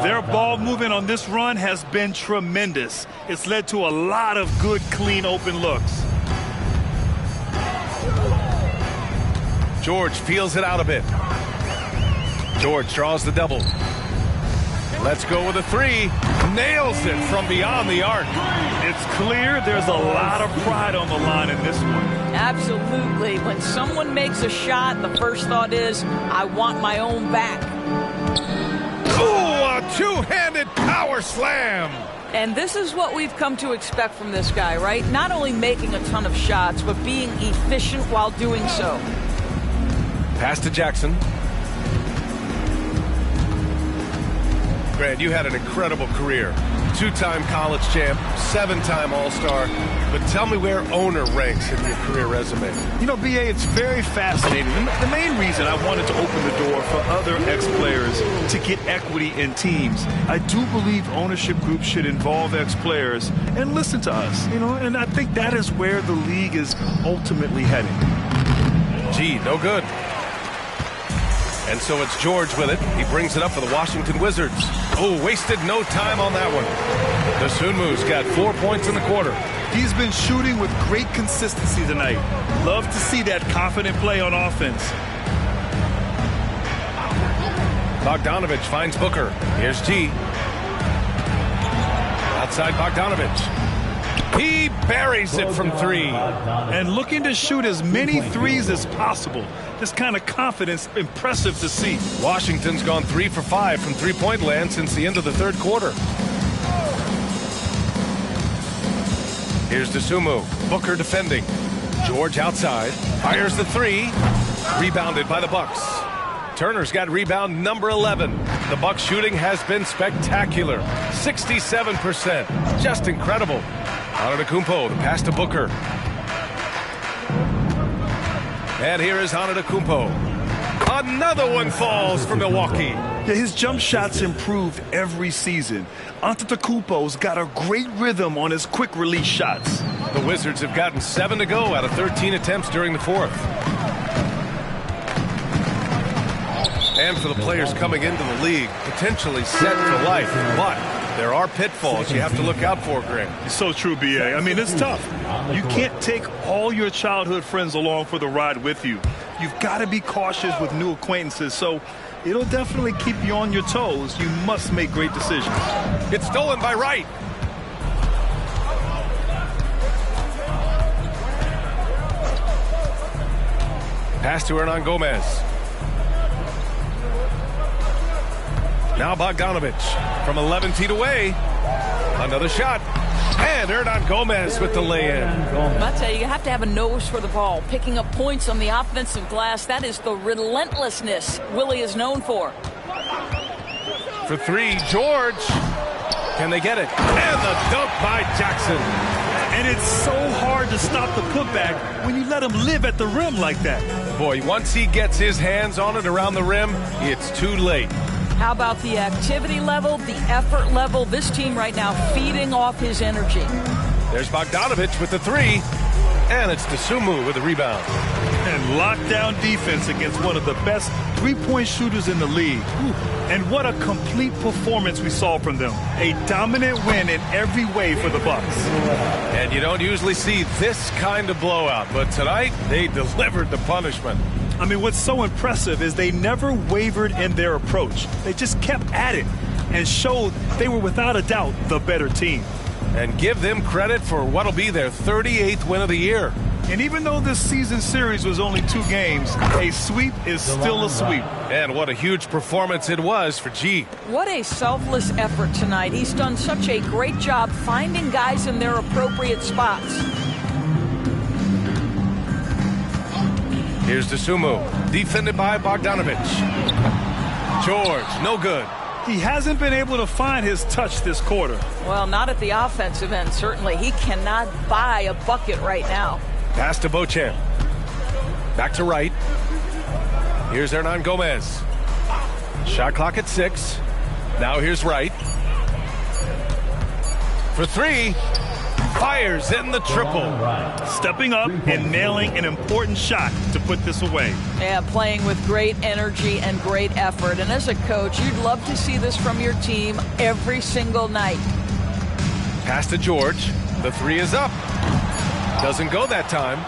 Their ball movement on this run has been tremendous. It's led to a lot of good, clean, open looks. George feels it out a bit. George draws the double. Let's go with a 3. Nails it from beyond the arc. It's clear there's a lot of pride on the line in this one. Absolutely. When someone makes a shot, the first thought is, I want my own back. Ooh, a two-handed power slam. And this is what we've come to expect from this guy, right? Not only making a ton of shots, but being efficient while doing so. Pass to Jackson. Grant, you had an incredible career. 2-time college champ, 7-time All-Star. But tell me where owner ranks in your career resume. You know, B.A., it's very fascinating. The main reason I wanted to open the door for other ex-players to get equity in teams, I do believe ownership groups should involve ex-players and listen to us, you know, and I think that is where the league is ultimately heading. Gee, no good. And so it's George with it. He brings it up for the Washington Wizards. Oh, wasted no time on that one. Dosunmu's got 4 points in the quarter. He's been shooting with great consistency tonight. Love to see that confident play on offense. Bogdanovich finds Booker. Here's G. Outside Bogdanovich. He buries it from 3. And looking to shoot as many threes as possible. This kind of confidence, impressive to see. Washington's gone 3 for 5 from three-point land since the end of the third quarter. Here's Dosunmu. Booker defending. George outside. Fires the 3. Rebounded by the Bucks. Turner's got rebound number 11. The Bucks shooting has been spectacular. 67%. Just incredible. Antetokounmpo, the pass to Booker. And here is Antetokounmpo. Another one falls for Milwaukee. Yeah, his jump shots improved every season. Antetokounmpo's got a great rhythm on his quick release shots. The Wizards have gotten 7 to go out of 13 attempts during the fourth. And for the players coming into the league, potentially set for life. But there are pitfalls you have to look out for, Grant. It's so true, B.A. I mean, it's tough. You can't take all your childhood friends along for the ride with you. You've got to be cautious with new acquaintances, so it'll definitely keep you on your toes. You must make great decisions. It's stolen by Wright. Pass to Hernan Gomez. Now Bogdanovich from 11 feet away. Another shot. And Hernan Gomez with the lay-in. I tell you, you have to have a nose for the ball. Picking up points on the offensive glass, that is the relentlessness Willie is known for. For 3, George. Can they get it? And the dunk by Jackson. And it's so hard to stop the putback when you let him live at the rim like that. Boy, once he gets his hands on it around the rim, it's too late. How about the activity level, the effort level? This team right now feeding off his energy. There's Bogdanovich with the 3. And it's Dosunmu with the rebound. And lockdown defense against one of the best three-point shooters in the league. And what a complete performance we saw from them. A dominant win in every way for the Bucks. And you don't usually see this kind of blowout, but tonight they delivered the punishment. I mean, what's so impressive is they never wavered in their approach. They just kept at it and showed they were without a doubt the better team. And give them credit for what'll be their 38th win of the year. And even though this season series was only 2 games, a sweep is still a sweep. And what a huge performance it was for G. What a selfless effort tonight. He's done such a great job finding guys in their appropriate spots. Here's Dosunmu, defended by Bogdanovich. George, no good. He hasn't been able to find his touch this quarter. Well, not at the offensive end, certainly. He cannot buy a bucket right now. Pass to Beauchamp. Back to Wright. Here's Hernan Gomez. Shot clock at 6. Now here's Wright. For 3. Fires in the triple. Stepping up and nailing an important shot to put this away. Yeah, playing with great energy and great effort. And as a coach, you'd love to see this from your team every single night. Pass to George. The 3 is up. Doesn't go that time.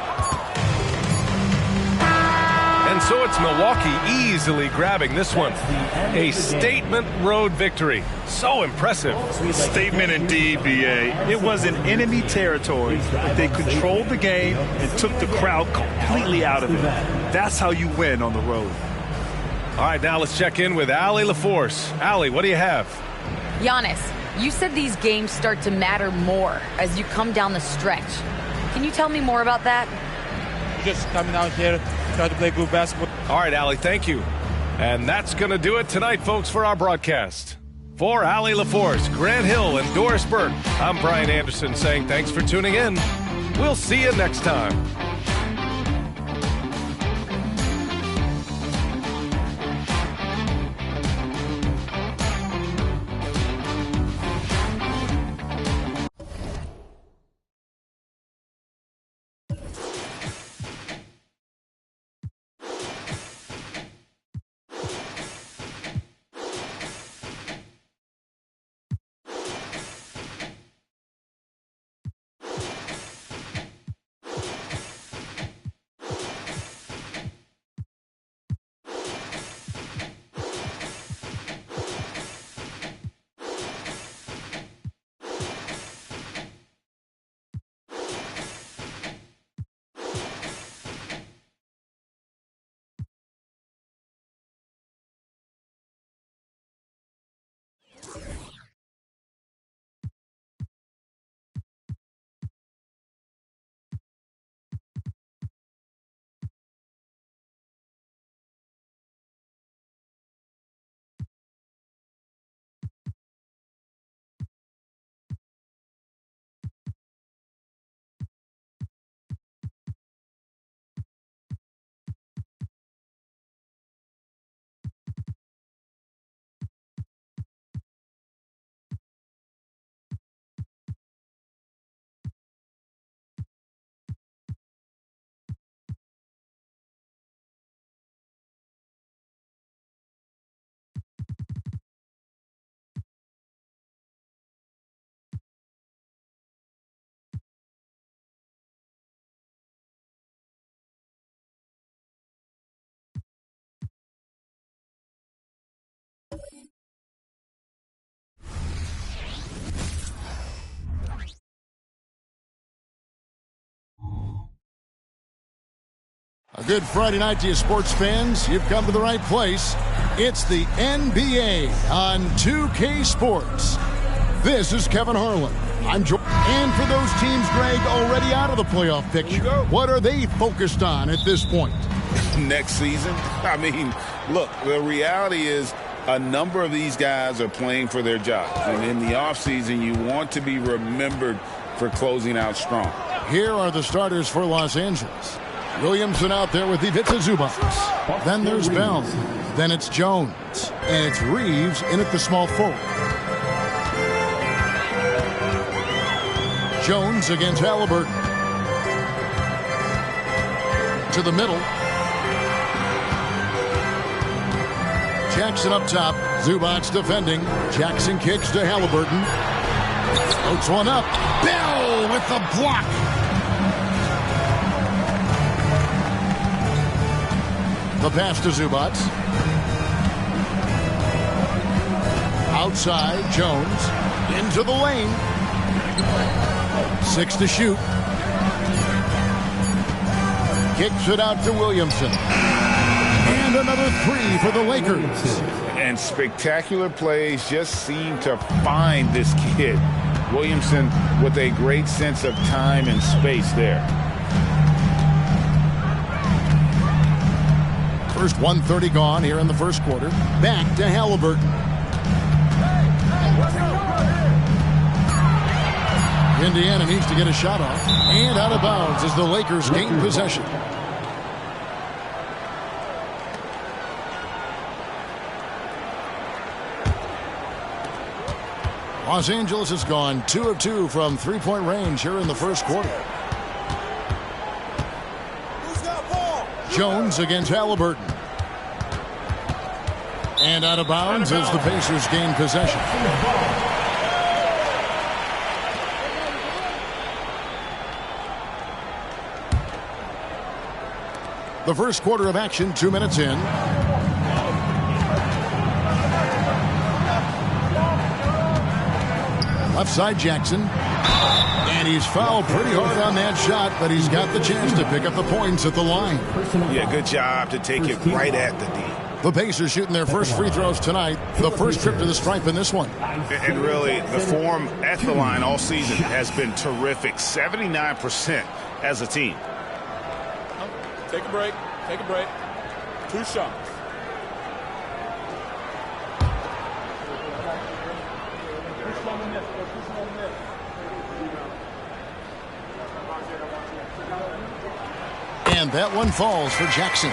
And so it's Milwaukee easily grabbing this one. A statement road victory. So impressive. Statement indeed, B.A. It was in enemy territory, but they controlled the game and took the crowd completely out of it. That's how you win on the road. All right, now let's check in with Allie LaForce. Allie, what do you have? Giannis, you said these games start to matter more as you come down the stretch. Can you tell me more about that? just coming out here, try to play good basketball. All right, Allie, thank you. And that's going to do it tonight, folks, for our broadcast. For Allie LaForce, Grant Hill, and Doris Burke, I'm Brian Anderson saying thanks for tuning in. We'll see you next time. A good Friday night to you sports fans. You've come to the right place. It's the NBA on 2K Sports. This is Kevin Harlan. I'm George. And for those teams, Greg, already out of the playoff picture, what are they focused on at this point? Next season? I mean, look, the reality is a number of these guys are playing for their jobs. And in the offseason, you want to be remembered for closing out strong. Here are the starters for Los Angeles. Williamson out there with Ivica Zubac. Then there's Bell. Then it's Jones. And it's Reeves in at the small forward. Jones against Halliburton. To the middle. Jackson up top. Zubac's defending. Jackson kicks to Halliburton. Floats one up. Bell with the block. The pass to Zubac. Outside, Jones. Into the lane. 6 to shoot. Kicks it out to Williamson. And another 3 for the Lakers. And spectacular plays just seem to find this kid. Williamson with a great sense of time and space there. First 1:30 gone here in the first quarter. Back to Halliburton. Indiana needs to get a shot off. And out of bounds as the Lakers gain possession. Los Angeles has gone 2 of 2 from three-point range here in the first quarter. Jones against Halliburton. And out of bounds as the Pacers gain possession. The first quarter of action, 2 minutes in. Left side, Jackson. And he's fouled pretty hard on that shot, but he's got the chance to pick up the points at the line. Yeah, good job to take it right at the D. The Pacers shooting their first free throws tonight. The first trip to the stripe in this one. And really, the form at the line all season has been terrific. 79% as a team. Take a break. Take a break. 2 shots. And that one falls for Jackson.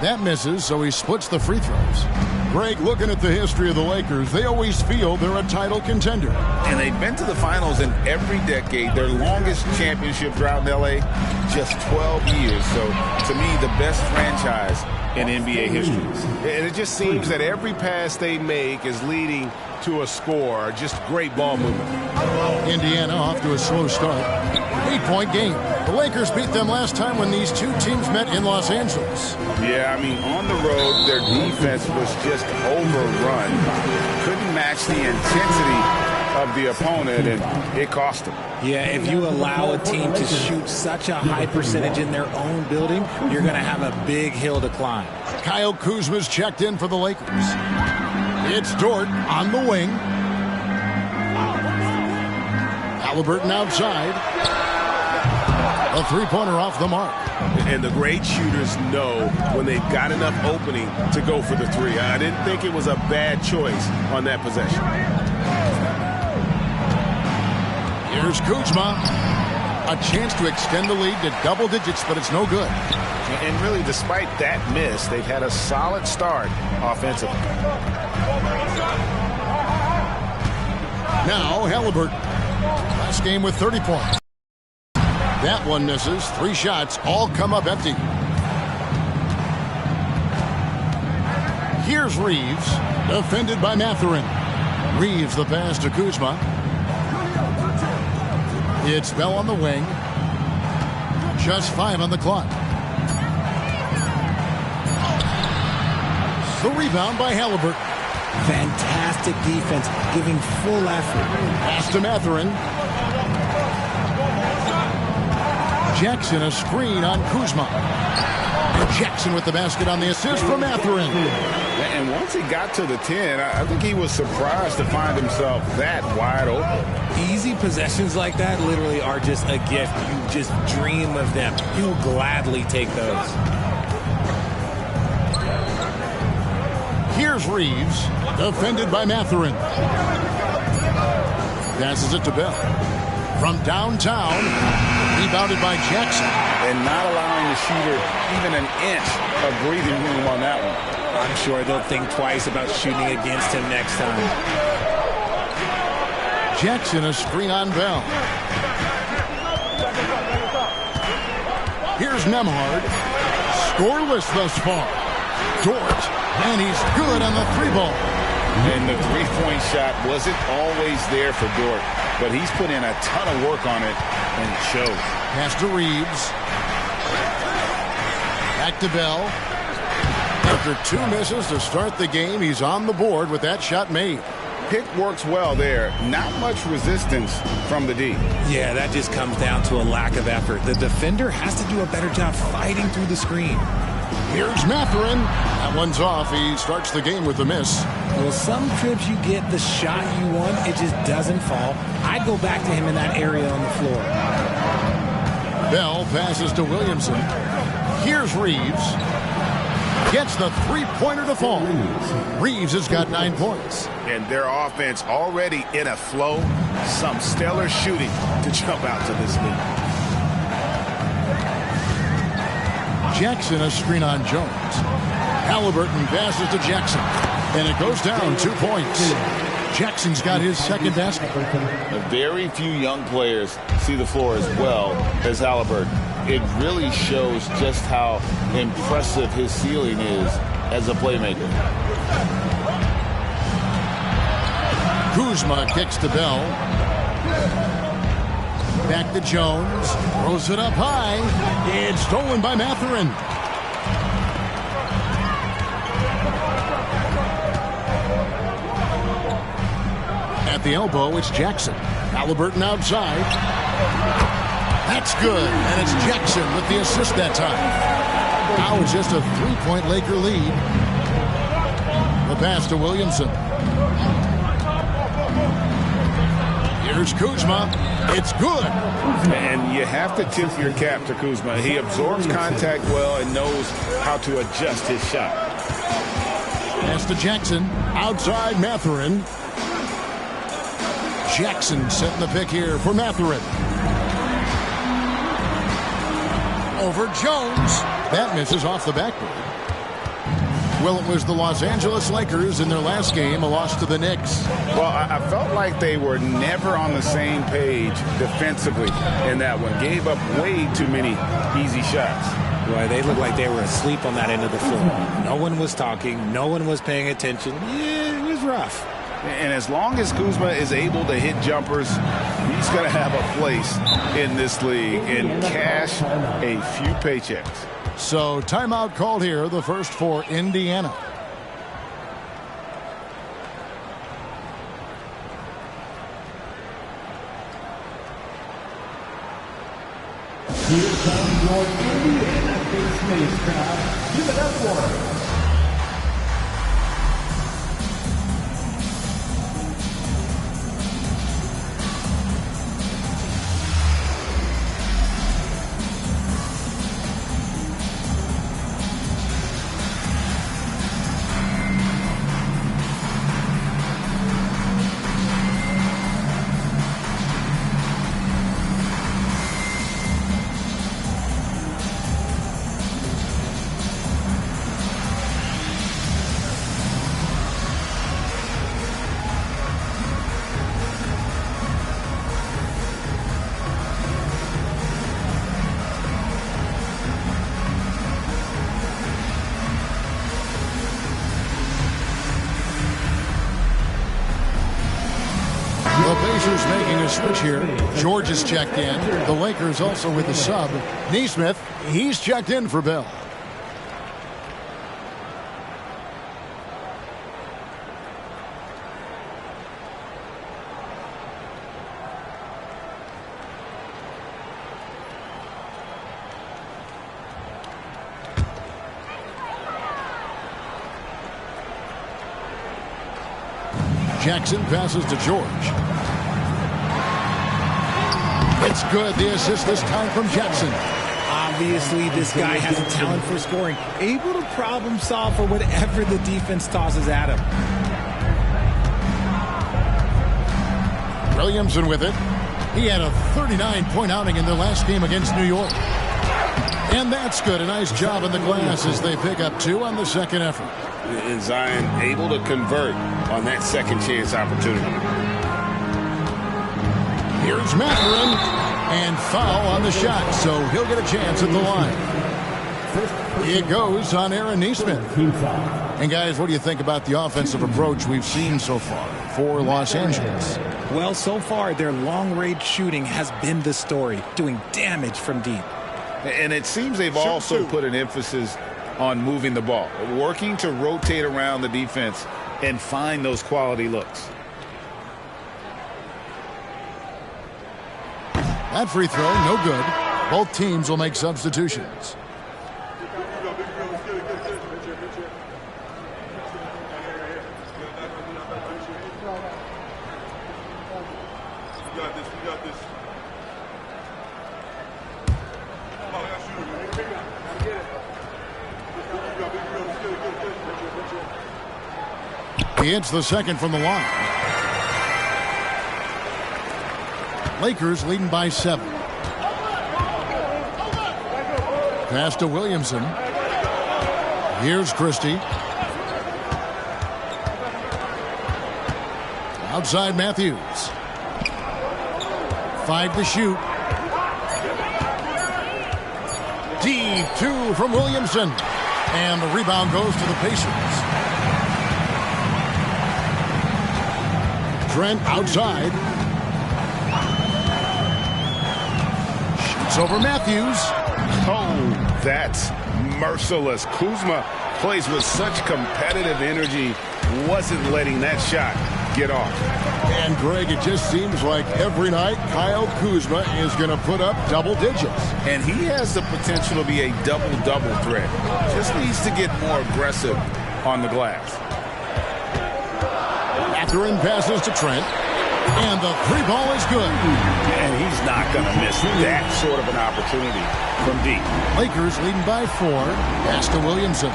That misses, so he splits the free throws. Greg, looking at the history of the Lakers, they always feel they're a title contender. And they've been to the finals in every decade. Their longest championship drought in L.A., just 12 years. So, to me, the best franchise in NBA history. And it just seems that every pass they make is leading to a score. Just great ball movement. Indiana off to a slow start. 8-point game. The Lakers beat them last time when these two teams met in Los Angeles. Yeah, I mean, on the road, their defense was just overrun. Couldn't match the intensity of the opponent, and it cost them. Yeah, if you allow a team to shoot such a high percentage in their own building, you're going to have a big hill to climb. Kyle Kuzma's checked in for the Lakers. It's Dort on the wing. Halliburton outside. A three-pointer off the mark. And the great shooters know when they've got enough opening to go for the three. I didn't think it was a bad choice on that possession. Here's Kuzma. A chance to extend the lead to double digits, but it's no good. And really, despite that miss, they've had a solid start offensively. Now Halliburton. Last game with 30 points. That one misses. 3 shots all come up empty. Here's Reeves, defended by Mathurin. Reeves the pass to Kuzma. It's Bell on the wing. Just 5 on the clock. The rebound by Halliburton. Fantastic defense, giving full effort. Pass to Mathurin. Jackson a screen on Kuzma. And Jackson with the basket on the assist from Mathurin. And once he got to the 10, I think he was surprised to find himself that wide open. Easy possessions like that literally are just a gift. You just dream of them. He'll gladly take those. Here's Reeves, defended by Mathurin. Passes it to Bell. From downtown, rebounded by Jackson. And not allowing the shooter even an inch of breathing room on that one. I'm sure they'll think twice about shooting against him next time. Jackson a screen on Bell. Here's Nembhard. Scoreless thus far. Dort. And he's good on the 3-ball. And the three-point shot wasn't always there for Dort, but he's put in a ton of work on it, and it shows. Pass to Reeves. Back to Bell. After 2 misses to start the game, he's on the board with that shot made. Pick works well there. Not much resistance from the D. Yeah, that just comes down to a lack of effort. The defender has to do a better job fighting through the screen. Here's Mathurin. That one's off. He starts the game with a miss. Well, some trips you get the shot you want, it just doesn't fall. I'd go back to him in that area on the floor. Bell passes to Williamson. Here's Reeves. Gets the 3-pointer to fall. Reeves has got 9 points. And their offense already in a flow. Some stellar shooting to jump out to this lead. Jackson a screen on Jones. Halliburton passes to Jackson. And it goes down 2 points. Jackson's got his second basket. Very few young players see the floor as well as Halliburton. It really shows just how impressive his ceiling is as a playmaker. Kuzma kicks to Bell. Back to Jones. Throws it up high. It's stolen by Mathurin. the elbow. It's Jackson. Halliburton outside. That's good. And it's Jackson with the assist that time. Now it's just a 3-point Laker lead. The pass to Williamson. Here's Kuzma. It's good. And you have to tip your cap to Kuzma. He absorbs contact well and knows how to adjust his shot. Pass to Jackson. Outside Mathurin. Jackson setting the pick here for Mathurin. Over Jones. That misses off the backboard. Well, it was the Los Angeles Lakers in their last game, a loss to the Knicks. Well, I felt like they were never on the same page defensively in that one. Gave up way too many easy shots. Boy, they looked like they were asleep on that end of the floor. No one was talking. No one was paying attention. Yeah, it was rough. And as long as Kuzma is able to hit jumpers, he's going to have a place in this league and cash a few paychecks. So timeout called here, the first for Indiana. Here comes your Indiana Face Mace crowd. Give it up for him. Making a switch here. George is checked in. The Lakers also with a sub. Neesmith, he's checked in for Bell. Jackson passes to George. It's good. The assist this time from Jackson. Obviously, this guy has a talent for scoring. Able to problem solve for whatever the defense tosses at him. Williamson with it. He had a 39-point outing in their last game against New York. And that's good. A nice job in the glass as they pick up 2 on the second effort. And Zion able to convert on that second chance opportunity. Here's Mathurin, and foul on the shot, so he'll get a chance at the line. It goes on Aaron Neesmith. And guys, what do you think about the offensive approach we've seen so far for Los Angeles? Well, so far, their long-range shooting has been the story, doing damage from deep. And it seems they've also put an emphasis on moving the ball, working to rotate around the defense and find those quality looks. That free throw, no good. Both teams will make substitutions. He hits the second from the line. Lakers leading by 7. Pass to Williamson. Here's Christie. Outside Matthews. 5 to shoot. Deep 2 from Williamson. And the rebound goes to the Pacers. Trent outside. Shoots over Matthews. Oh, that's merciless. Kuzma plays with such competitive energy. Wasn't letting that shot get off. And, Greg, it just seems like every night Kyle Kuzma is going to put up double digits. And he has the potential to be a double-double threat. Just needs to get more aggressive on the glass. Mathurin passes to Trent. And the three ball is good. And he's not going to miss that sort of an opportunity from deep. Lakers leading by 4. Pass to Williamson.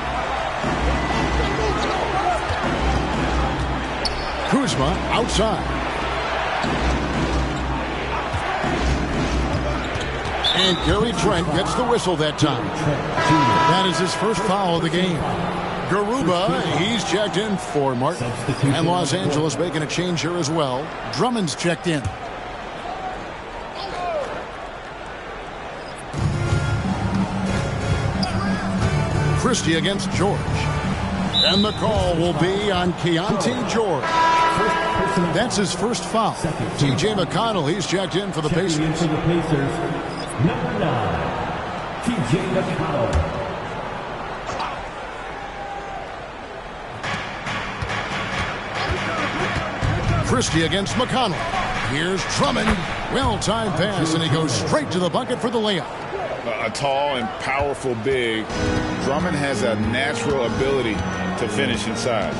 Kuzma outside. And Gary Trent gets the whistle that time. That is his first foul of the game. Garuba, he's checked in for Martin. And Los Angeles making a change here as well. Drummond's checked in. Christie against George. And the call will be on Keontae George. That's his first foul. T.J. McConnell, he's checked in for the Pacers. Number 9, T.J. McConnell. Christie against McConnell. Here's Drummond. Well-timed pass, and he goes straight to the bucket for the layup. A tall and powerful big. Drummond has a natural ability to finish inside.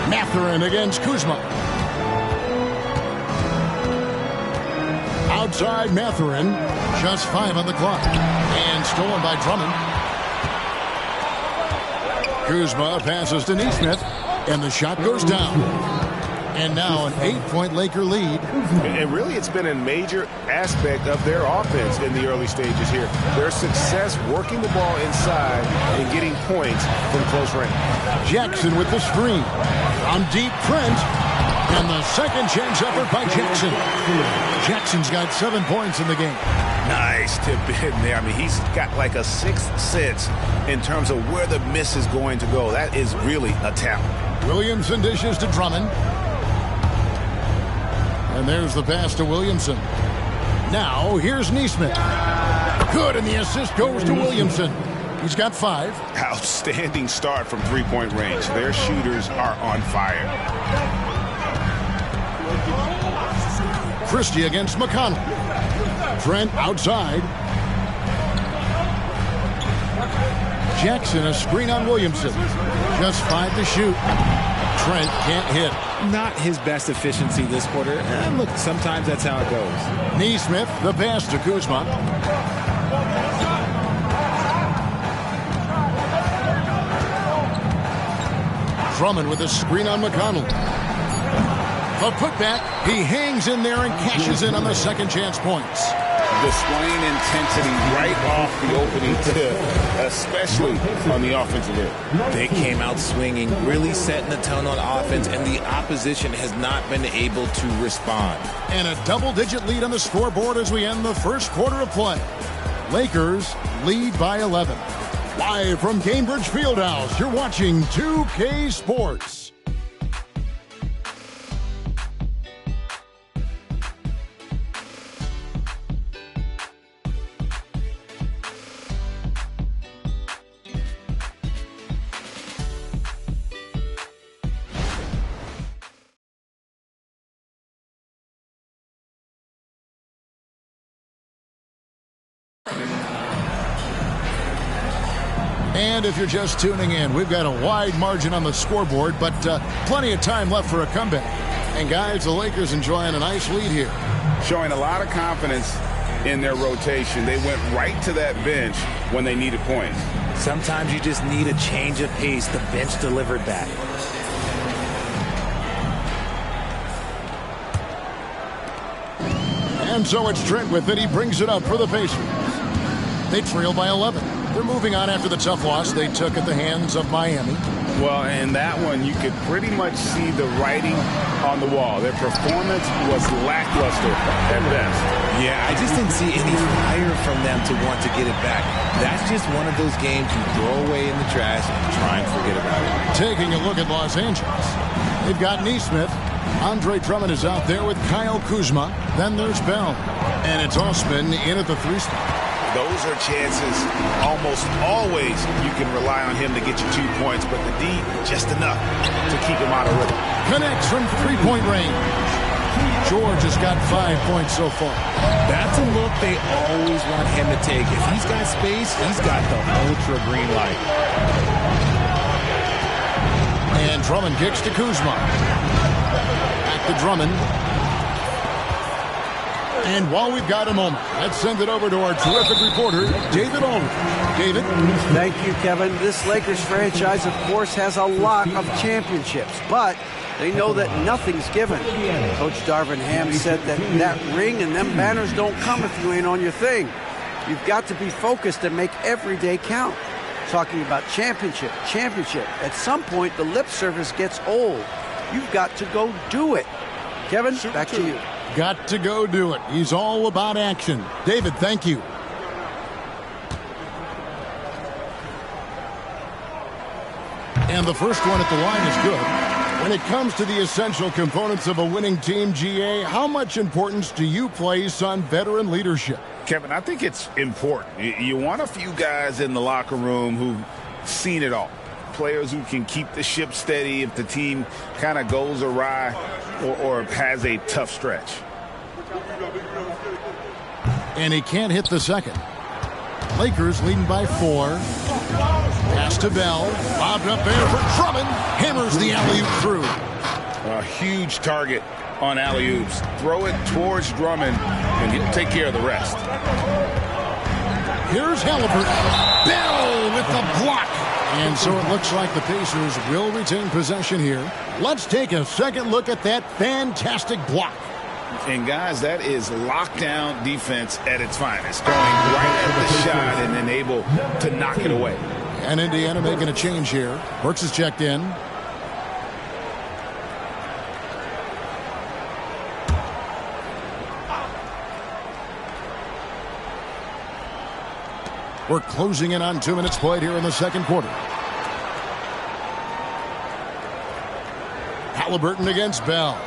Mathurin against Kuzma. Outside Mathurin. Just 5 on the clock. And stolen by Drummond. Kuzma passes to Nesmith, and the shot goes down. And now an 8-point Laker lead. And really, it's been a major aspect of their offense in the early stages here. Their success working the ball inside and getting points from close range. Jackson with the screen. On deep, Trent. And the second chance effort by Jackson. Jackson's got 7 points in the game. Nice tip in there. I mean, he's got like a sixth sense in terms of where the miss is going to go. That is really a talent. Williamson dishes to Drummond. And there's the pass to Williamson. Now, here's Nesmith. Good, and the assist goes to Williamson. He's got 5. Outstanding start from three-point range. Their shooters are on fire. Christie against McConnell. Trent outside. Jackson, a screen on Williamson. Just 5 to shoot. Trent can't hit. Not his best efficiency this quarter. And look, sometimes that's how it goes. Nesmith, the pass to Kuzma. Drummond with a screen on McConnell. A putback. He hangs in there and cashes in on the second chance points. Displaying intensity right off the opening tip, especially on the offensive end. They came out swinging, really setting the tone on offense, and the opposition has not been able to respond. And a double-digit lead on the scoreboard as we end the first quarter of play. Lakers lead by 11. Live from Cambridge Fieldhouse, you're watching 2K Sports. And if you're just tuning in, we've got a wide margin on the scoreboard, but plenty of time left for a comeback. And guys, the Lakers enjoying a nice lead here. Showing a lot of confidence in their rotation. They went right to that bench when they needed points. Sometimes you just need a change of pace. The bench delivered that. And so it's Trent with it. He brings it up for the Pacers. They trail by 11. They're moving on after the tough loss they took at the hands of Miami. Well, in that one, you could pretty much see the writing on the wall. Their performance was lackluster at best. Yeah, I just didn't see any fire from them to want to get it back. That's just one of those games you throw away in the trash and try and forget about it. Taking a look at Los Angeles. They've got Nesmith. Andre Drummond is out there with Kyle Kuzma. Then there's Bell. And it's Osman in at the 3 spot. those are chances almost always you can rely on him to get you 2 points, but the D, just enough to keep him out of rhythm. Connects from three-point range. George has got 5 points so far. That's a look they always want him to take. If he's got space, he's got the ultra green light. And Drummond kicks to Kuzma. Back to Drummond. And while we've got a moment, let's send it over to our terrific reporter, David Aldridge. David? Thank you, Kevin. This Lakers franchise, of course, has a lot of championships, but they know that nothing's given. Coach Darvin Ham said that ring and them banners don't come if you ain't on your thing. You've got to be focused and make every day count. Talking about championship. At some point, the lip service gets old. You've got to go do it. Kevin, back to you. Got to go do it. He's all about action. David, thank you. And the first one at the line is good. When it comes to the essential components of a winning team, GA, how much importance do you place on veteran leadership? Kevin, I think it's important. You want a few guys in the locker room who've seen it all. Players who can keep the ship steady if the team kind of goes awry or has a tough stretch. And he can't hit the second. Lakers leading by 4. Pass to Bell. Bobbed up there for Drummond. Hammers the alley-oop through. A huge target on alley-oops. Throw it towards Drummond, and he'll take care of the rest. Here's Halliburton. Bell with the block. And so it looks like the Pacers will retain possession here. Let's take a second look at that fantastic block. And, guys, that is lockdown defense at its finest. Going right at the shot and then able to knock it away. And Indiana making a change here. Burks is checked in. We're closing in on 2 minutes played here in the second quarter. Halliburton against Bell.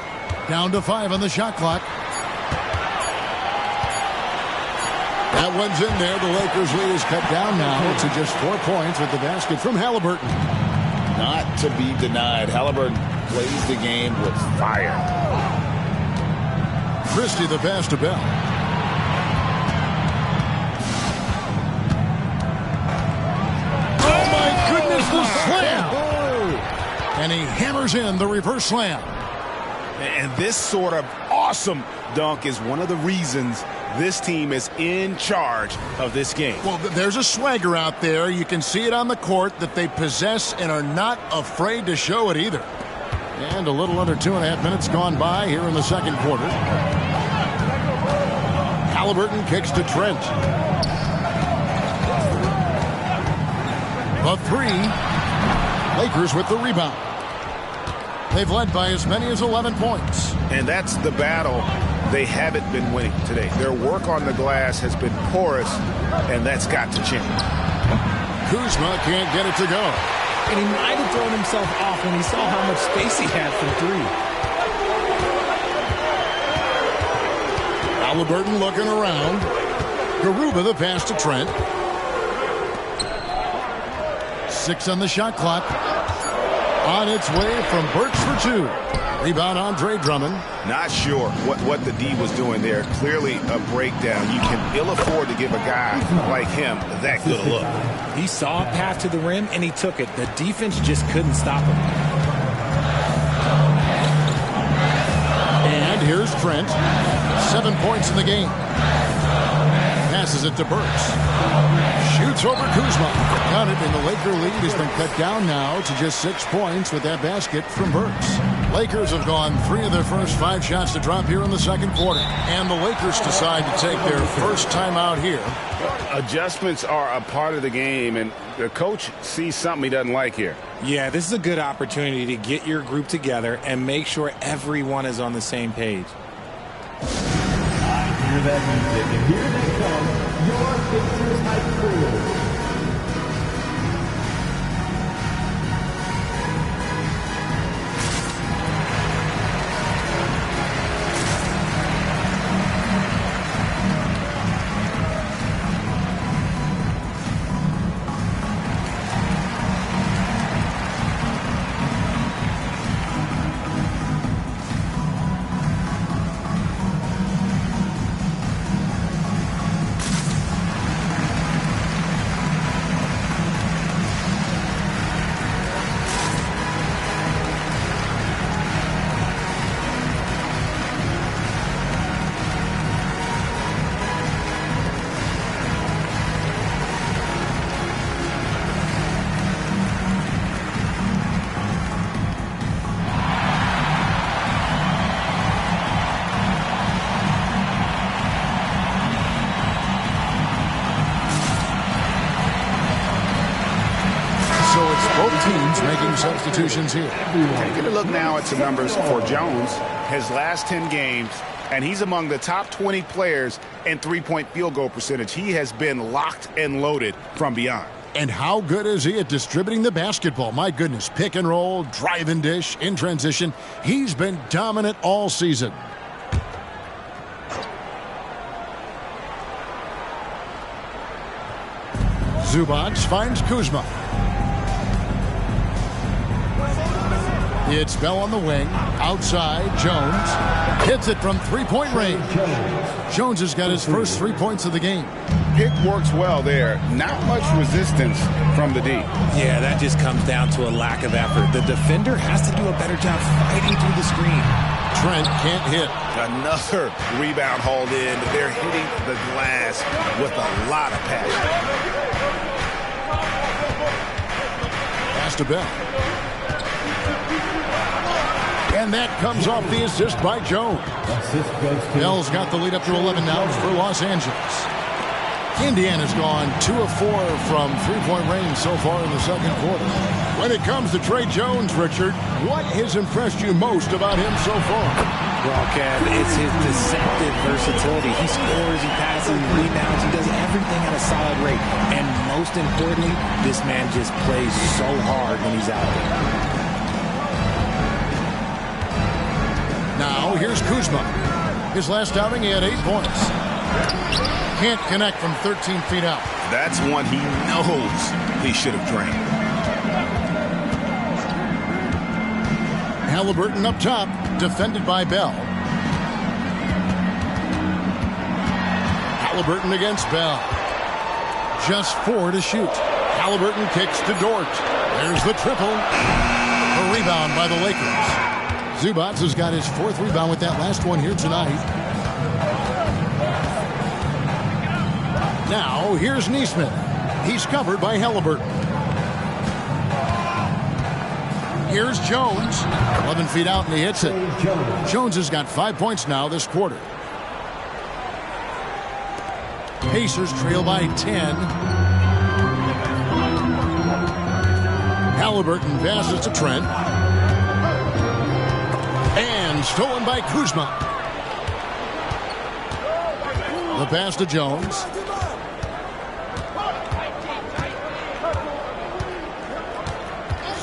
Down to 5 on the shot clock. That one's in there. The Lakers lead is cut down now to just 4 points with the basket from Halliburton. Not to be denied. Halliburton plays the game with fire. Christie the pass to Bell. Oh my goodness, the slam! And he hammers in the reverse slam. And this sort of awesome dunk is one of the reasons this team is in charge of this game. Well, there's a swagger out there. You can see it on the court that they possess and are not afraid to show it either. And a little under 2.5 minutes gone by here in the second quarter. Halliburton kicks to Trent. The 3. Lakers with the rebound. They've led by as many as 11 points. And that's the battle they haven't been winning today. Their work on the glass has been porous, and that's got to change. Kuzma can't get it to go. And he might have thrown himself off when he saw how much space he had from 3. Halliburton looking around. Garuba the pass to Trent. 6 on the shot clock. On its way from Burks for 2. Rebound Andre Drummond. Not sure what the D was doing there. Clearly a breakdown. You can ill afford to give a guy like him that good a look. He saw a path to the rim and he took it. The defense just couldn't stop him. And here's Trent. 7 points in the game. Passes it to Burks. Shoots over Kuzma. Got it, and the Laker lead has been cut down now to just 6 points with that basket from Burks. Lakers have gone 3 of their first 5 shots to drop here in the second quarter. And the Lakers decide to take their first time out here. Adjustments are a part of the game, and the coach sees something he doesn't like here. Yeah, this is a good opportunity to get your group together and make sure everyone is on the same page. Hear that music, and here they come, your Pacers High School. teams making substitutions here. Taking a look now at some numbers for Jones. His last 10 games, and he's among the top 20 players in three-point field goal percentage. He has been locked and loaded from beyond. And how good is he at distributing the basketball? My goodness, pick and roll, drive and dish, in transition. He's been dominant all season. Zubac finds Kuzma. It's Bell on the wing. Outside, Jones. Hits it from three-point range. Jones has got his first 3 points of the game. Pick works well there. Not much resistance from the D. Yeah, that just comes down to a lack of effort. The defender has to do a better job fighting through the screen. Trent can't hit. Another rebound hauled in. They're hitting the glass with a lot of passion. Pass to Bell. And that comes off the assist by Jones. Bell's got the lead up to 11 now for Los Angeles. Indiana's gone 2 of 4 from three-point range so far in the second quarter. When it comes to Trey Jones, Richard, what has impressed you most about him so far? Well, Kev, it's his deceptive versatility. He scores, he passes, he rebounds, he does everything at a solid rate. And most importantly, this man just plays so hard when he's out there. Now, here's Kuzma. His last outing, he had 8 points. Can't connect from 13 feet out. That's one he knows he should have drained. Halliburton up top, defended by Bell. Halliburton against Bell. Just 4 to shoot. Halliburton kicks to Dort. There's the triple. A rebound by the Lakers. Zubac has got his 4th rebound with that last one here tonight. Now, here's Neesmith. He's covered by Halliburton. Here's Jones. 11 feet out, and he hits it. Jones has got 5 points now this quarter. Pacers trail by 10. Halliburton passes to Trent. And stolen by Kuzma. The pass to Jones.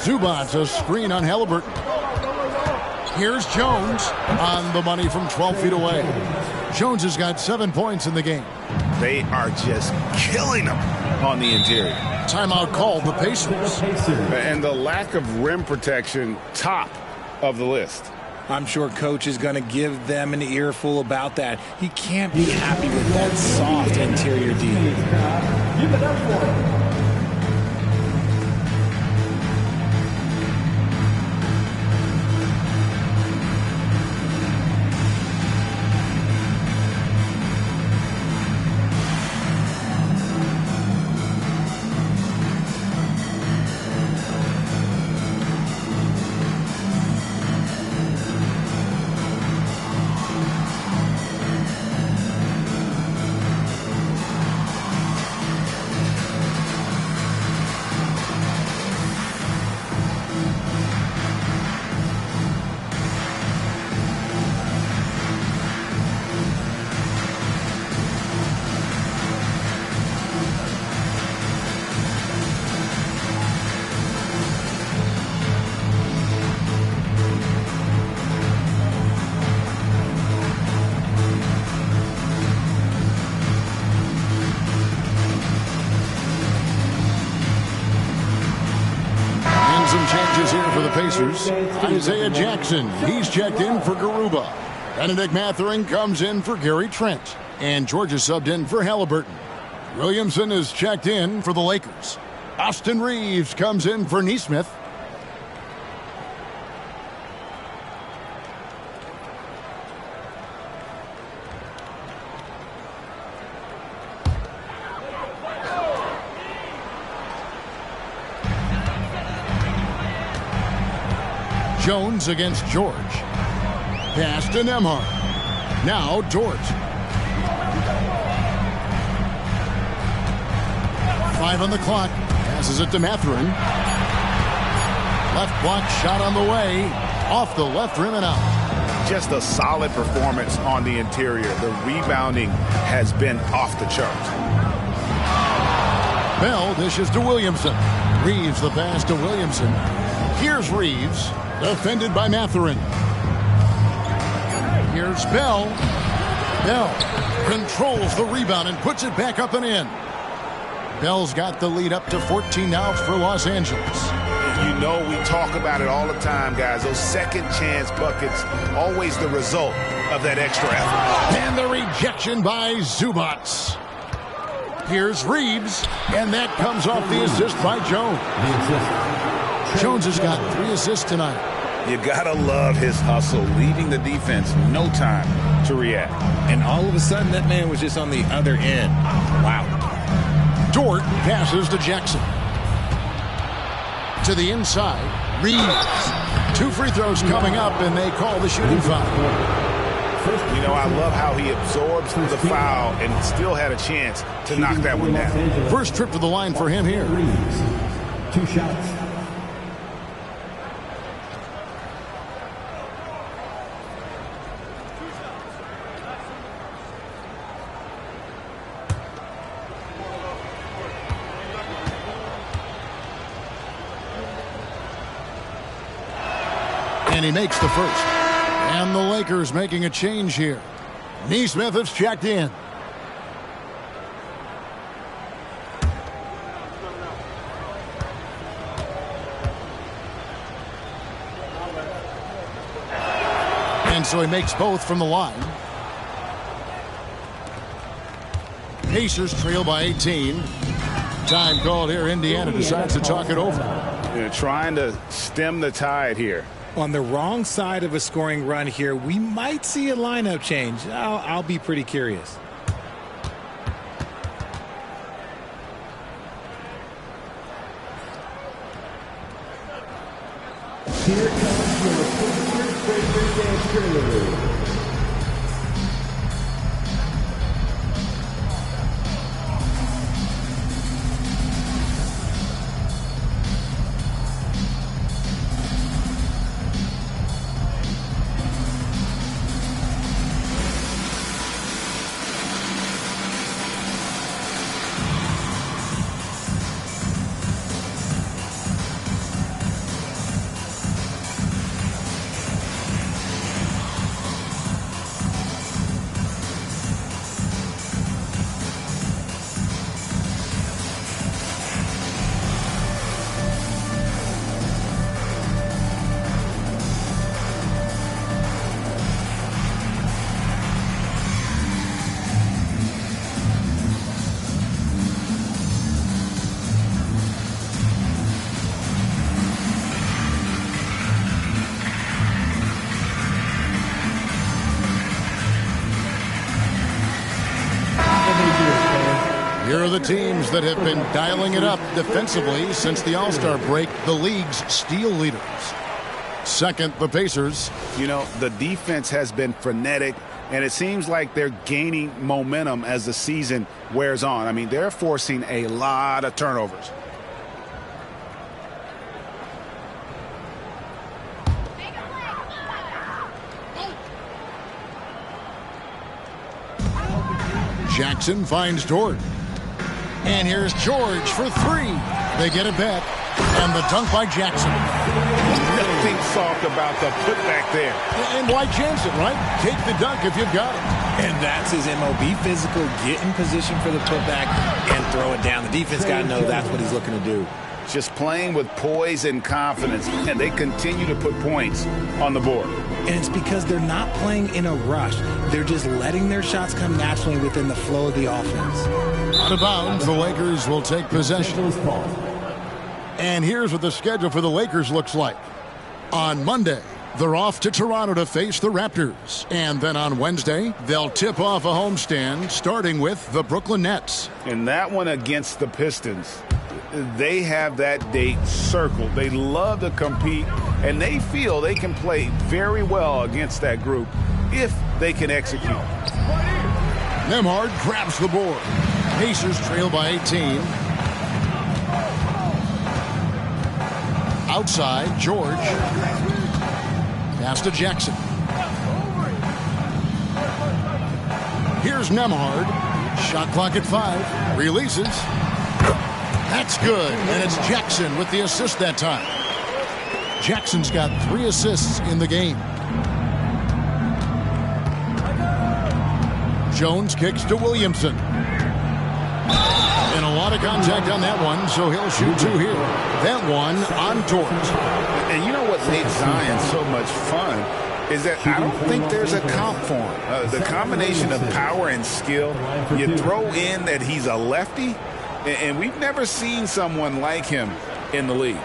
Zubac, a screen on Halliburton. Here's Jones on the money from 12 feet away. Jones has got 7 points in the game. They are just killing him on the interior. Timeout called the Pacers. And the lack of rim protection, top of the list. I'm sure Coach is going to give them an earful about that. He can't be happy with that soft interior D. Give it up for him. Pacers. Isaiah Jackson, he's checked in for Garuba. Benedict Mathurin comes in for Gary Trent. And Georgia subbed in for Halliburton. Williamson is checked in for the Lakers. Austin Reeves comes in for Neesmith. Jones against George. Pass to Nembhard. Now Dort. 5 on the clock. Passes it to Mathurin. Left block shot on the way. Off the left rim and out. Just a solid performance on the interior. The rebounding has been off the charts. Bell dishes to Williamson. Reeves the pass to Williamson. Here's Reeves. Defended by Mathurin. Here's Bell. Bell controls the rebound and puts it back up and in. Bell's got the lead up to 14 now for Los Angeles. You know, we talk about it all the time, guys. Those second chance buckets, always the result of that extra effort. And the rejection by Zubats. Here's Reeves, and that comes off the assist by Jones. Jones has got 3 assists tonight. You gotta love his hustle, leaving the defense no time to react. And all of a sudden, that man was just on the other end. Wow. Dort passes to Jackson. To the inside, Reeves. 2 free throws coming up, and they call the shooting foul. You know, I love how he absorbs the foul and still had a chance to knock that one down. First trip to the line for him here. 2 shots. And he makes the first. And the Lakers making a change here. Neesmith has checked in. And so he makes both from the line. Pacers trail by 18. Time called here. Indiana decides to talk it over. They're trying to stem the tide here. On the wrong side of a scoring run here, we might see a lineup change. I'll be pretty curious. Here comes your favorite dance. Here are the teams that have been dialing it up defensively since the All-Star break, the league's steal leaders. Second, the Pacers. You know, the defense has been frenetic, and it seems like they're gaining momentum as the season wears on. I mean, they're forcing a lot of turnovers. Jackson finds Dort. And here's George for 3. They get it back. And the dunk by Jackson. Nothing soft about the putback there. And why chance it, right? Take the dunk if you've got it. And that's his MO. Be physical, get in position for the putback, and throw it down. The defense got to know that's what he's looking to do. Just playing with poise and confidence, and they continue to put points on the board. And it's because they're not playing in a rush. They're just letting their shots come naturally within the flow of the offense. Out of bounds, the Lakers will take possession. And here's what the schedule for the Lakers looks like. On Monday, they're off to Toronto to face the Raptors. And then on Wednesday, they'll tip off a homestand, starting with the Brooklyn Nets. And that one against the Pistons. They have that date circled. They love to compete, and they feel they can play very well against that group if they can execute. Nembhard grabs the board. Pacers trail by 18. Outside, George. Pass to Jackson. Here's Nemhard. Shot clock at 5. Releases. That's good. And it's Jackson with the assist that time. Jackson's got 3 assists in the game. Jones kicks to Williamson. And a lot of contact on that one, so he'll shoot 2 here. That one on Torres. And you know what made Zion so much fun is that I don't think there's a comp for him. The combination of power and skill, you throw in that he's a lefty, and we've never seen someone like him in the league.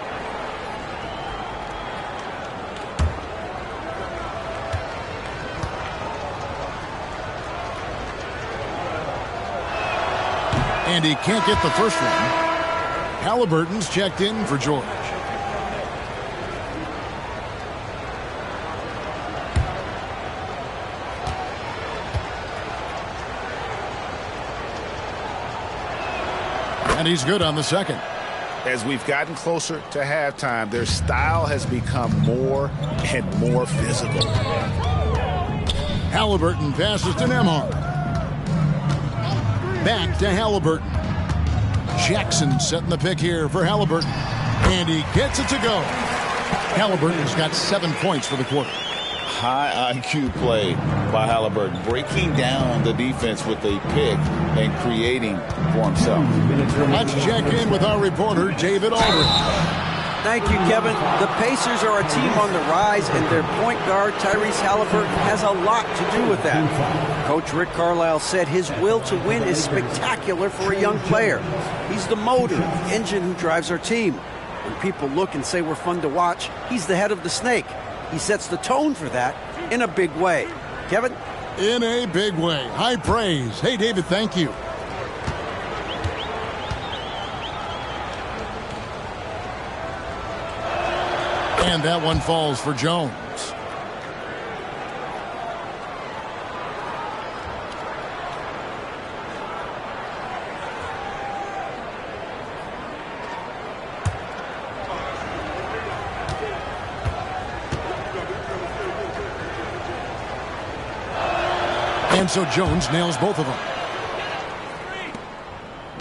And he can't get the first one. Halliburton's checked in for George. And he's good on the second. As we've gotten closer to halftime, their style has become more and more physical. Halliburton passes to Nemhard. Back to Halliburton. Jackson setting the pick here for Halliburton. And he gets it to go. Halliburton's got 7 points for the quarter. High IQ play by Halliburton, breaking down the defense with a pick and creating for himself. Let's check in with our reporter, David Aldridge. Thank you, Kevin. The Pacers are a team on the rise, and their point guard, Tyrese Halliburton, has a lot to do with that. Coach Rick Carlisle said his will to win is spectacular for a young player. He's the motor, the engine who drives our team. When people look and say we're fun to watch, he's the head of the snake. He sets the tone for that in a big way. Kevin? In a big way. High praise. Hey, David, thank you. And that one falls for Jones. And so Jones nails both of them.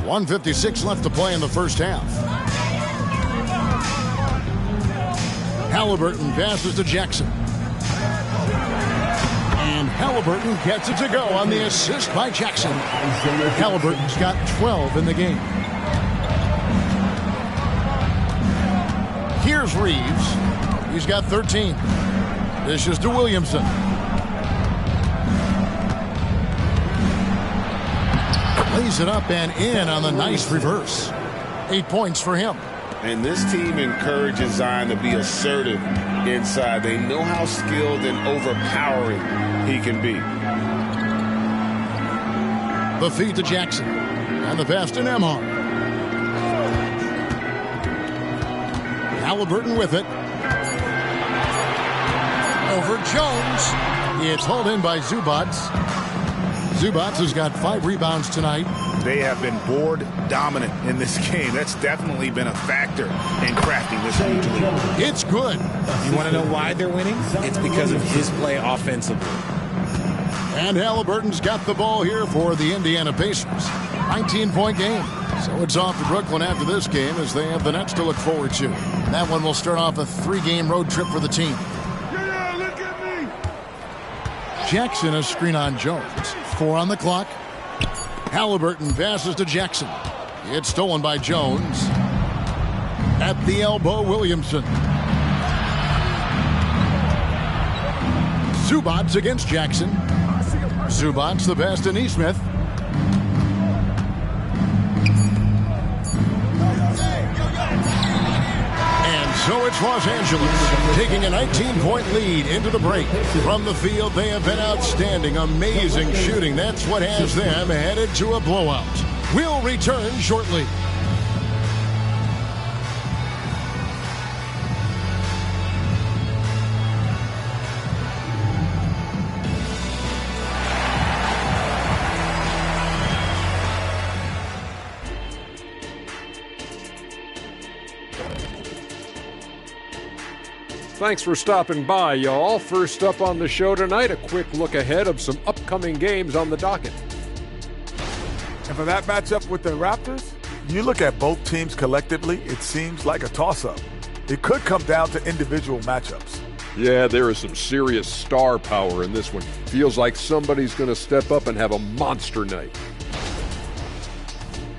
1:56 left to play in the first half. Halliburton passes to Jackson. And Halliburton gets it to go on the assist by Jackson. Halliburton's got 12 in the game. Here's Reeves. He's got 13. Dishes to Williamson. Lays it up and in on the nice reverse. 8 points for him. And this team encourages Zion to be assertive inside. They know how skilled and overpowering he can be. The feed to Jackson. And the pass to Nemhard. Halliburton with it. Over Jones. It's hauled in by Zubats. Zubats has got 5 rebounds tonight. They have been board dominant in this game. That's definitely been a factor in crafting this huge lead. It's good. You want to know why they're winning? It's because of his play offensively. And Halliburton's got the ball here for the Indiana Pacers. 19-point game. So it's off to Brooklyn after this game as they have the Nets to look forward to. That one will start off a 3-game road trip for the team. Jackson a screen on Jones. 4 on the clock. Halliburton passes to Jackson. It's stolen by Jones. At the elbow, Williamson. Zubats against Jackson. Zubats the pass to Nesmith. So it's Los Angeles taking a 19-point lead into the break. From the field, they have been outstanding, amazing shooting. That's what has them headed to a blowout. We'll return shortly. Thanks for stopping by, y'all. First up on the show tonight, a quick look ahead of some upcoming games on the docket. And for that matchup with the Raptors, you look at both teams collectively, it seems like a toss-up. It could come down to individual matchups. Yeah, there is some serious star power in this one. Feels like somebody's going to step up and have a monster night.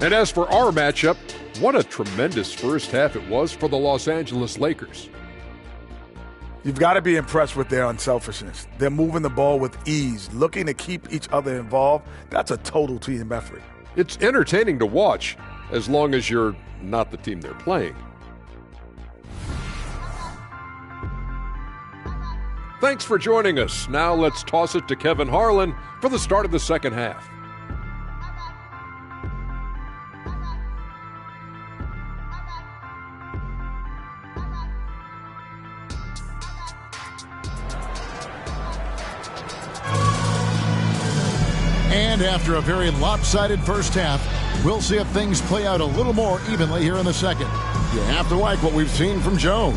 And as for our matchup, what a tremendous first half it was for the Los Angeles Lakers. You've got to be impressed with their unselfishness. They're moving the ball with ease, looking to keep each other involved. That's a total team effort. It's entertaining to watch, as long as you're not the team they're playing. Thanks for joining us. Now let's toss it to Kevin Harlan for the start of the second half. And after a very lopsided first half, we'll see if things play out a little more evenly here in the second. You have to like what we've seen from Jones.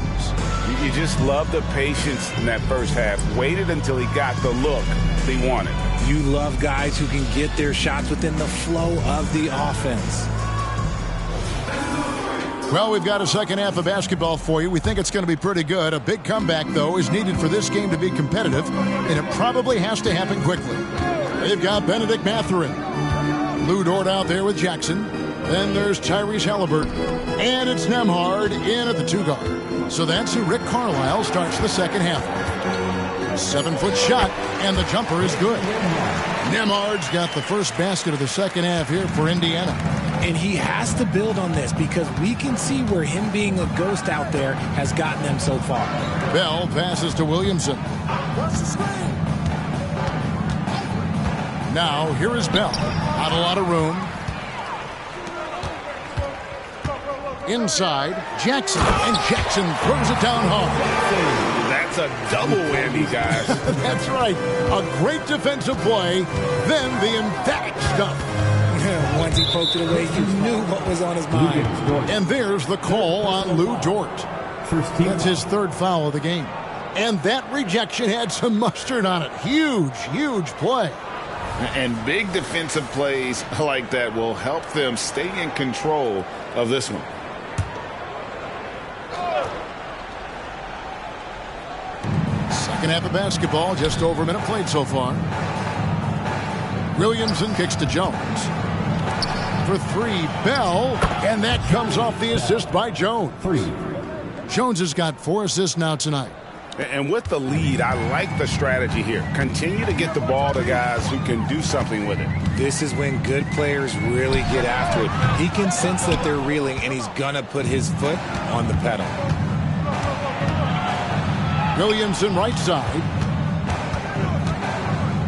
You just love the patience in that first half. Waited until he got the look he wanted. You love guys who can get their shots within the flow of the offense. Well, we've got a second half of basketball for you. We think it's going to be pretty good. A big comeback, though, is needed for this game to be competitive, and it probably has to happen quickly. They've got Benedict Mathurin. Lou Dort out there with Jackson. Then there's Tyrese Halliburton. And it's Nembhard in at the 2-guard. So that's who Rick Carlisle starts the second half. 7-foot shot, and the jumper is good. Nembhard's got the first basket of the second half here for Indiana. And he has to build on this because we can see where him being a ghost out there has gotten them so far. Bell passes to Williamson. Now, here is Bell. Not a lot of room. Inside, Jackson. And Jackson throws it down hard. That's a double whammy, guys. That's right. A great defensive play, then the emphatic stuff. Once he poked it away, you knew what was on his mind. And there's the call on Lou Dort. That's his third foul of the game. And that rejection had some mustard on it. Huge, huge play. And big defensive plays like that will help them stay in control of this one. Second half of basketball, just over a minute played so far. Williamson kicks to Jones. For three, Bell, and that comes off the assist by Jones. Jones has got 4 assists now tonight. And with the lead, I like the strategy here. Continue to get the ball to guys who can do something with it. This is when good players really get after it. He can sense that they're reeling, and he's going to put his foot on the pedal. Williamson right side.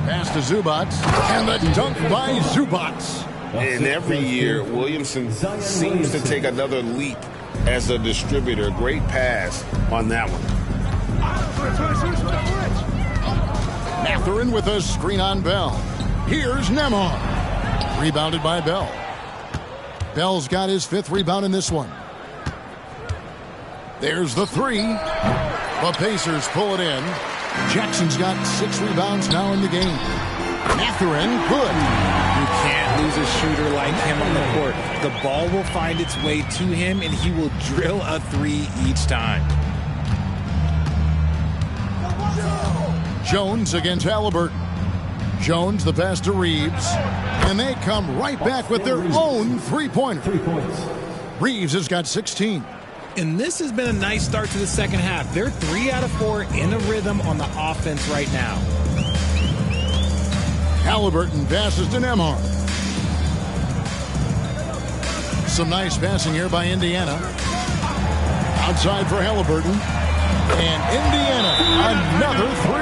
Pass to Zubats, and the dunk by Zubats. And every year, Williamson seems to take another leap as a distributor. Great pass on that one. Mathurin with a screen on Bell. Here's Nembhard. Rebounded by Bell. Bell's got his 5th rebound in this one. There's the 3. The Pacers pull it in. Jackson's got 6 rebounds now in the game. Mathurin, good. You can't lose a shooter like him on the court. The ball will find its way to him, and he will drill a 3 each time. Jones against Halliburton. Jones the pass to Reeves. And they come right back with their own 3-pointer. 3 points. Reeves has got 16. And this has been a nice start to the second half. They're 3 out of 4 in a rhythm on the offense right now. Halliburton passes to Nembhard. Some nice passing here by Indiana. Outside for Halliburton. And Indiana, another 3.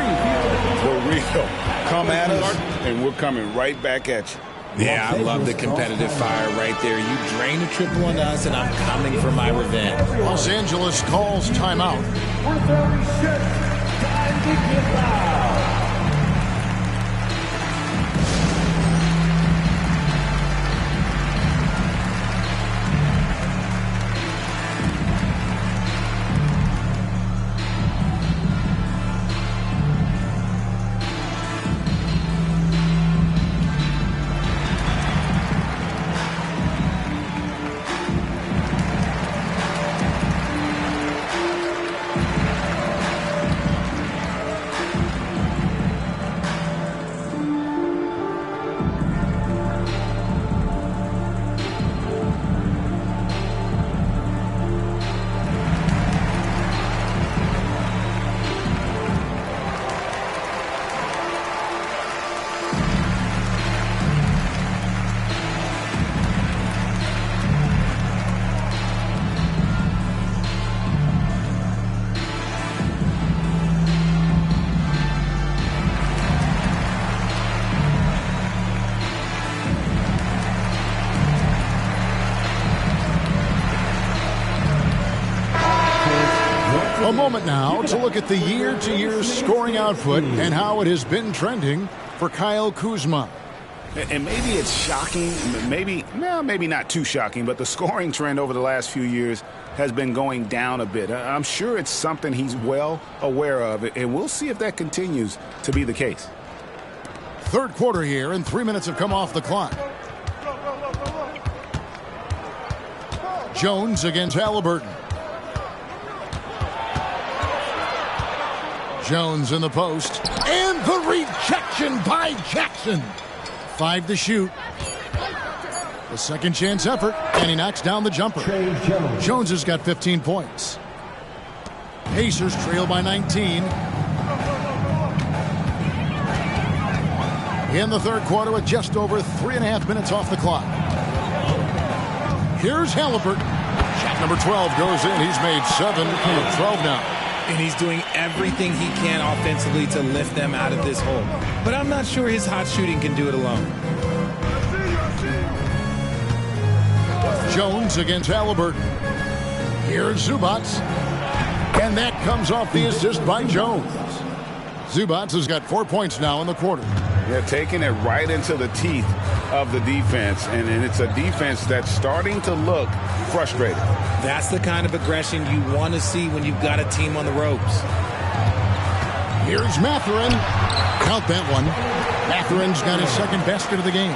For real. Come at us, and we're coming right back at you. Yeah, I love the competitive fire right there. You drain a triple on us, and I'm coming for my revenge. Los Angeles calls timeout. We're 36. Time to get loud. A moment now to look at the year-to-year scoring output and how it has been trending for Kyle Kuzma. And maybe it's shocking, maybe not too shocking, but the scoring trend over the last few years has been going down a bit. I'm sure it's something he's well aware of, and we'll see if that continues to be the case. Third quarter here, and 3 minutes have come off the clock. Jones against Halliburton. Jones in the post. And the rejection by Jackson. 5 to shoot. The second chance effort, and he knocks down the jumper. Jones has got 15 points. Pacers trail by 19. In the third quarter with just over 3.5 minutes off the clock. Here's Halliburton. Shot number 12 goes in. He's made 7 of 12 now. And he's doing everything he can offensively to lift them out of this hole. But I'm not sure his hot shooting can do it alone. Jones against Halliburton. Here's Zubac. And that comes off the assist by Jones. Zubac has got 4 points now in the quarter. Yeah, taking it right into the teeth of the defense. And it's a defense that's starting to look frustrated. That's the kind of aggression you want to see when you've got a team on the ropes. Here's Mathurin. Count that one. Mathurin's got his second basket of the game.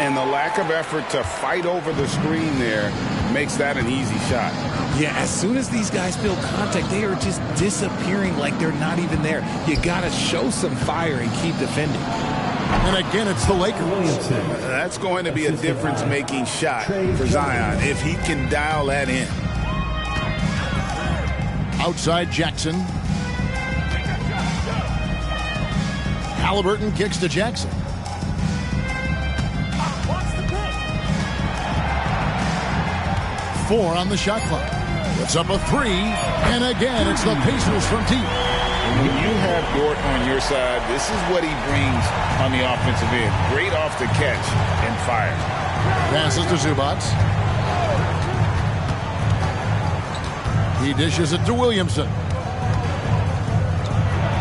And the lack of effort to fight over the screen there makes that an easy shot. Yeah, as soon as these guys feel contact, they are just disappearing like they're not even there. You got to show some fire and keep defending. And again, it's the Lakers. That's going to be a difference-making shot for Zion if he can dial that in. Outside Jackson. Halliburton kicks to Jackson. Four on the shot clock. It's up a 3, and again, it's the Pacers from deep. When you have Dort on your side, this is what he brings on the offensive end. Great off the catch and fire. Passes to Zubac. He dishes it to Williamson.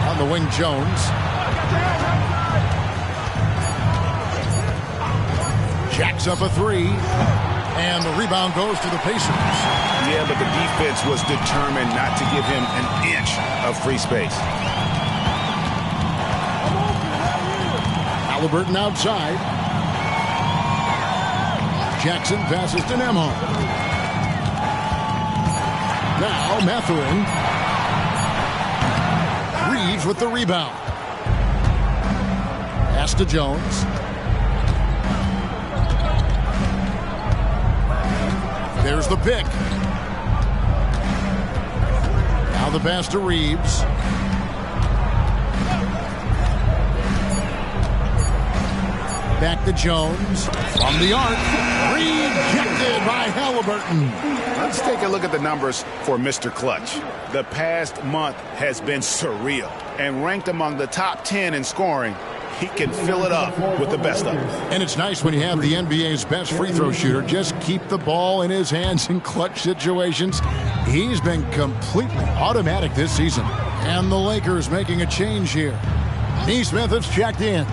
On the wing, Jones. Jacks up a 3. And the rebound goes to the Pacers. Yeah, but the defense was determined not to give him an inch of free space. Halliburton outside. Jackson passes to Nemhard. Now Mathurin. Reeves with the rebound. Pass to Jones. There's the pick. Now the pass to Reeves. Back to Jones. From the arc. Rejected by Halliburton. Let's take a look at the numbers for Mr. Clutch. The past month has been surreal and ranked among the top 10 in scoring. He can fill it up with the best of them. And it's nice when you have the NBA's best free throw shooter just keep the ball in his hands in clutch situations. He's been completely automatic this season. And the Lakers making a change here. Neesmith has checked in.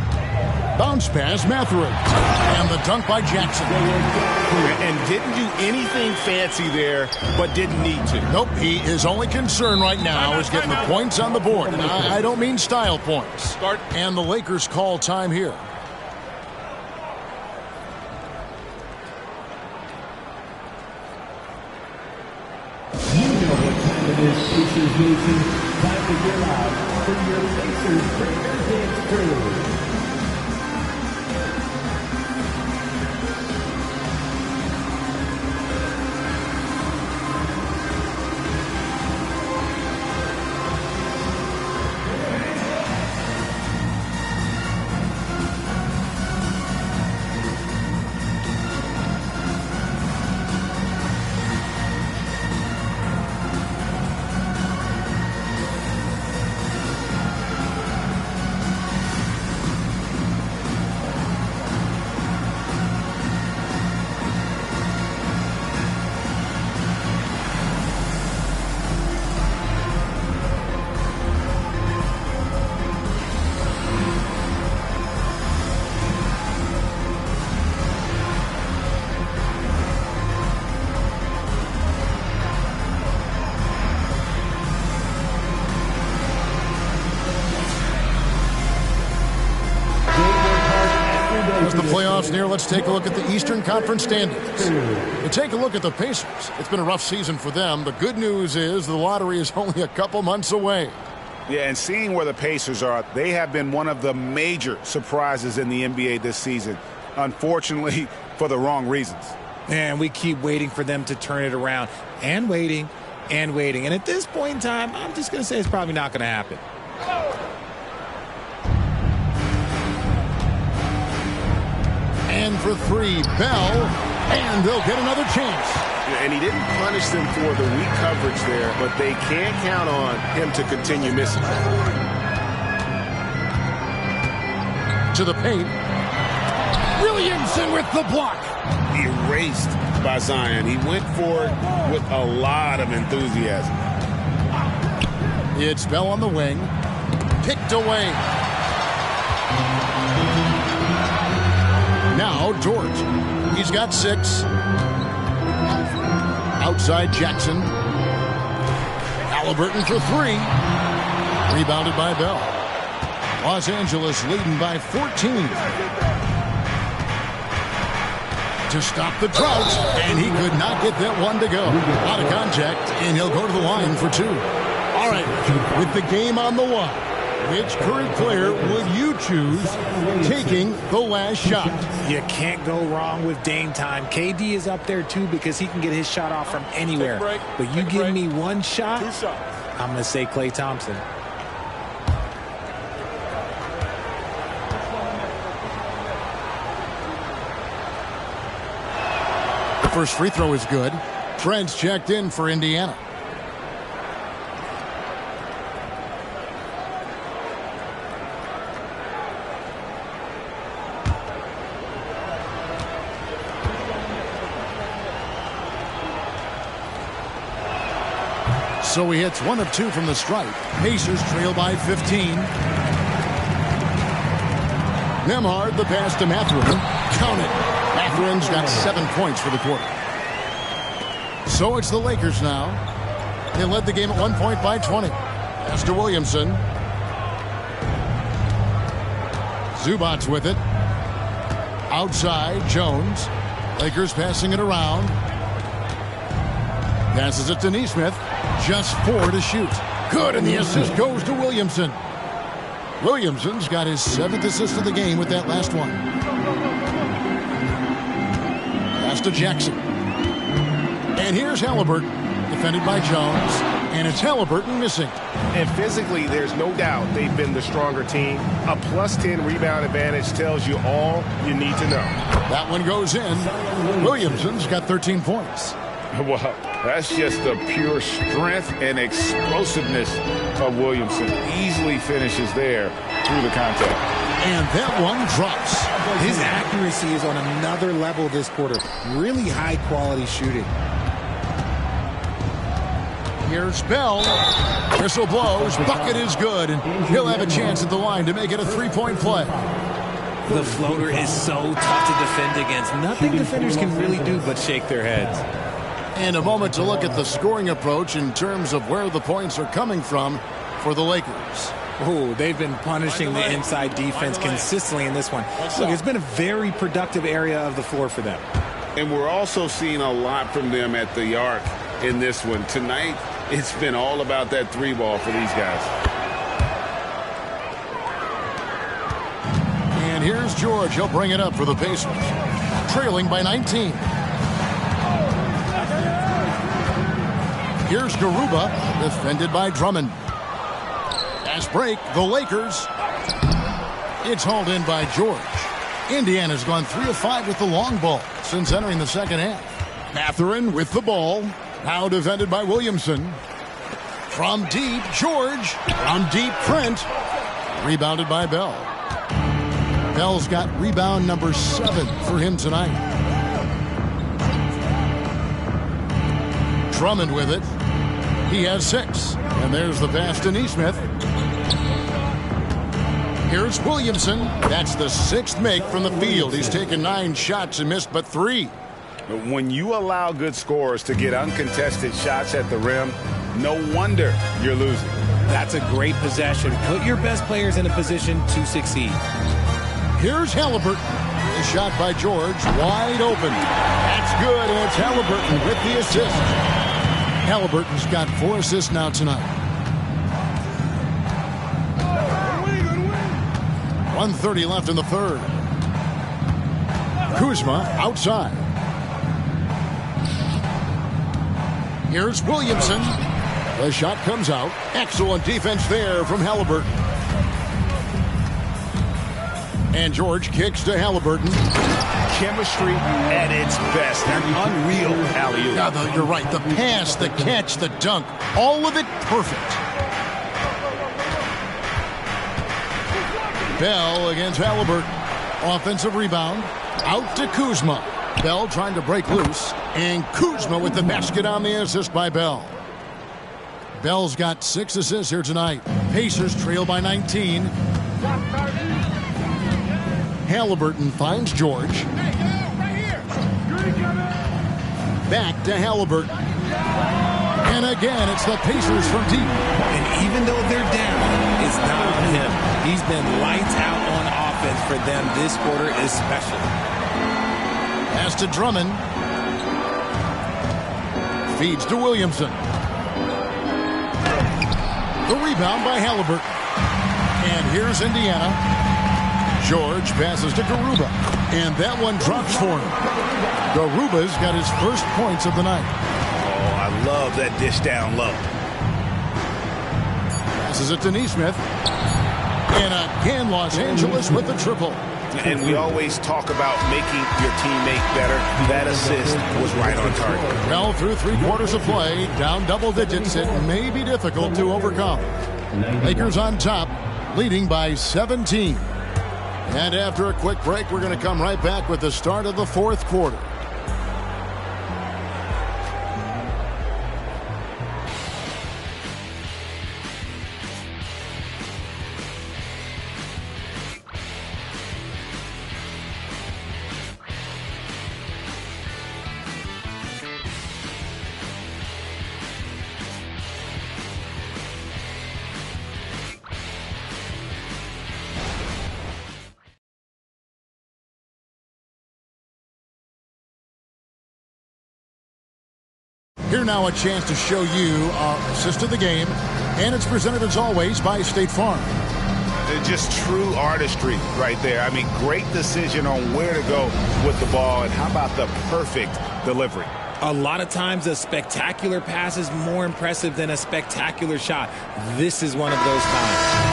Bounce pass, Mathurin. And the dunk by Jackson. And didn't do anything fancy there, but didn't need to. Nope, his only concern right now is getting the points on the board. And I don't mean style points. And the Lakers call time here. You know what time it is, Pacers Nation. Time to get out for your Pacers Breakers Dance Crew. let's take a look at the Eastern Conference standings. To take a look at the Pacers, it's been a rough season for them. The good news is the lottery is only a couple months away. Yeah, and seeing where the Pacers are, they have been one of the major surprises in the NBA this season. Unfortunately, for the wrong reasons. And we keep waiting for them to turn it around and waiting and waiting. And at this point in time, I'm just going to say it's probably not going to happen. And for three, Bell, and they'll get another chance. And he didn't punish them for the weak coverage there, but they can't count on him to continue missing. To the paint. Williamson with the block. Erased by Zion. He went for it with a lot of enthusiasm. It's Bell on the wing. Picked away. Now George. He's got 6. Outside Jackson. Halliburton for 3. Rebounded by Bell. Los Angeles leading by 14. To stop the drought, and he could not get that one to go. Out of contact, and he'll go to the line for 2. All right, with the game on the line, which current player would you choose taking the last shot? You can't go wrong with Dame time. KD is up there, too, because he can get his shot off from anywhere. But you give me one shot, I'm going to say Klay Thompson. The first free throw is good. Trent's checked in for Indiana. So he hits 1 of 2 from the stripe. Pacers trail by 15. Nembhard, the pass to Mathurin. Count it. Mathurin's got 7 points for the quarter. So it's the Lakers now. They led the game at 1 point by 20. Pass to Williamson. Zubac's with it. Outside, Jones. Lakers passing it around. Passes it to Nesmith. Just 4 to shoot. Good, and the assist goes to Williamson. Williamson's got his 7th assist of the game with that last one. Pass to Jackson. And here's Halliburton, defended by Jones. And it's Halliburton missing. And physically, there's no doubt they've been the stronger team. A +10 rebound advantage tells you all you need to know. That one goes in. Williamson's got 13 points. Well, that's just the pure strength and explosiveness of Williamson. Easily finishes there through the contact. And that one drops. His accuracy is on another level this quarter. Really high quality shooting. Here's Bell. Whistle blows. Bucket is good. And he'll have a chance at the line to make it a 3-point play. The floater is so tough to defend against. Nothing defenders can really do but shake their heads. And a moment to look at the scoring approach in terms of where the points are coming from for the Lakers. Oh, they've been punishing the inside defense consistently in this one. Look, it's been a very productive area of the floor for them. And we're also seeing a lot from them at the arc in this one. Tonight, it's been all about that 3 ball for these guys. And here's George. He'll bring it up for the Pacers. Trailing by 19. Here's Garuba, defended by Drummond. Pass break, the Lakers. It's hauled in by George. Indiana's gone 3 of 5 with the long ball since entering the second half. Mathurin with the ball. Now defended by Williamson. From deep, George. From deep, Trent. Rebounded by Bell. Bell's got rebound number 7 for him tonight. Drummond with it. He has 6. And there's the pass to Nesmith. Here's Williamson. That's the 6th make from the field. He's taken 9 shots and missed but 3. But when you allow good scorers to get uncontested shots at the rim, no wonder you're losing. That's a great possession. Put your best players in a position to succeed. Here's Halliburton. The shot by George. Wide open. That's good, and it's Halliburton with the assist. Halliburton's got 4 assists now tonight. 1:30 left in the third. Kuzma outside. Here's Williamson. The shot comes out. Excellent defense there from Halliburton. And George kicks to Halliburton. Chemistry at its best. An unreal alley-oop. Yeah, you're right. The pass, the catch, the dunk, all of it perfect. Bell against Halliburton. Offensive rebound. Out to Kuzma. Bell trying to break loose. And Kuzma with the basket on the assist by Bell. Bell's got 6 assists here tonight. Pacers trail by 19. Halliburton finds George. Back to Halliburton. And again, it's the Pacers from deep. And even though they're down, it's not on him. He's been lights out on offense for them this quarter especially. Pass to Drummond. Feeds to Williamson. The rebound by Halliburton. And here's Indiana. George passes to Garuba. And that one drops for him. Garuba's got his first points of the night. Oh, I love that dish down low. Passes it to Neesmith. And again, Los Angeles with the triple. And we always talk about making your teammate better. That assist was right on target. Well, through 3 quarters of play, down double digits, it may be difficult to overcome. Lakers on top, leading by 17. And after a quick break, we're going to come right back with the start of the 4th quarter. Here now a chance to show you our assist of the game, and it's presented as always by State Farm. Just true artistry right there. I mean, great decision on where to go with the ball, and how about the perfect delivery? A lot of times a spectacular pass is more impressive than a spectacular shot. This is one of those times.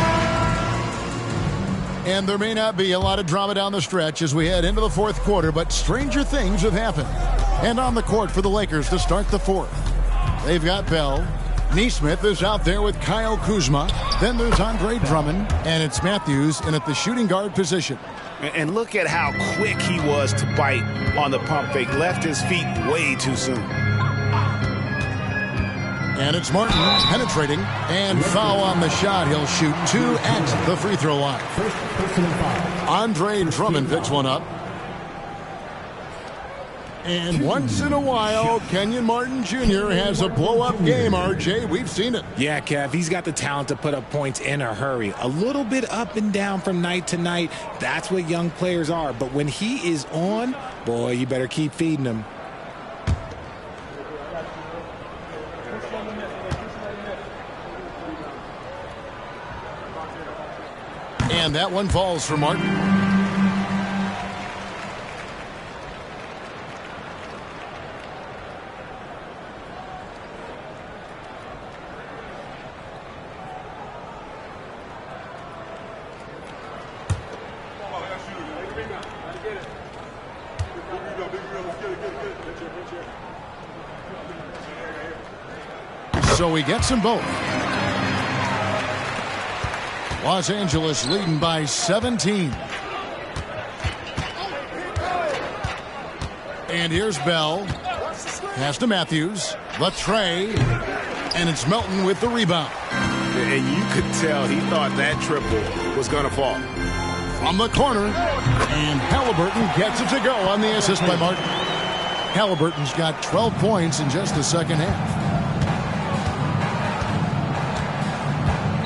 And there may not be a lot of drama down the stretch as we head into the 4th quarter, but stranger things have happened. And on the court for the Lakers to start the 4th. They've got Bell. Neesmith is out there with Kyle Kuzma. Then there's Andre Drummond. And it's Matthews in at the shooting guard position. And look at how quick he was to bite on the pump fake. Left his feet way too soon. And it's Martin penetrating. And foul on the shot. He'll shoot 2 at the free throw line. Andre Drummond picks one up. And once in a while, Kenyon Martin Jr. has a blow-up game, RJ. We've seen it. Yeah, Kev, he's got the talent to put up points in a hurry. A little bit up and down from night to night. That's what young players are. But when he is on, boy, you better keep feeding him. And that one falls for Martin. So he gets them both. Los Angeles leading by 17. And here's Bell. Pass to Matthews. Latre. And it's Melton with the rebound. And you could tell he thought that triple was going to fall. From the corner. And Halliburton gets it to go on the assist by Martin. Halliburton's got 12 points in just the second half.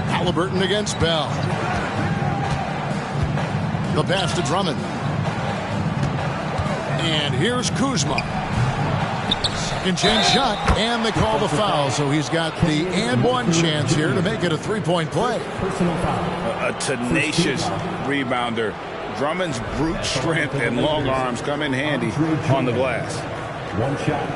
Halliburton against Bell. The pass to Drummond. And here's Kuzma. Second chance shot, and they call the foul. So he's got the and one chance here to make it a three-point play. A tenacious rebounder. Drummond's brute strength and long arms come in handy on the glass. One shot.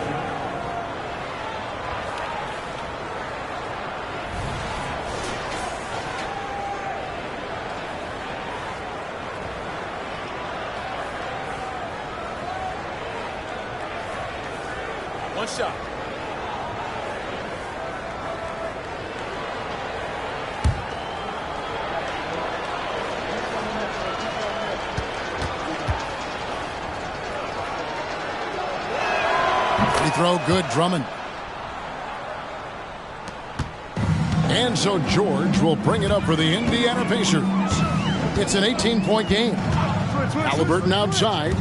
One shot. Free throw, good, Drummond. And so George will bring it up for the Indiana Pacers. It's an 18-point game. Halliburton outside.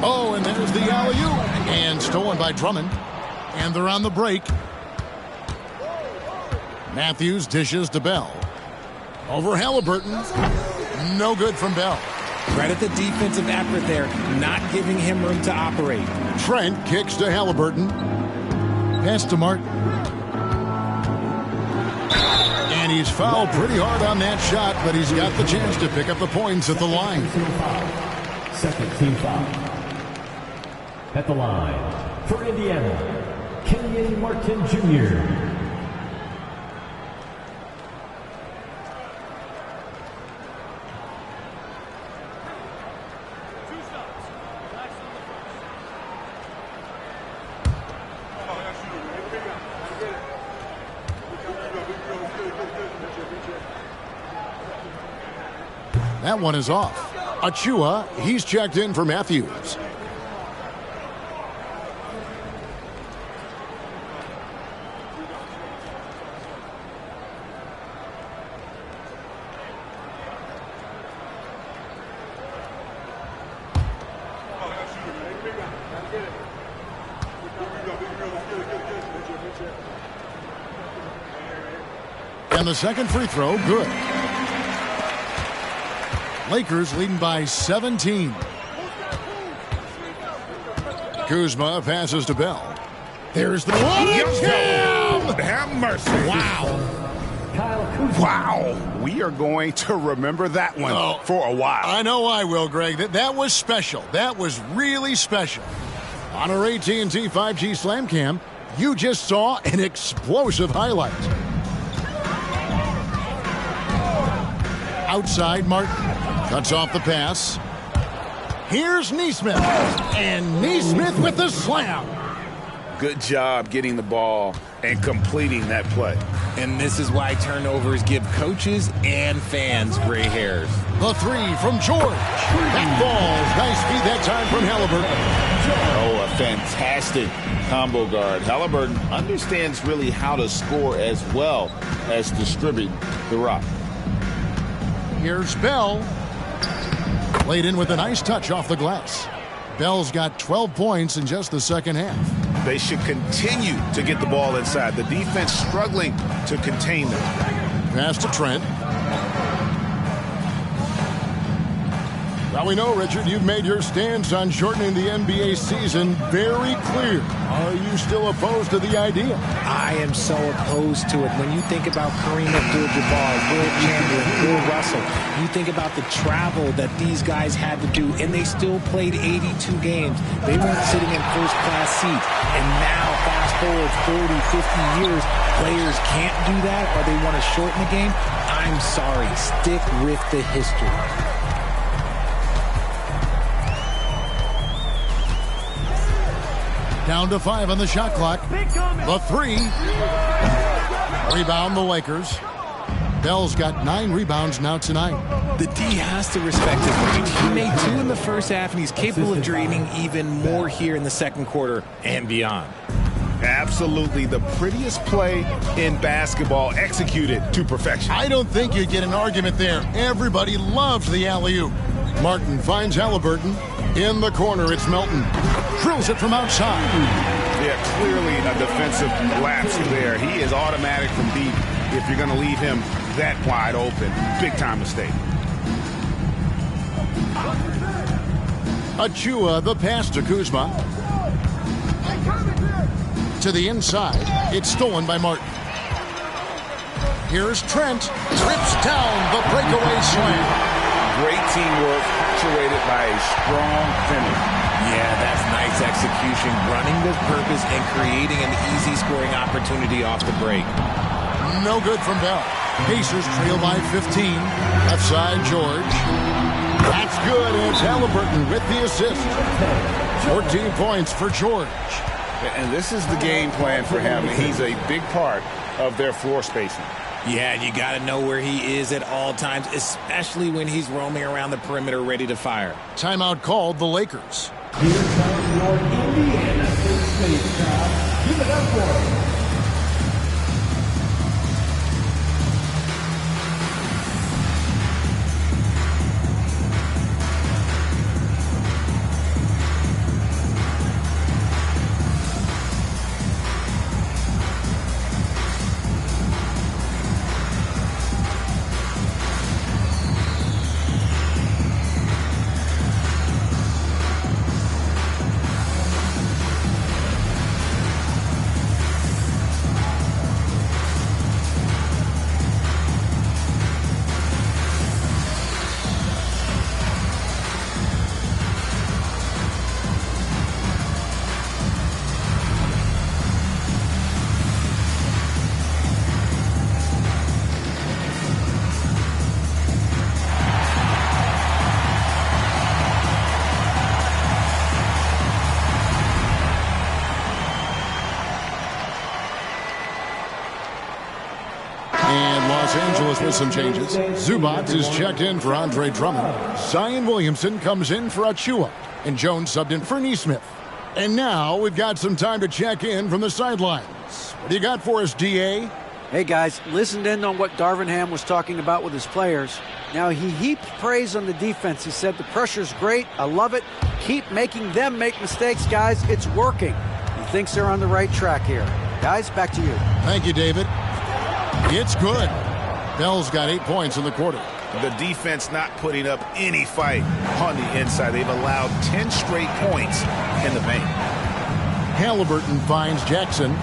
Oh, and there's the alley-oop. And stolen by Drummond. And they're on the break. Matthews dishes to Bell. Over Halliburton. No good from Bell. Credit the defensive effort there, not giving him room to operate. Trent kicks to Halliburton. Pass to Martin. And he's fouled pretty hard on that shot, but he's got the chance to pick up the points at the line. Second team foul. At the line for Indiana, Kenyon Martin Jr. That one is off. Achua, he's checked in for Matthews. And the second free throw, good. Lakers leading by 17. Kuzma passes to Bell. There's the one. Have mercy. Wow. We are going to remember that one for a while. I know I will, Greg. That was special. That was really special. On our AT&T 5G Slam Cam, you just saw an explosive highlight. Outside, Martin cuts off the pass. Here's Neesmith. And Neesmith with the slam. Good job getting the ball and completing that play. And this is why turnovers give coaches and fans gray hairs. The three from George. That falls. Nice feed that time from Halliburton. Oh, a fantastic combo guard. Halliburton understands really how to score as well as distribute the rock. Here's Bell. Played in with a nice touch off the glass. Bell's got 12 points in just the second half. They should continue to get the ball inside. The defense struggling to contain them. Pass to Trent. Now we know, Richard, you've made your stance on shortening the NBA season very clear. Are you still opposed to the idea? I am so opposed to it. When you think about Kareem Abdul-Jabbar, Will Chamberlain, Bill Russell, you think about the travel that these guys had to do, and they still played 82 games. They weren't sitting in first-class seats. And now, fast forward 40, 50 years, players can't do that, or they want to shorten the game. I'm sorry. Stick with the history. Down to 5 on the shot clock. The three. Rebound the Lakers. Bell's got 9 rebounds now tonight. The D has to respect his range. He made 2 in the first half, and he's capable of draining even more here in the second quarter and beyond. Absolutely the prettiest play in basketball, executed to perfection. I don't think you'd get an argument there. Everybody loves the alley-oop. Martin finds Halliburton. In the corner, it's Melton. Drills it from outside. Yeah, clearly a defensive lapse there. He is automatic from deep if you're going to leave him that wide open. Big time mistake. Achua, the pass to Kuzma. To the inside. It's stolen by Martin. Here's Trent. Trips down the breakaway slam. Great teamwork, punctuated by a strong finish. Yeah, that's nice execution, running with purpose and creating an easy scoring opportunity off the break. No good from Bell. Pacers trail by 15. Left side, George. That's good. It's Halliburton with the assist. 14 points for George. And this is the game plan for him. He's a big part of their floor spacing. Yeah, you got to know where he is at all times, especially when he's roaming around the perimeter ready to fire. Timeout called the Lakers. Here comes your Indiana State crowd. Give it up for him. With some changes. Zubac is checked in for Andre Drummond. Zion Williamson comes in for Achua. And Jones subbed in for Nesmith. And now we've got some time to check in from the sidelines. What do you got for us, D.A.? Hey, guys, listened in on what Darvin Ham was talking about with his players. Now, he heaped praise on the defense. He said the pressure's great. I love it. Keep making them make mistakes, guys. It's working. He thinks they're on the right track here. Guys, back to you. Thank you, David. It's good. Bell's got 8 points in the quarter. The defense not putting up any fight on the inside. They've allowed 10 straight points in the paint. Halliburton finds Jackson.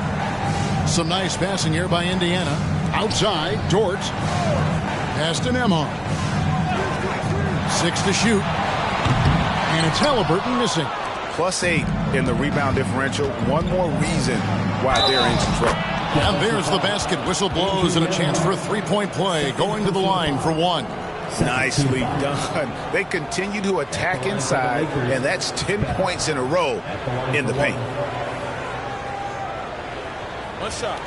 Some nice passing here by Indiana. Outside, Dort. Pass to Nemhard. 6 to shoot. And it's Halliburton missing. +8 in the rebound differential. One more reason why they're in control. And there's the basket. Whistle blows and a chance for a three-point play. Going to the line for one. Nicely done. They continue to attack inside, and that's 10 points in a row in the paint. One shot.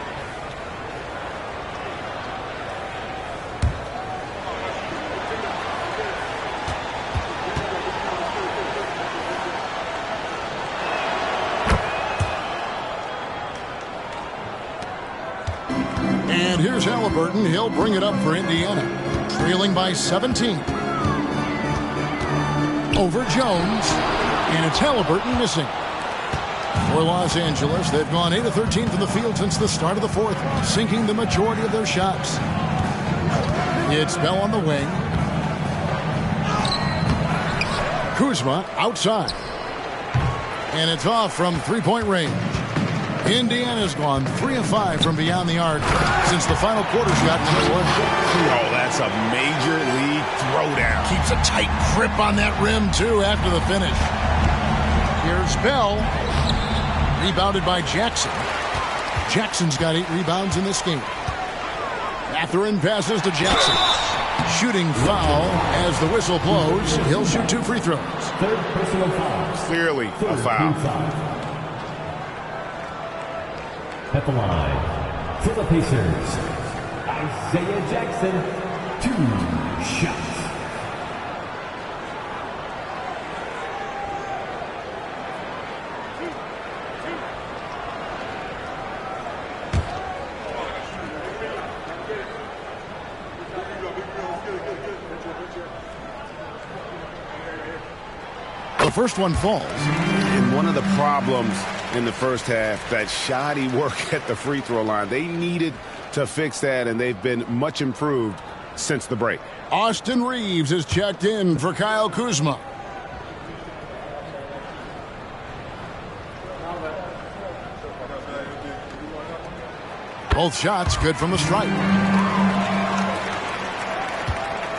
And here's Halliburton. He'll bring it up for Indiana. Trailing by 17. Over Jones. And it's Halliburton missing. For Los Angeles, they've gone 8 of 13 from the field since the start of the fourth, sinking the majority of their shots. It's Bell on the wing. Kuzma outside. And it's off from three-point range. Indiana's gone 3 of 5 from beyond the arc since the final quarter's gotten underway. Oh, that's a major league throwdown. Keeps a tight grip on that rim, too, after the finish. Here's Bell. Rebounded by Jackson. Jackson's got 8 rebounds in this game. Mathurin passes to Jackson. Shooting foul as the whistle blows. He'll shoot 2 free throws. Third personal foul. Clearly a foul. At the line, for the Pacers, Isaiah Jackson, 2 shots. The first one falls. And one of the problems in the first half, that shoddy work at the free throw line. They needed to fix that, and they've been much improved since the break. Austin Reeves is checked in for Kyle Kuzma. Both shots good from the stripe.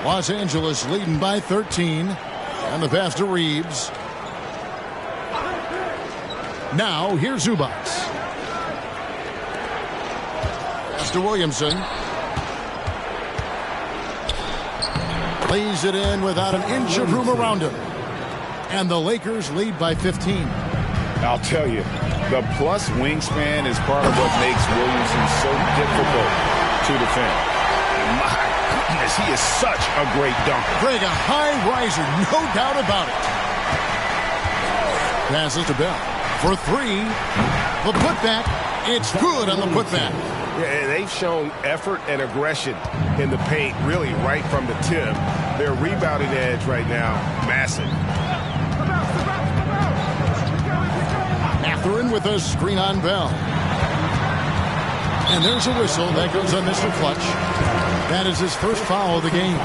Los Angeles leading by 13. And the pass to Reeves. Now here's Zubats. Pass to Williamson. Lays it in without an inch of room around him. And the Lakers lead by 15. I'll tell you, the plus wingspan is part of what makes Williamson so difficult to defend. My goodness, he is such a great dunker. Greg, a high riser, no doubt about it. Passes to Bell for three. The putback, it's good on the putback. Yeah, they've shown effort and aggression in the paint, really right from the tip. Their rebounding edge right now, massive. Mathurin with a screen on Bell. And there's a whistle that goes on Mr. Clutch. That is his first foul of the game.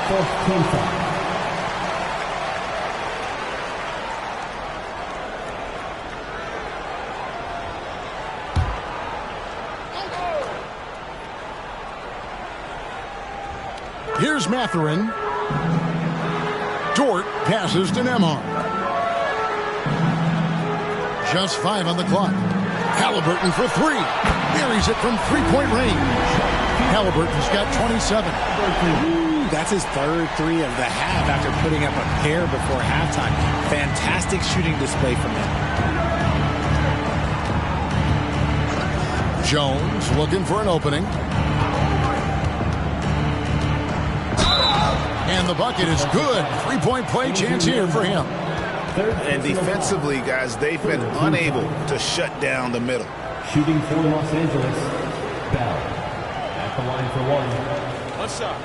First team foul. Here's Mathurin. Dort passes to Nembhard. Just 5 on the clock. Halliburton for three. Buries it from three-point range. Halliburton's got 27. That's his third three of the half after putting up a pair before halftime. Fantastic shooting display from him. Jones looking for an opening. And the bucket is good. Three-point play chance here for him. And defensively, guys, they've been unable to shut down the middle. Shooting for Los Angeles, Bell. At the line for one. One shot.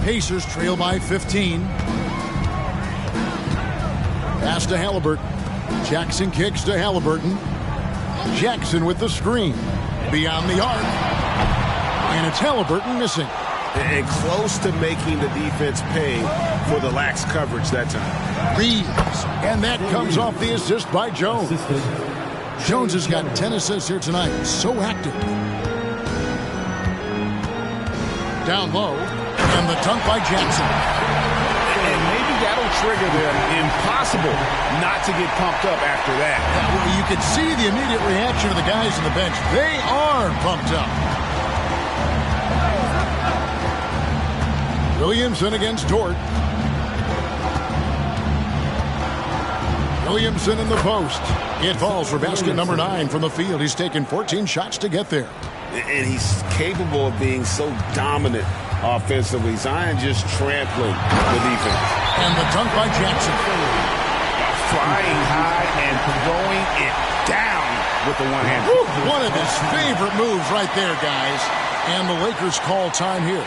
Pacers trail by 15. Pass to Halliburton. Jackson kicks to Halliburton. Jackson with the screen. Beyond the arc. And it's Halliburton missing. And close to making the defense pay for the lax coverage that time. Reeves. And that comes off the assist by Jones. Jones has got 10 assists here tonight. So active. Down low. And the dunk by Jackson. And maybe that'll trigger them. Impossible not to get pumped up after that. You can see the immediate reaction of the guys on the bench. They are pumped up. Williamson against Dort. Williamson in the post. It falls for basket number 9 from the field. He's taken 14 shots to get there. And he's capable of being so dominant offensively. Zion just trampling the defense. And the dunk by Jackson. Flying high and throwing it down with the one hand. One of his favorite moves right there, guys. And the Lakers call time here.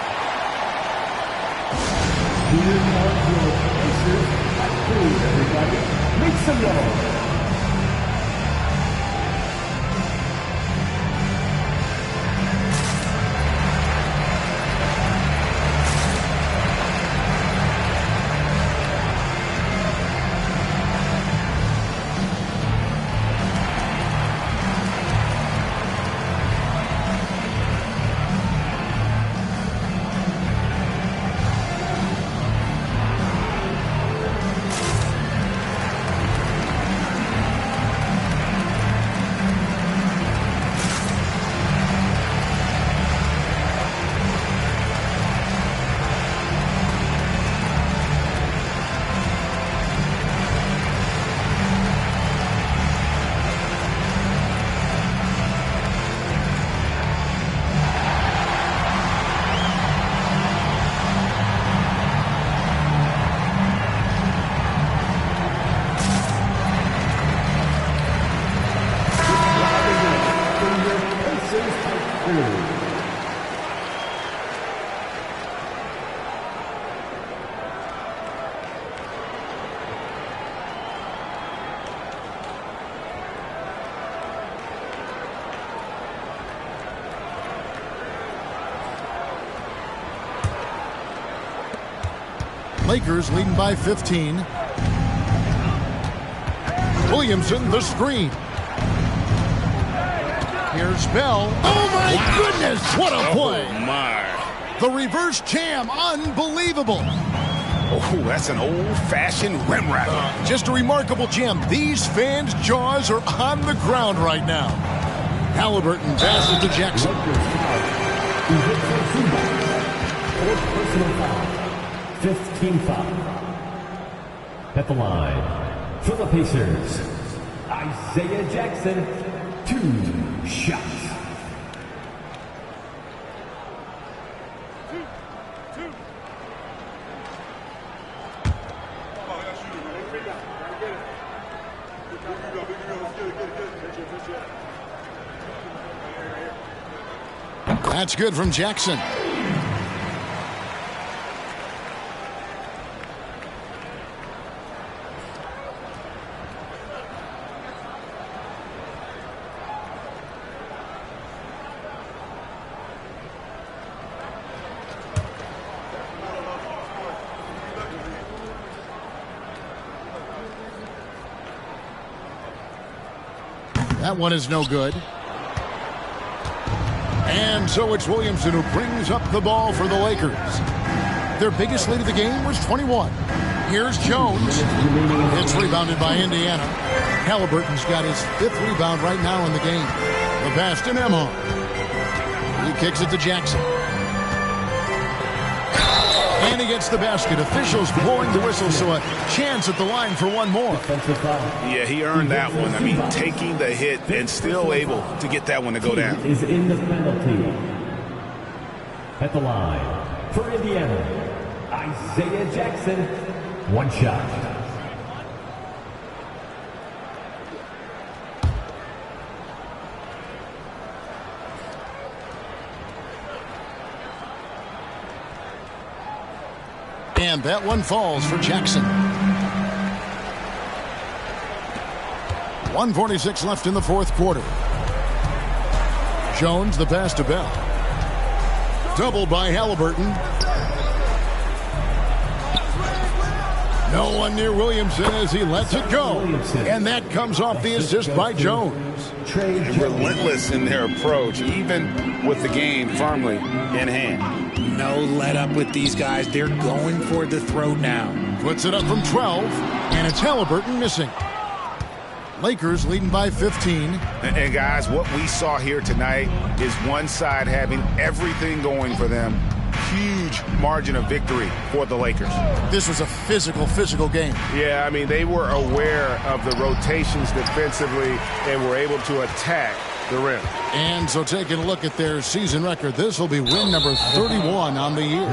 Here comes your Pacers at 3, everybody. Make some noise. Lakers leading by 15. Williamson, the screen. Here's Bell. Oh, my goodness. What a play. Oh, my. The reverse jam. Unbelievable. Oh, that's an old-fashioned rim wrapper. Just a remarkable jam. These fans' jaws are on the ground right now. Halliburton passes to Jackson. Personal foul. 15 foul. At the line, for the Pacers, Isaiah Jackson, 2 shots. That's good from Jackson. That one is no good. And so it's Williamson who brings up the ball for the Lakers. Their biggest lead of the game was 21. Here's Jones. It's rebounded by Indiana. Halliburton's got his 5th rebound right now in the game. The pass to Nemo. He kicks it to Jackson. And he gets the basket. Officials blowing the whistle, so a chance at the line for one more. Yeah, he earned that one. I mean, taking the hit and still able to get that one to go down. Is in the penalty. At the line, for Indiana, Isaiah Jackson, 1 shot. And that one falls for Jackson. 1:46 left in the 4th quarter. Jones, the pass to Bell. Doubled by Halliburton. No one near Williamson as he lets it go. And that comes off the assist by Jones. Relentless in their approach, even with the game firmly in hand. No let up with these guys. They're going for the throat now. Puts it up from 12, and it's Halliburton missing. Lakers leading by 15. And guys, what we saw here tonight is one side having everything going for them. Huge margin of victory for the Lakers. This was a physical game. Yeah, I mean, they were aware of the rotations defensively and were able to attack the rim. And so taking a look at their season record, this will be win number 31 on the year.